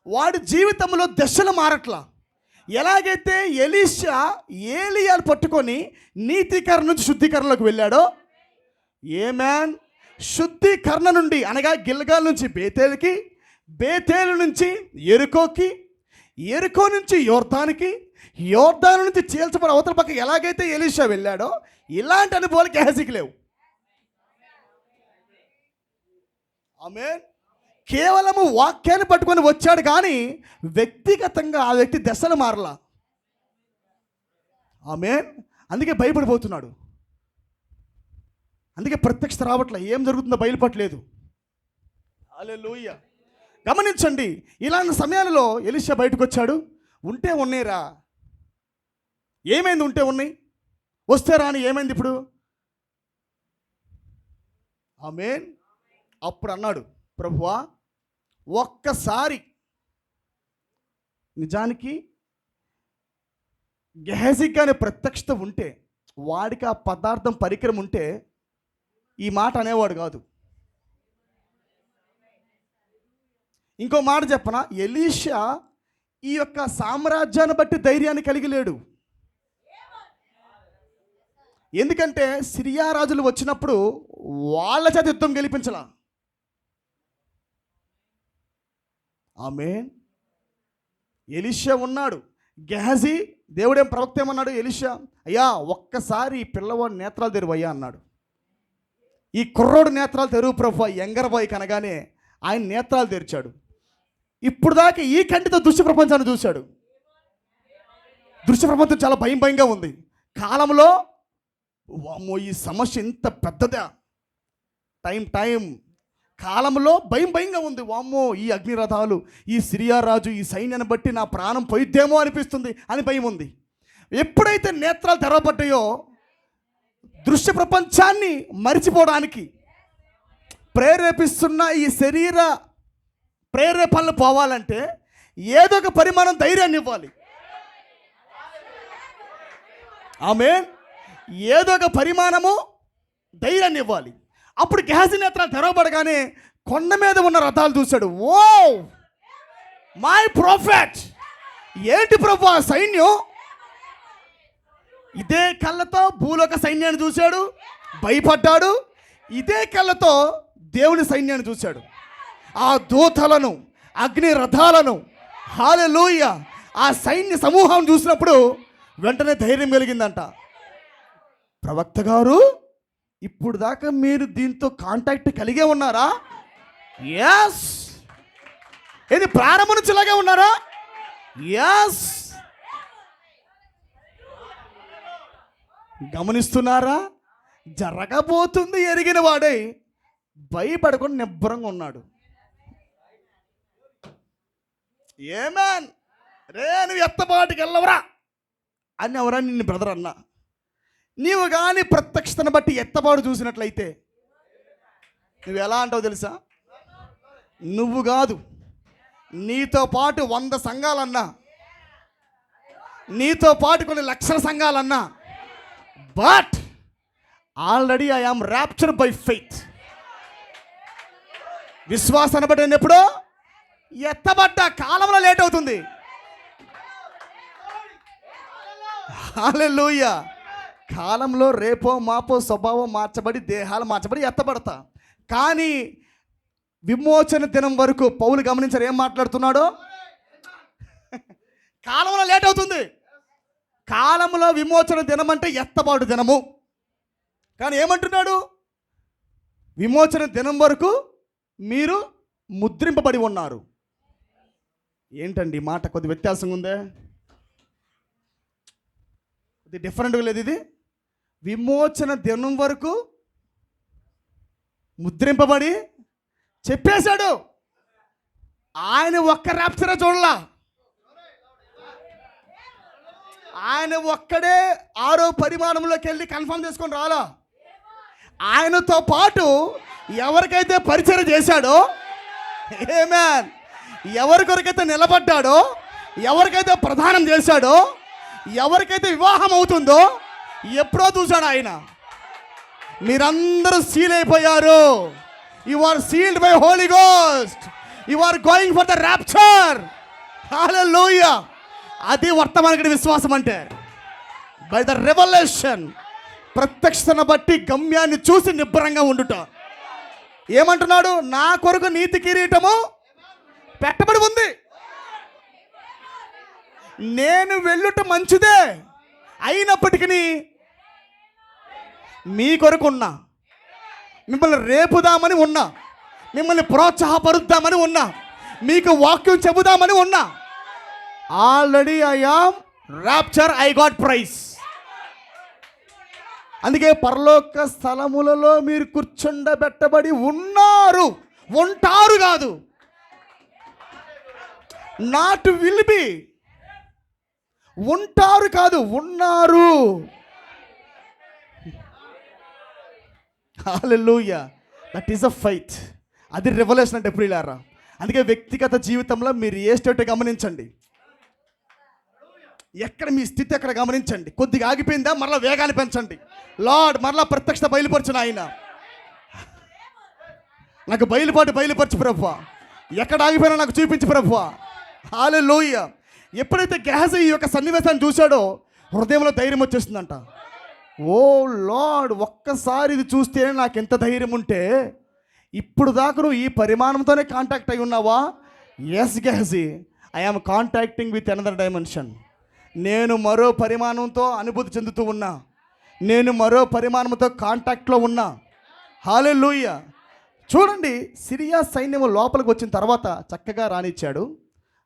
వాడి జీవితంలో దశలు మారట్లా. ఎలాగైతే ఎలీషా ఏలియాను పట్టుకొని నీతికరణ నుంచి శుద్ధీకరణలోకి వెళ్ళాడో, ఏమేన్ శుద్ధీకరణ నుండి అనగా గిల్గాల్ నుంచి బేతేలుకి, బేతేలు నుంచి ఎరుకోకి, ఎరుకో నుంచి యోర్దానికి, యోర్దాను నుంచి చీల్చబడి అవతల పక్క ఎలాగైతే ఎలీషా వెళ్ళాడో, ఇలాంటి అనుభవాలు గెహజీకి లేవు. ఆమేన్. కేవలము వాక్యాన్ని పట్టుకొని వచ్చాడు, కానీ వ్యక్తిగతంగా ఆ వ్యక్తి దశలు మారలా. ఆమేన్. అందుకే భయపడిపోతున్నాడు, అందుకే ప్రత్యక్షత రావట్లే, ఏం జరుగుతుందో బయలుపడలేదు. హల్లెలూయా. గమనించండి, ఇలాంటి సమయాలలో ఎలీషా బయటకు వచ్చాడు. ఉంటే ఉన్నాయిరా, ఏమైంది? ఉంటే ఉన్నాయి, వస్తే రాని ఏమైంది ఇప్పుడు? ఆమేన్. అప్పుడు అన్నాడు, ప్రభువా ఒక్కసారి, నిజానికి గెహజీకి అనే ప్రత్యక్షత ఉంటే, వాడికి ఆ పదార్థం పరికరం ఉంటే ఈ మాట అనేవాడు కాదు. ఇంకో మాట చెప్పనా, ఎలీషా ఈ యొక్క సామ్రాజ్యాన్ని బట్టి ధైర్యాన్ని కలిగి లేడు. ఎందుకంటే సిరియా రాజులు వచ్చినప్పుడు వాళ్ళ చేత యుద్ధం గెలిపించలా. ఆమేన్. ఎలీషా ఉన్నాడు. గెహజీ, దేవుడేం ప్రవక్త ఏమన్నాడు? ఎలీషా, అయ్యా ఒక్కసారి ఈ పిల్లవాడు నేత్రాలు తెరువయ్యా అన్నాడు. ఈ కుర్రోడు నేత్రాలు తెరువు ప్రభు, ఎంగరబాయి కనగానే ఆయన నేత్రాలు తెరిచాడు. ఇప్పుడు దాకా ఈ కంటితో దృశ్య ప్రపంచాన్ని చూశాడు. దృశ్య ప్రపంచం చాలా భయంగా ఉంది. కాలంలో వామ్మో ఈ సమస్య ఇంత పెద్దదా, టైం కాలంలో భయంగా ఉంది. వామ్మో ఈ అగ్నిరథాలు, ఈ సిరియా రాజు, ఈ సైన్యాన్ని బట్టి నా ప్రాణం పోయిద్దేమో అనిపిస్తుంది అని భయం ఉంది. ఎప్పుడైతే నేత్రాలు తెరవబడ్డాయో, దృశ్య ప్రపంచాన్ని మరిచిపోవడానికి ప్రేరేపిస్తున్న ఈ శరీర ప్రేరేపణలు పోవాలంటే ఏదో ఒక పరిమాణం ధైర్యాన్ని ఇవ్వాలి. ఆమేన్. ఏదో ఒక పరిమాణము ధైర్యాన్ని ఇవ్వాలి. అప్పుడు గెహజీ నేత్రాలు తెరవబడగానే కొండ మీద ఉన్న రథాలు చూశాడు. ఓ మై ప్రాఫెట్, ఏంటి ప్రభు ఆ సైన్యం? ఇదే కళ్ళతో భూలోక సైన్యాన్ని చూశాడు, భయపడ్డాడు. ఇదే కళ్ళతో దేవుని సైన్యాన్ని చూశాడు. ఆ దూతలను, అగ్ని రథాలను, హల్లెలూయా, ఆ సైన్య సమూహం చూసినప్పుడు వెంటనే ధైర్యం కలిగిందంట. ప్రవక్త గారు, ఇప్పుడు దాకా మీరు దీంతో కాంటాక్ట్ కలిగే ఉన్నారా? ఎస్. ఇది ప్రారంభం నుంచి ఇలాగే ఉన్నారా? ఎస్. గమనిస్తున్నారా? జరగబోతుంది ఎరిగిన వాడై భయపడకుండా నిబ్బరంగా ఉన్నాడు. ఏమన్ రే, నువ్వు ఎత్తపాటికి వెళ్ళవరా అని ఎవరా నిన్ను బ్రదర్ అన్నా. నీవు కానీ ప్రత్యక్షతను బట్టి ఎత్తపాటు చూసినట్లయితే నువ్వు ఎలా అంటావు తెలుసా? నువ్వు కాదు, నీతో పాటు 100 సంఘాలన్నా, నీతో పాటు కొన్ని లక్షల సంఘాలన్నా, but already I am rapture by faith. విశ్వాసాన్ని బట్టి ఎప్పుడో ఎత్తబడ్డ కాలంలో లేట్ అవుతుంది. హల్లెలూయా. కాలంలో రేపో మాపో స్వభావం మార్చబడి, దేహాలు మార్చబడి ఎత్తబడతా. కానీ విమోచన దినం వరకు పౌలు గమనించారు ఏం మాట్లాడుతున్నాడో. కాలంలో లేట్ అవుతుంది. కాలంలో విమోచన దినం అంటే ఎత్తబాటు దినము. కానీ ఏమంటున్నాడు? విమోచన దినం వరకు మీరు ముద్రింపబడి ఉన్నారు. ఏంటండి మాట కొద్ది వ్యత్యాసంగా ఉందే, కొద్ది డిఫరెంట్గా లేదు ఇది. విమోచన దినం వరకు ముద్రింపబడి చెప్పేశాడు. ఆయన ఒక్క ర్యాప్చరే చూడలా, ఆయన ఒక్కడే 6వ పరిమాణంలోకి వెళ్ళి కన్ఫర్మ్ చేసుకొని రాలా. ఆయనతో పాటు ఎవరికైతే పరిచయం చేశాడో, ఆమేన్, ఎవరి కొరకైతే నిలబడ్డాడో, ఎవరికైతే ప్రదానం చేశాడో, ఎవరికైతే వివాహం అవుతుందో ఎప్పుడో చూశాడు ఆయన. మీరందరూ సీల్ అయిపోయారు. You are sealed by Holy Ghost. You are going for the rapture. హల్లెలూయా. అది వర్తమానికుడి విశ్వాసం అంటే. బై ద రెవల్యూషన్, ప్రత్యక్షతను బట్టి గమ్యాన్ని చూసి నిబ్బరంగా ఉండుట. ఏమంటున్నాడు? నా కొరకు నీతి కిరీటము పెట్టబడి ఉంది. నేను వెళ్ళుట మంచిదే, అయినప్పటికీ మీ కొరకు ఉన్నా, మిమ్మల్ని రేపుదామని ఉన్నా, మిమ్మల్ని ప్రోత్సాహపరుద్దామని ఉన్నా, మీకు వాక్యం చెబుదామని ఉన్నా. Already I am rapture, I got prize. అందుకే పరలోక స్థలములలో మీరు కూర్చుండబెట్టబడి ఉన్నారు, ఉంటారు కాదు. నాట్ విల్ బి, ఉంటారు కాదు, ఉన్నారు. హల్లెలూయా. That is a faith. అది రెవల్యూషన్ అంటే ఎప్పుడు ఇలారా. అందుకే వ్యక్తిగత జీవితంలో మీరు ఏ స్టేట్ గమనించండి, ఎక్కడ మీ స్థితి ఎక్కడ గమనించండి. కొద్దిగా ఆగిపోయిందా మరలా వేగాన్ని పెంచండి. లార్డ్ మరలా ప్రత్యక్షత బయలుపరచిన ఆయన, నాకు బయలుపరచు ప్రభువా, ఎక్కడ ఆగిపోయినా నాకు చూపించు ప్రభువా. హల్లెలూయా. ఎప్పుడైతే గెహజీ ఈ యొక్క సన్నివేశాన్ని చూశాడో హృదయంలో ధైర్యం వచ్చేస్తుందంట. ఓ లార్డ్, ఒక్కసారి ఇది చూస్తే నాకు ఎంత ధైర్యం ఉంటే, ఇప్పుడు దాకా నువ్వు ఈ పరిమాణంతోనే కాంటాక్ట్ అయి ఉన్నావా? Yes Gehazi, I am contacting with another dimension. నేను మరో పరిమాణంతో అనుభూతి చెందుతూ ఉన్నా, నేను మరో పరిమాణంతో కాంటాక్ట్లో ఉన్నా. హల్లెలూయా. చూడండి, సిరియా సైన్యం లోపలికి వచ్చిన తర్వాత చక్కగా రానిచ్చాడు.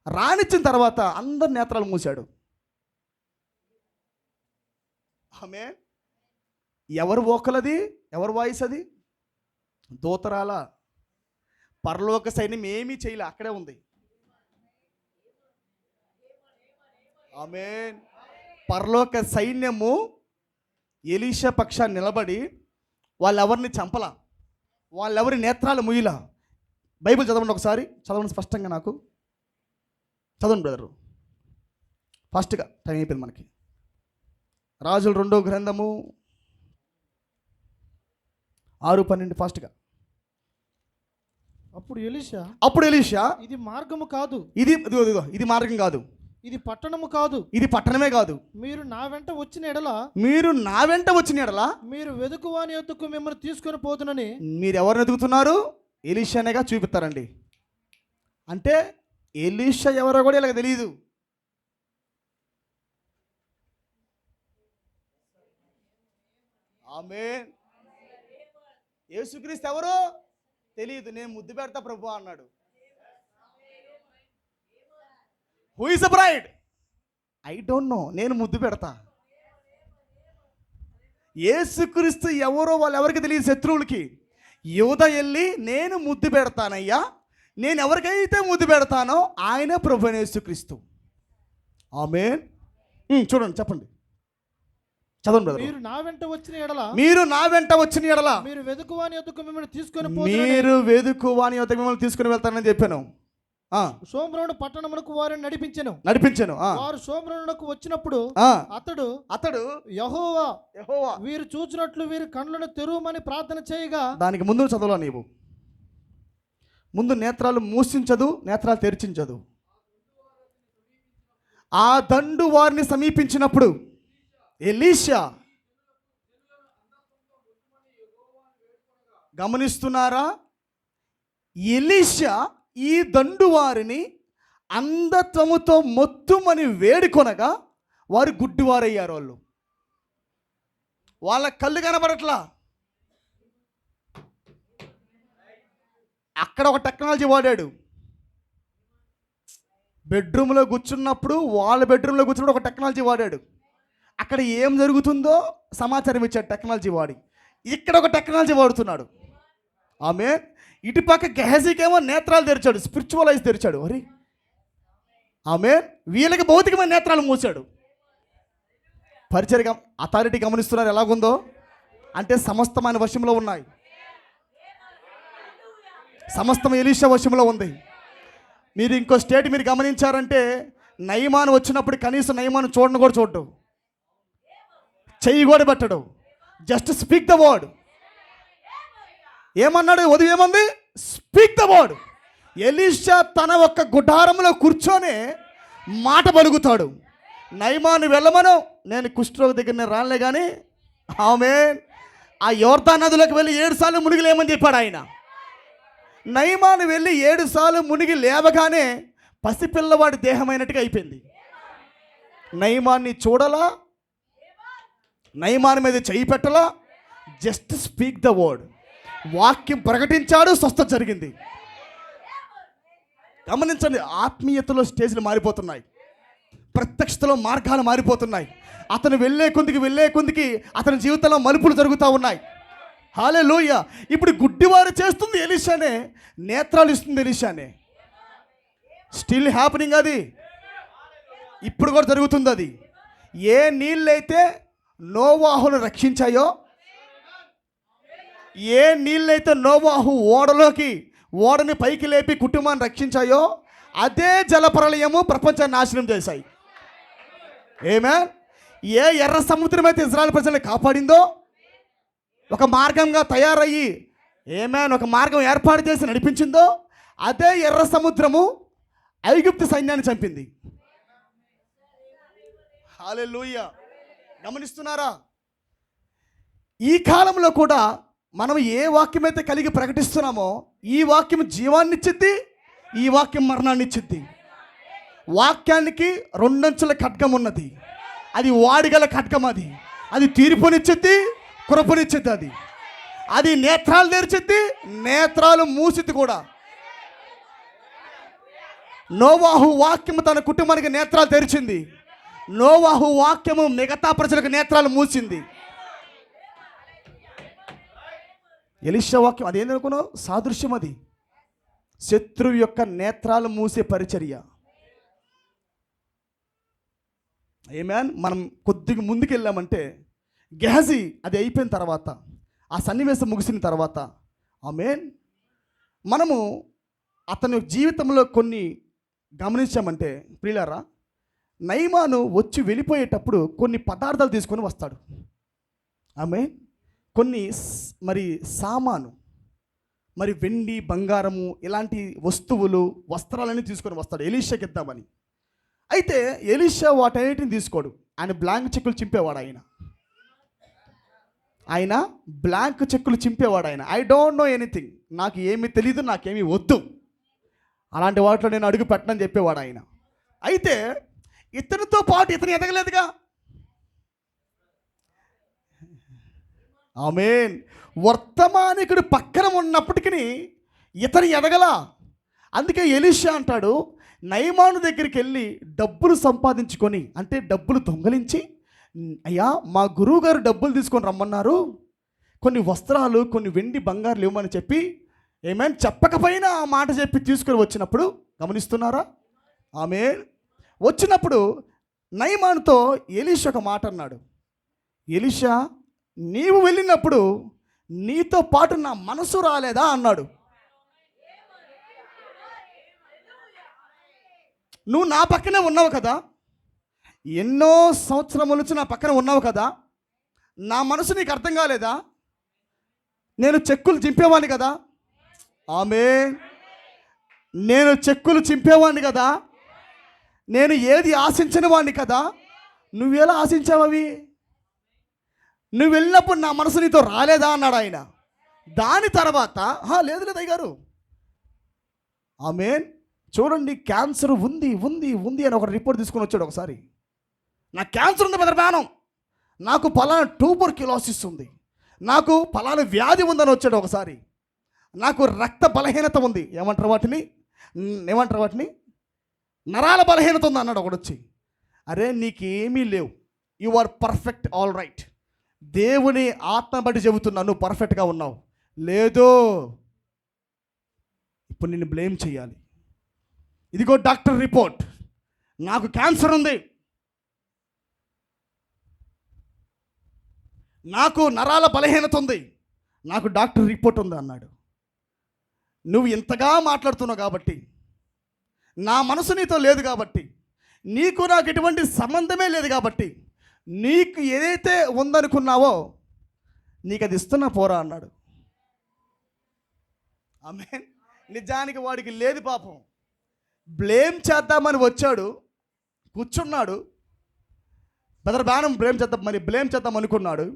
రానిచ్చిన తర్వాత అందరి నేత్రాలు మూశాడు. ఆమె ఎవరు వోకలది, ఎవరు వాయిస్ అది? దూతరాల. పరలోక సైన్యం ఏమీ చేయలే, అక్కడే ఉంది. ఆమేన్. పరలోక సైన్యము ఎలీషా పక్షాన్ని నిలబడి వాళ్ళెవరిని చంపలా, వాళ్ళెవరి నేత్రాలు ముయ్యలా. బైబిల్ చదవండి ఒకసారి, చదవండి స్పష్టంగా. నాకు చదవండి బ్రదరు, ఫాస్ట్గా, టైం అయిపోయింది మనకి. రాజుల 2వ గ్రంథము 6:12 ఫాస్ట్గా. అప్పుడు ఎలీషా ఇది మార్గము కాదు, ఇది మార్గం కాదు, ఇది పట్టణము కాదు, ఇది పట్టణమే కాదు. మీరు నా వెంట వచ్చిన ఎడల మీరు నా వెంట వచ్చిన ఎడల మీరు వెదుకువాని యొద్దకు మిమ్మల్ని తీసుకొని పోతునని. మీరు ఎవరిని ఎదుగుతున్నారు? ఎలీషానేగా చూపిస్తారండి. అంటే ఎలీషా ఎవరో కూడా ఇలా తెలియదు. ఆమేన్. యేసుక్రీస్తు ఎవరో తెలియదు. నేను ముద్దు పెడతా ప్రభు అన్నాడు. Who is the bride? I don't know. నేను ముద్దు పెడతా. యేసుక్రీస్తు ఎవరో వాళ్ళు ఎవరికి తెలియదు, శత్రువులకి. యూదా వెళ్ళి నేను ముద్దు పెడతానయ్యా, నేను ఎవరికైతే ముద్దు పెడతానో ఆయన ప్రభు అయిన యేసుక్రీస్తు. ఆమేన్. చూడండి, చెప్పండి, చదవండి బ్రదర్. మీరు నా వెంట వచ్చిన ఎడల మీరు నా వెంట వచ్చిన ఎడల మీరు వెదుకువాని యొద్దకు మిమ్మల్ని తీసుకొని మీరు వెదుకువాని యొద్దకు మిమ్మల్ని తీసుకుని వెళ్తానని చెప్పాను. సోమ్రోను పట్టణమునకు వారిని నడిపించెను. వారు సోమ్రోనునకు వచ్చినప్పుడు అతడు యెహోవా వీరు చూచినట్లు వీరి కళ్ళను తెరువమని ప్రార్థన చేయగా. దానికి ముందు చదవలా నీవు. ముందు నేత్రాలు మూసించదు, నేత్రాలు తెరిచించదు. ఆ దండు వారిని సమీపించినప్పుడు ఎలీషా, గమనిస్తున్నారా? ఎలీషా ఈ దండు వారిని అంధత్వముతో మొత్తుమని వేడుకొనగా వారు గుడ్డివారయ్యారు. వాళ్ళ కళ్ళు కనబడట్లా. అక్కడ ఒక టెక్నాలజీ వాడాడు. బెడ్రూమ్లో కూర్చున్నప్పుడు, వాళ్ళ బెడ్రూమ్లో కూర్చున్నప్పుడు ఒక టెక్నాలజీ వాడాడు. అక్కడ ఏం జరుగుతుందో సమాచారం ఇచ్చాడు టెక్నాలజీ వాడి. ఇక్కడ ఒక టెక్నాలజీ వాడుతున్నాడు. ఆమె ఇటుపక్క గెహజీకేమో నేత్రాలు తెరిచాడు, స్పిరిచువల్ ఐస్ తెరిచాడు. మరి ఆమె వీళ్ళకి భౌతికమైన నేత్రాలు మూసాడు. పరిచర్య అథారిటీ గమనిస్తున్నారు ఎలాగుందో? అంటే సమస్తమైన వశంలో ఉన్నాయి. సమస్తం ఎలీషా వశంలో ఉంది. మీరు ఇంకో స్టేట్ మీరు గమనించారంటే, నయమాను వచ్చినప్పుడు కనీసం నయమాను చూడను కూడా చూడడు, చెయ్యి కూడా పెట్టడు. Just speak the word. ఏమన్నాడు? వధువు ఏమంది? Speak the word. ఎలీషా తన ఒక్క గుడారంలో కూర్చొని మాట పలుకుతాడు. నయమాను వెళ్ళమను, నేను కుష్ఠరోగి దగ్గర నేను రాలే కానీ ఆమేన్, ఆ యోర్దాను నదిలోకి వెళ్ళి 7 సార్లు మునిగి లేమని చెప్పాడు ఆయన. నయమాను వెళ్ళి 7 సార్లు మునిగి లేవగానే పసిపిల్లవాడి దేహమైనట్టుగా అయిపోయింది. నయమాన్ని చూడలా, నయమాను మీద చెయ్యి పెట్టలా, జస్ట్ స్పీక్ ద వర్డ్. వాక్యం ప్రకటించాడు, స్వస్థత జరిగింది. గమనించండి, ఆత్మీయతలో స్టేజ్లు మారిపోతున్నాయి, ప్రత్యక్షతలో మార్గాలు మారిపోతున్నాయి. అతను వెళ్ళే కొద్దికి అతని జీవితంలో మలుపులు జరుగుతూ ఉన్నాయి. హల్లెలూయా. ఇప్పుడు గుడ్డివారు చేస్తుంది ఎలీషానే, నేత్రాలు ఇస్తుంది ఎలీషానే. Still happening. అది ఇప్పుడు కూడా జరుగుతుంది. అది ఏ నీళ్ళైతే నోవాహును రక్షించాయో, ఏ నీళ్ళైతే నోవాహు ఓడని పైకి లేపి కుటుంబాన్ని రక్షించాయో, అదే జలప్రలయము ప్రపంచాన్ని నాశనం చేశాయి. ఆమేన్. ఏ ఎర్ర సముద్రం అయితే ఇజ్రాయెల్ ప్రజల్ని కాపాడిందో, ఒక మార్గంగా తయారయ్యి ఆమేన్ ఒక మార్గం ఏర్పాటు చేసి నడిపించిందో, అదే ఎర్ర సముద్రము ఐగుప్తు సైన్యాన్ని చంపింది. హల్లెలూయా. గమనిస్తున్నారా? ఈ కాలంలో కూడా మనం ఏ వాక్యం అయితే కలిగి ప్రకటిస్తున్నామో, ఈ వాక్యం జీవాన్ని ఇచ్చిద్ది, ఈ వాక్యం మరణాన్ని ఇచ్చిద్ది. వాక్యానికి 2 అంచుల ఖడ్గం ఉన్నది. అది వాడిగల ఖడ్గం. అది తీర్పునిచ్చిద్ది, కృపనిచ్చిద్ది. అది నేత్రాలు తెరిచిద్ది, నేత్రాలు మూసిద్ది కూడా. నోవాహు వాక్యము తన కుటుంబానికి నేత్రాలు తెరిచింది. నోవాహు వాక్యము మిగతా ప్రజలకు నేత్రాలు మూసింది. ఎలీషా వాక్యం అదేందనుకున్నావు? సాదృశ్యం. అది శత్రువు యొక్క నేత్రాలు మూసే పరిచర్య. ఆమేన్. మనం కొద్దిగా ముందుకు వెళ్ళామంటే, గెహజీ అది అయిపోయిన తర్వాత, ఆ సన్నివేశం ముగిసిన తర్వాత, ఆమేన్, మనము అతని జీవితంలో కొన్ని గమనించామంటే, ప్రియులారా, నయమాను వచ్చి వెళ్ళిపోయేటప్పుడు కొన్ని పదార్థాలు తీసుకొని వస్తాడు. ఆమేన్. కొన్ని మరి సామాను, మరి వెండి, బంగారము, ఇలాంటి వస్తువులు, వస్త్రాలన్నీ తీసుకొని వస్తాడు ఎలీషాకి ఇద్దామని. అయితే ఎలీషా వాటన్నిటిని తీసుకోడు. ఆయన బ్లాంక్ చెక్కులు చింపేవాడు. ఆయన బ్లాంక్ చెక్కులు చింపేవాడు. ఐ డోంట్ నో ఎనీథింగ్, నాకు ఏమీ తెలీదు, నాకేమీ వద్దు, అలాంటి వాటిలో నేను అడుగు పెట్టనని చెప్పేవాడు ఆయన. అయితే ఇతనితో పాటు ఇతను ఎదగలేదుగా. ఆమేన్. వర్తమానికుడు పక్కన ఉన్నప్పటికీ ఇతను ఎదగలా. అందుకే ఎలీషా అంటాడు, నయమాను దగ్గరికి వెళ్ళి డబ్బులు సంపాదించుకొని, అంటే డబ్బులు దొంగలించి, అయ్యా మా గురువుగారు డబ్బులు తీసుకొని రమ్మన్నారు, కొన్ని వస్త్రాలు కొన్ని వెండి బంగారులు ఇవ్వమని చెప్పి, ఏమైనా చెప్పకపోయినా ఆ మాట చెప్పి తీసుకొని వచ్చినప్పుడు, గమనిస్తున్నారా? ఆమేన్. వచ్చినప్పుడు నయమానుతో ఎలీషా ఒక మాట అన్నాడు, ఎలీషా నీవు వెళ్ళినప్పుడు నీతో పాటు నా మనసు రాలేదా అన్నాడు. నువ్వు నా పక్కనే ఉన్నావు కదా, ఎన్నో సంవత్సరముల నుంచి నా పక్కన ఉన్నావు కదా, నా మనసు నీకు అర్థం కాలేదా? నేను చెక్కులు చింపేవాడిని కదా. ఆమేన్. నేను చెక్కులు చింపేవాడిని కదా, నేను ఏది ఆశించని వాడిని కదా, నువ్వెలా ఆశించావు అవి? నువ్వు వెళ్ళినప్పుడు నా మనసు నీతో రాలేదా అన్నాడు ఆయన. దాని తర్వాత లేదు లేదు అయ్యగారు. ఆమేన్. చూడండి, క్యాన్సర్ ఉంది ఉంది ఉంది అని ఒక రిపోర్ట్ తీసుకొని వచ్చాడు ఒకసారి. నాకు క్యాన్సర్ ఉంది బ్రదర్ బాణం, నాకు పలానా ట్యూబర్క్యులోసిస్ ఉంది, నాకు పలానా వ్యాధి ఉందని వచ్చాడు ఒకసారి. నాకు రక్త బలహీనత ఉంది, ఏమంటారు వాటిని నరాల బలహీనత ఉంది అన్నాడు ఒకడు వచ్చి. అరే నీకేమీ లేవు, you are perfect, all right, దేవుని ఆత్మ బట్టి చెబుతున్నా నువ్వు పర్ఫెక్ట్గా ఉన్నావు. లేదు, ఇప్పుడు నిన్ను బ్లేమ్ చేయాలి. ఇదిగో డాక్టర్ రిపోర్ట్, నాకు క్యాన్సర్ ఉంది, నాకు నరాల బలహీనత ఉంది, నాకు డాక్టర్ రిపోర్ట్ ఉంది అన్నాడు. నువ్వు ఇంతగా మాట్లాడుతున్నావు కాబట్టి, నా మనసు నీతో లేదు కాబట్టి, నీకు నాకు ఎటువంటి సంబంధమే లేదు కాబట్టి, నీకు ఏదైతే ఉందనుకున్నావో నీకు అది ఇస్తున్నా పోరా అన్నాడు. ఆమేన్. నిజానికి వాడికి లేదు పాపం, బ్లేమ్ చేద్దామని వచ్చాడు, కూర్చున్నాడు. బ్రదర్ బాణం బ్లేమ్ చేద్దాం అనుకున్నాడు.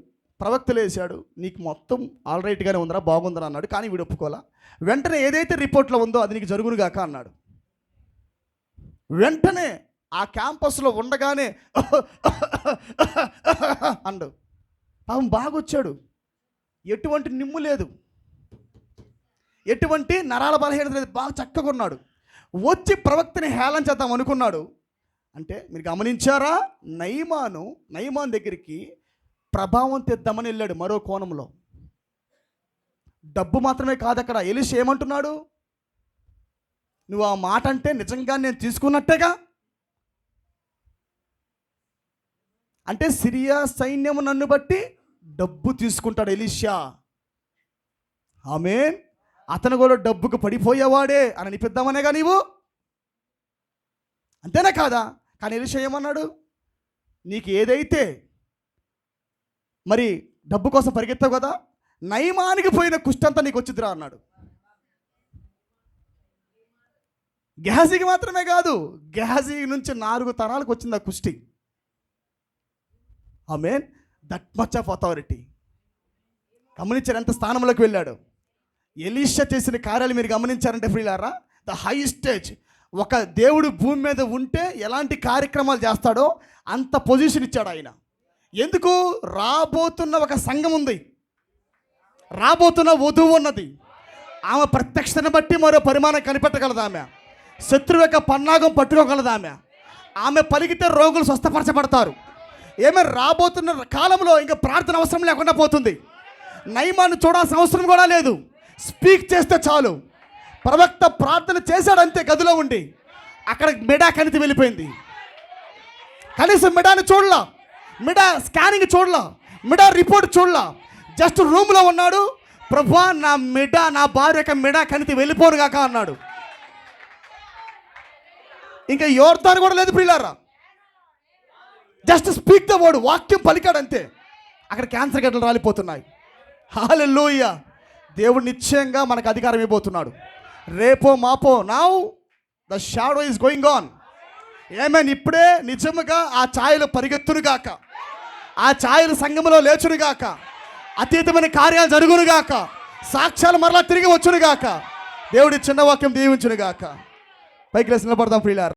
ప్రవక్తలు వేశాడు, నీకు మొత్తం ఆల్ రైట్గానే ఉందరా, బాగుందరా అన్నాడు. కానీ వీడు ఒప్పుకోలా. వెంటనే ఏదైతే రిపోర్ట్లో ఉందో అది నీకు జరుగునుగాక అన్నాడు. వెంటనే ఆ క్యాంపస్లో ఉండగానే అండు పాపం బాగొచ్చాడు, ఎటువంటి నిమ్ము లేదు, ఎటువంటి నరాల బలహీనత లేదు, బాగా చక్కగా ఉన్నాడు. వచ్చి ప్రవక్తని హేళన చేద్దాం అనుకున్నాడు. అంటే మీరు గమనించారా, నయమాను దగ్గరికి ప్రభావం తెద్దామని వెళ్ళాడు మరో కోణంలో. డబ్బు మాత్రమే కాదు అక్కడ. ఎలీషా ఏమంటున్నాడు, నువ్వు ఆ మాట అంటే నిజంగా నేను తీసుకున్నట్టేగా. అంటే సిరియా సైన్యము నన్ను బట్టి డబ్బు తీసుకుంటాడు ఎలీషా. ఆమేన్. అతను కూడా డబ్బుకు పడిపోయేవాడే అని అనిపిద్దామనేగా నీవు, అంతేనా కాదా? కానీ ఎలీషా ఏమన్నాడు, నీకు ఏదైతే మరి డబ్బు కోసం పరిగెత్తావు కదా, నయమానికి పోయిన కుష్టంతా నీకు వచ్చిద్దిరా అన్నాడు. గెహజీకి మాత్రమే కాదు, గెహజీ నుంచి 4 తరాలకు వచ్చింది ఆ కుష్టి. ఆమేన్. That much of authority. గమనించారు ఎంత స్థానంలోకి వెళ్ళాడు. ఎలీషా చేసిన కార్యాలు మీరు గమనించారంటే ప్రియులారా, ద హై స్టేజ్. ఒక దేవుడు భూమి మీద ఉంటే ఎలాంటి కార్యక్రమాలు చేస్తాడో అంత పొజిషన్ ఇచ్చాడు ఆయన. ఎందుకు? రాబోతున్న ఒక సంఘం ఉంది, రాబోతున్న వధువు ఉన్నది. ఆమె ప్రత్యక్షతను బట్టి మరో పరిమాణం కనిపెట్టగలదు. ఆమె శత్రువు యొక్క పన్నాగం పట్టుకోగలదు. ఆమె పలికితే రోగులు స్వస్థపరచబడతారు. ఏమే రాబోతున్న కాలంలో ఇంకా ప్రార్థన అవసరం లేకుండా పోతుంది. నయమాను చూడాల్సిన అవసరం కూడా లేదు, స్పీక్ చేస్తే చాలు. ప్రవక్త ప్రార్థన చేశాడు అంతే, గదిలో ఉండి. అక్కడ మెడా కణితి వెళ్ళిపోయింది. కనీసం మెడాని చూడలా, మెడా స్కానింగ్ చూడలా, మెడా రిపోర్ట్ చూడలా. జస్ట్ రూమ్లో ఉన్నాడు. ప్రభువా నా భార్య యొక్క మెడా కణితి వెళ్ళిపోను కాక అన్నాడు. ఇంకా యోర్దాను కూడా లేదు ప్రియులారా. జస్ట్ స్పీక్ ద వర్డ్, వాక్యం పలికాడు అంతే. అక్కడ క్యాన్సర్ గడ్డలు రాలిపోతున్నాయి. హల్లెలూయా. దేవుడు నిశ్చయంగా మనకు అధికారం ఇవ్వబోతున్నాడు. రేపో మాపో, now the shadow is going on. ఏమైనా ఇప్పుడే నిజముగా ఆ ఛాయలు పరిగెత్తునుగాక, ఆ ఛాయలు సంఘములో లేచునుగాక, అతీతమైన కార్యాలు జరుగునుగాక, సాక్ష్యాలు మరలా తిరిగి వచ్చునుగాక. దేవుడి చిన్న వాక్యం దీవించునుగాక. పైకి లేచి నిలబడదాం ప్రియులారా.